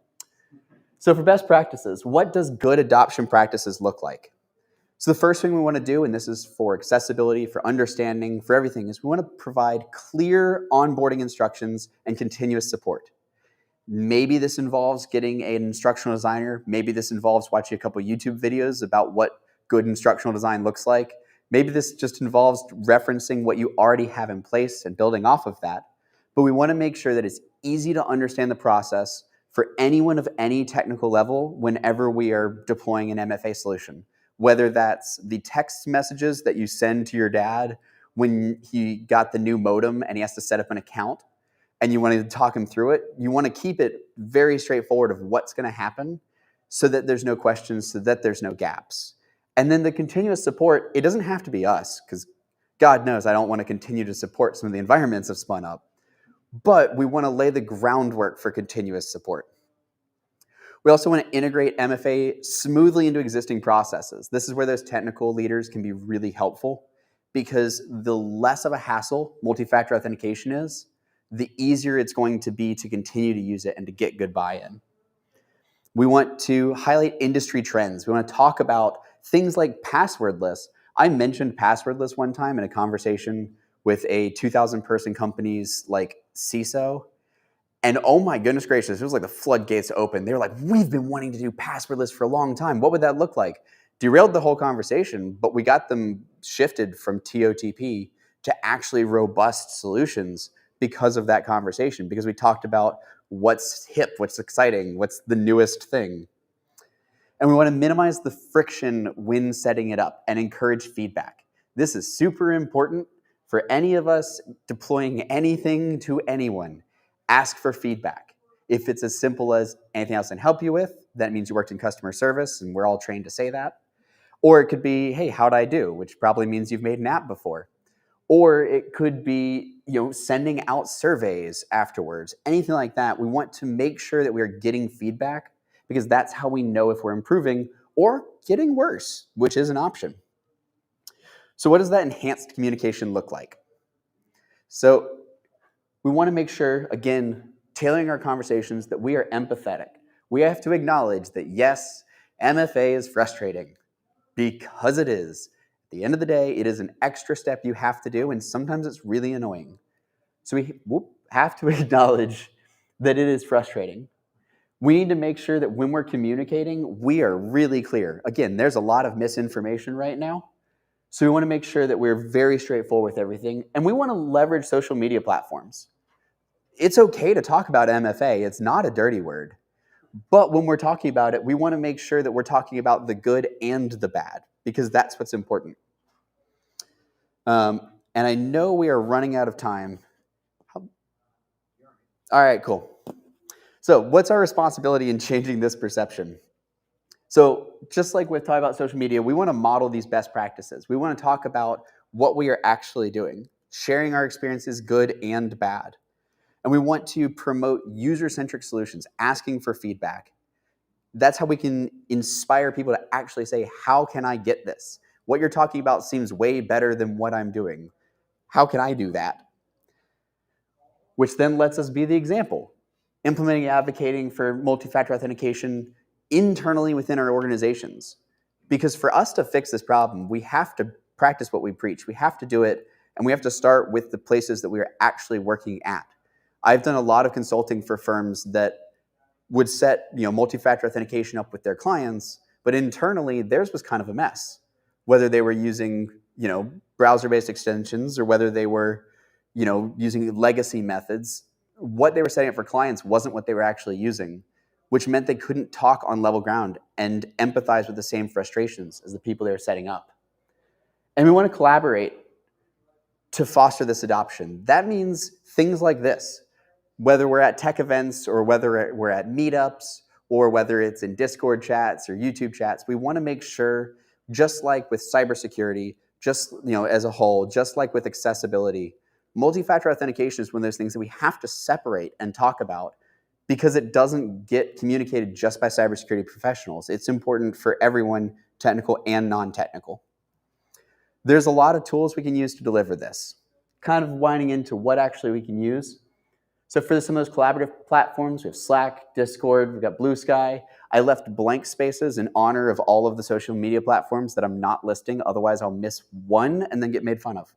So for best practices, what does good adoption practices look like? So the first thing we wanna do, and this is for accessibility, for understanding, for everything, is we wanna provide clear onboarding instructions and continuous support. Maybe this involves getting an instructional designer. Maybe this involves watching a couple YouTube videos about what good instructional design looks like. Maybe this just involves referencing what you already have in place and building off of that. But we want to make sure that it's easy to understand the process for anyone of any technical level whenever we are deploying an MFA solution. Whether that's the text messages that you send to your dad when he got the new modem and he has to set up an account, and you want to talk him through it, you want to keep it very straightforward of what's going to happen so that there's no questions, so that there's no gaps. And then the continuous support, it doesn't have to be us, because God knows I don't want to continue to support some of the environments have spun up. But we want to lay the groundwork for continuous support. We also want to integrate MFA smoothly into existing processes. This is where those technical leaders can be really helpful, because the less of a hassle multi-factor authentication is, the easier it's going to be to continue to use it and to get good buy-in. We want to highlight industry trends. We want to talk about things like passwordless. I mentioned passwordless one time in a conversation with a 2,000 person company's like CISO. And oh my goodness gracious, it was like the floodgates open. They were like, we've been wanting to do passwordless for a long time. What would that look like? derailed the whole conversation, but we got them shifted from TOTP to actually robust solutions because of that conversation, because we talked about what's hip, what's exciting, what's the newest thing. And we want to minimize the friction when setting it up and encourage feedback. This is super important for any of us deploying anything to anyone. Ask for feedback. If it's as simple as anything else I can help you with, that means you worked in customer service, and we're all trained to say that. Or it could be, hey, how'd I do? Which probably means you've made an app before. Or it could be, sending out surveys afterwards, anything like that. We want to make sure that we are getting feedback, because that's how we know if we're improving or getting worse, which is an option. So what does that enhanced communication look like? So we want to make sure, again, tailoring our conversations, that we are empathetic. We have to acknowledge that, yes, MFA is frustrating, because it is. At the end of the day, it is an extra step you have to do, and sometimes it's really annoying. So we have to acknowledge that it is frustrating. We need to make sure that when we're communicating, we are really clear. Again, there's a lot of misinformation right now, so we want to make sure that we're very straightforward with everything, and we want to leverage social media platforms. It's okay to talk about MFA. It's not a dirty word. But when we're talking about it, we want to make sure that we're talking about the good and the bad, because that's what's important. And I know we are running out of time. All right, cool. So what's our responsibility in changing this perception? So just like with talking about social media, we want to model these best practices. We want to talk about what we are actually doing, sharing our experiences, good and bad. And we want to promote user-centric solutions, asking for feedback. That's how we can inspire people to actually say, how can I get this? What you're talking about seems way better than what I'm doing. How can I do that? Which then lets us be the example. Implementing and advocating for multi-factor authentication internally within our organizations. Because for us to fix this problem, we have to practice what we preach. We have to do it, and we have to start with the places that we are actually working at. I've done a lot of consulting for firms that would set multi-factor authentication up with their clients, but internally theirs was kind of a mess. Whether they were using browser-based extensions, or whether they were using legacy methods, what they were setting up for clients wasn't what they were actually using, which meant they couldn't talk on level ground and empathize with the same frustrations as the people they were setting up. And we want to collaborate to foster this adoption. That means things like this. Whether we're at tech events, or whether we're at meetups, or whether it's in Discord chats or YouTube chats, we want to make sure, just like with cybersecurity, just as a whole, just like with accessibility, multi-factor authentication is one of those things that we have to separate and talk about, because it doesn't get communicated just by cybersecurity professionals. It's important for everyone, technical and non-technical. There's a lot of tools we can use to deliver this. Kind of winding into what actually we can use. So for some of those collaborative platforms, we have Slack, Discord, we've got Blue Sky. I left blank spaces in honor of all of the social media platforms that I'm not listing, otherwise I'll miss one and then get made fun of.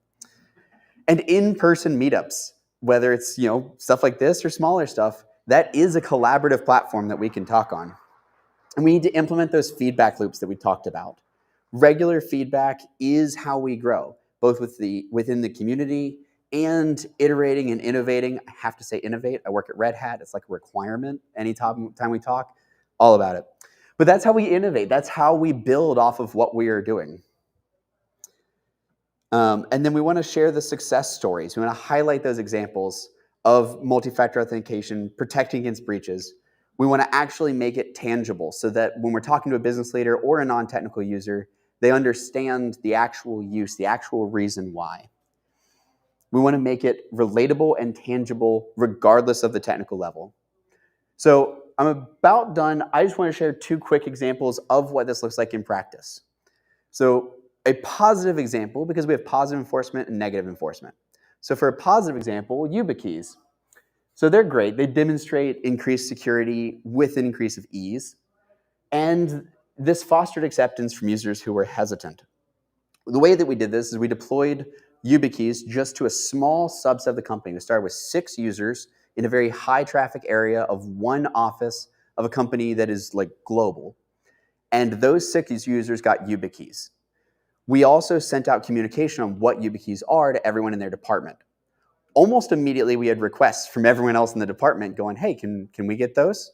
And in-person meetups, whether it's stuff like this or smaller stuff, that is a collaborative platform that we can talk on. And we need to implement those feedback loops that we talked about. Regular feedback is how we grow, both within the community and iterating and innovating. I have to say innovate. I work at Red Hat. It's like a requirement anytime we talk, all about it. But that's how we innovate. That's how we build off of what we are doing. And then we want to share the success stories. We want to highlight those examples of multi-factor authentication, protecting against breaches. We want to actually make it tangible, so that when we're talking to a business leader or a non-technical user, they understand the actual use, the actual reason why. We want to make it relatable and tangible regardless of the technical level. So I'm about done. I just want to share two quick examples of what this looks like in practice. So a positive example, because we have positive enforcement and negative enforcement. So for a positive example, YubiKeys. So they're great. They demonstrate increased security with an increase of ease. And this fostered acceptance from users who were hesitant. The way that we did this is we deployed YubiKeys just to a small subset of the company. We started with 6 users in a very high traffic area of one office of a company that is like global. and those 6 users got YubiKeys. We also sent out communication on what YubiKeys are to everyone in their department. Almost immediately, we had requests from everyone else in the department going, hey, can we get those?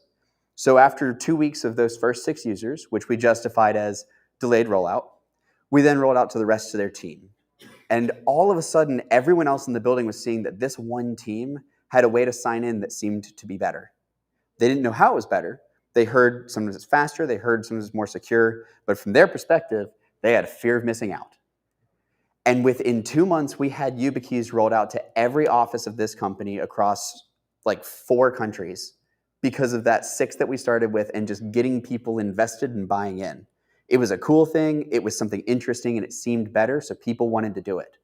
So after 2 weeks of those first 6 users, which we justified as delayed rollout, we then rolled out to the rest of their team. And all of a sudden, everyone else in the building was seeing that this one team had a way to sign in that seemed to be better. They didn't know how it was better. They heard sometimes it's faster, they heard sometimes it's more secure, but from their perspective, they had a fear of missing out. And within 2 months, we had YubiKeys rolled out to every office of this company across like 4 countries because of that 6 that we started with and just getting people invested and buying in. It was a cool thing, it was something interesting, and it seemed better, so people wanted to do it.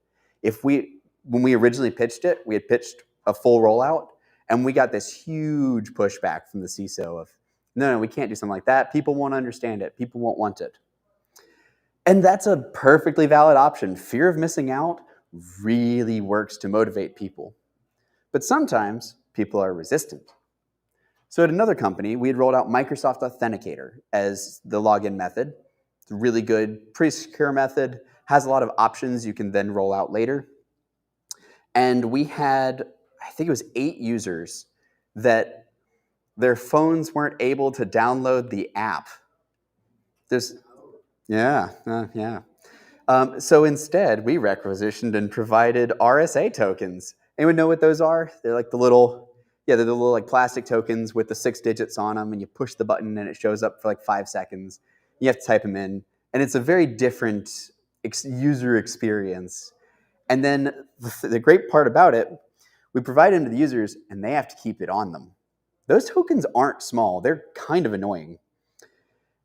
When we originally pitched it, we had pitched a full rollout, and we got this huge pushback from the CISO of, no, we can't do something like that. People won't understand it. People won't want it. And that's a perfectly valid option. Fear of missing out really works to motivate people. But sometimes people are resistant. So at another company, we had rolled out Microsoft Authenticator as the login method. It's a really good, pretty secure method, has a lot of options you can then roll out later. And we had, I think it was 8 users that their phones weren't able to download the app. So instead, we requisitioned and provided RSA tokens. Anyone know what those are? They're like the little like plastic tokens with the 6 digits on them, and you push the button and it shows up for like 5 seconds. You have to type them in, and it's a very different user experience. And then the great part about it, we provide them to the users, and they have to keep it on them. Those tokens aren't small. They're kind of annoying.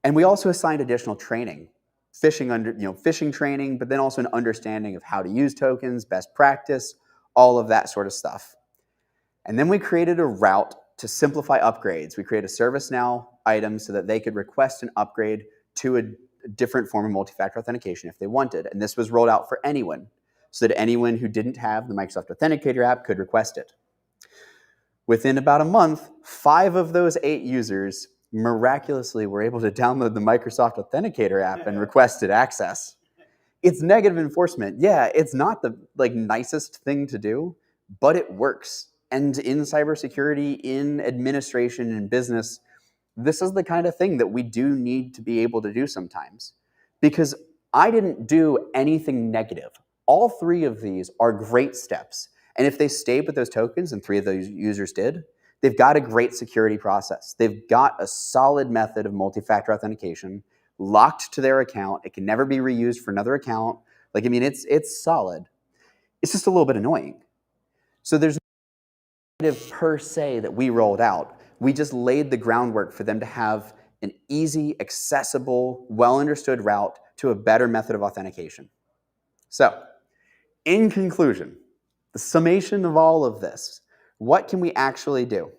And we also assigned additional training, phishing training, but then also an understanding of how to use tokens, best practice, all of that sort of stuff. And then we created a route to simplify upgrades. We created a ServiceNow item so that they could request an upgrade to a different form of multi-factor authentication if they wanted. And this was rolled out for anyone, so that anyone who didn't have the Microsoft Authenticator app could request it. Within about a month, 5 of those 8 users miraculously were able to download the Microsoft Authenticator app and requested access. It's negative enforcement. Yeah, it's not the nicest thing to do, but it works. And in cybersecurity, in administration, in business, this is the kind of thing that we do need to be able to do sometimes. Because I didn't do anything negative. All 3 of these are great steps. And if they stayed with those tokens, and 3 of those users did, they've got a great security process. They've got a solid method of multi-factor authentication locked to their account. It can never be reused for another account. It's solid. It's just a little bit annoying. So there's no negative per se that we rolled out. We just laid the groundwork for them to have an easy, accessible, well-understood route to a better method of authentication. So, in conclusion, the summation of all of this, what can we actually do?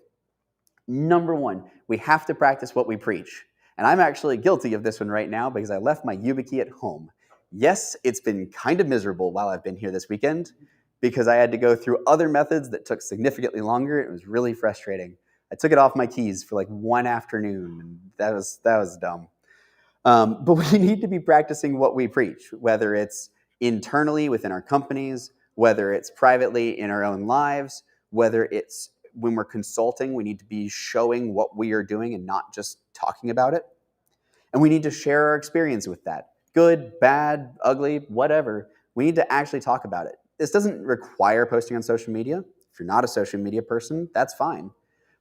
Number 1, we have to practice what we preach. And I'm actually guilty of this one right now because I left my YubiKey at home. Yes, it's been kind of miserable while I've been here this weekend because I had to go through other methods that took significantly longer. It was really frustrating. I took it off my keys for like 1 afternoon, and that was dumb. But we need to be practicing what we preach, whether it's internally within our companies, whether it's privately in our own lives, whether it's when we're consulting, we need to be showing what we are doing and not just talking about it. And we need to share our experience with that. Good, bad, ugly, whatever. We need to actually talk about it. This doesn't require posting on social media. If you're not a social media person, that's fine.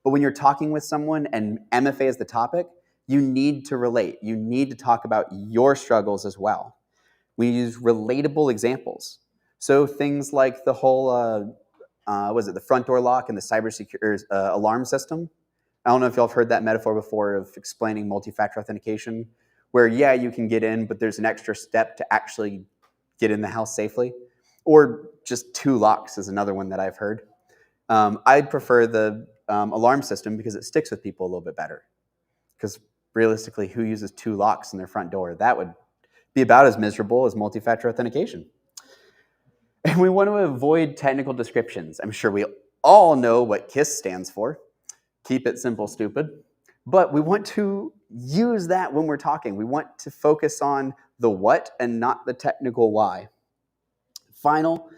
But when you're talking with someone and MFA is the topic, you need to relate. You need to talk about your struggles as well. We use relatable examples. So things like the whole, the front door lock and the cybersecurity alarm system. I don't know if y'all have heard that metaphor before of explaining multi-factor authentication, where yeah, you can get in, but there's an extra step to actually get in the house safely. Or just 2 locks is another one that I've heard. I'd prefer the alarm system because it sticks with people a little bit better. Because realistically, who uses 2 locks in their front door? That would be about as miserable as multi-factor authentication. And we want to avoid technical descriptions. I'm sure we all know what KISS stands for. Keep it simple, stupid. But we want to use that when we're talking. We want to focus on the what and not the technical why. Final,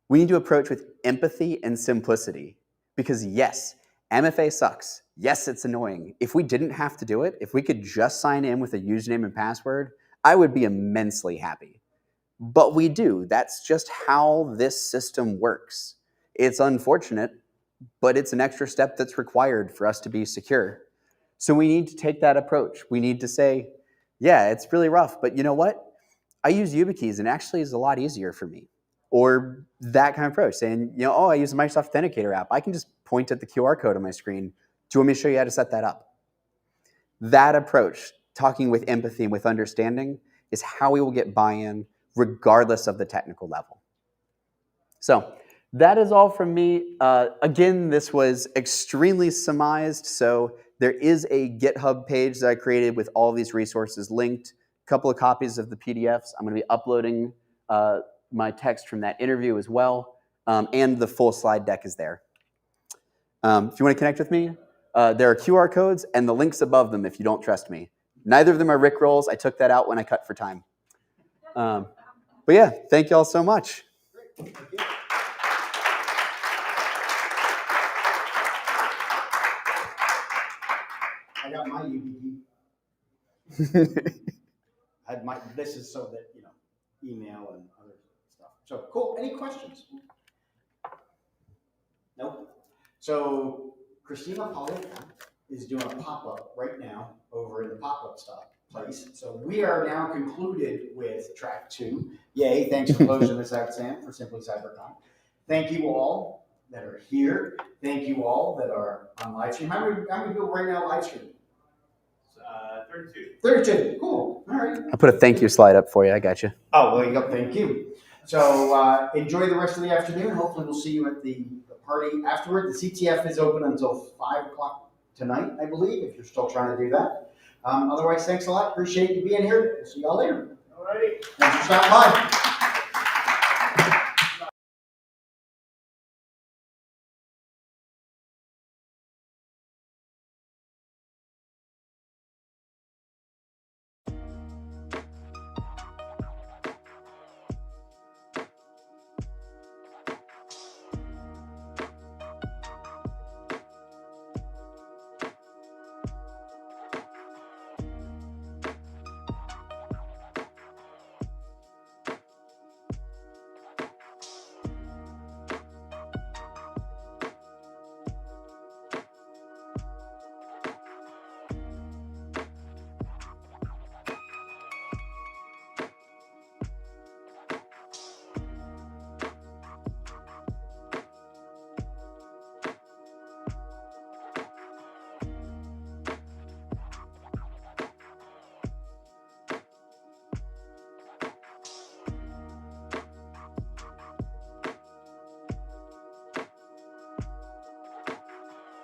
we need to approach with empathy and simplicity, because yes, MFA sucks. Yes, it's annoying. If we didn't have to do it, if we could just sign in with a username and password, I would be immensely happy. But we do. That's just how this system works. It's unfortunate, but it's an extra step that's required for us to be secure. So we need to take that approach. We need to say, yeah, it's really rough, but you know what? I use YubiKeys and actually it's a lot easier for me. Or that kind of approach, saying, you know, oh, I use the Microsoft Authenticator app. I can just point at the QR code on my screen. Do you want me to show you how to set that up? That approach, talking with empathy and with understanding, is how we will get buy-in regardless of the technical level. So that is all from me. Again, this was extremely summarized, so there is a GitHub page that I created with all of these resources linked, a couple of copies of the PDFs. I'm going to be uploading my text from that interview as well, and the full slide deck is there. If you want to connect with me, there are QR codes and the links above them if you don't trust me. Neither of them are Rickrolls. I took that out when I cut for time. But yeah, thank you all so much. I got my YubiKey. This is so that, you know, email and other stuff. So cool. Any questions? Nope. So Christina Pollock is doing a pop-up right now over in the pop-up place. So we are now concluded with track 2. Yay, thanks for closing this out, Sam, for Simply CyberCon. Thank you all that are here. Thank you all that are on live stream. How many people right now live streaming? 32. 32, cool, all right. I'll put a thank you slide up for you, I got you. Oh, well, you go, thank you. So enjoy the rest of the afternoon. Hopefully we'll see you at the party afterward. The CTF is open until 5 o'clock tonight, I believe, if you're still trying to do that. Otherwise, thanks a lot. Appreciate you being here. We'll see y'all later. All righty. Thanks for stopping by.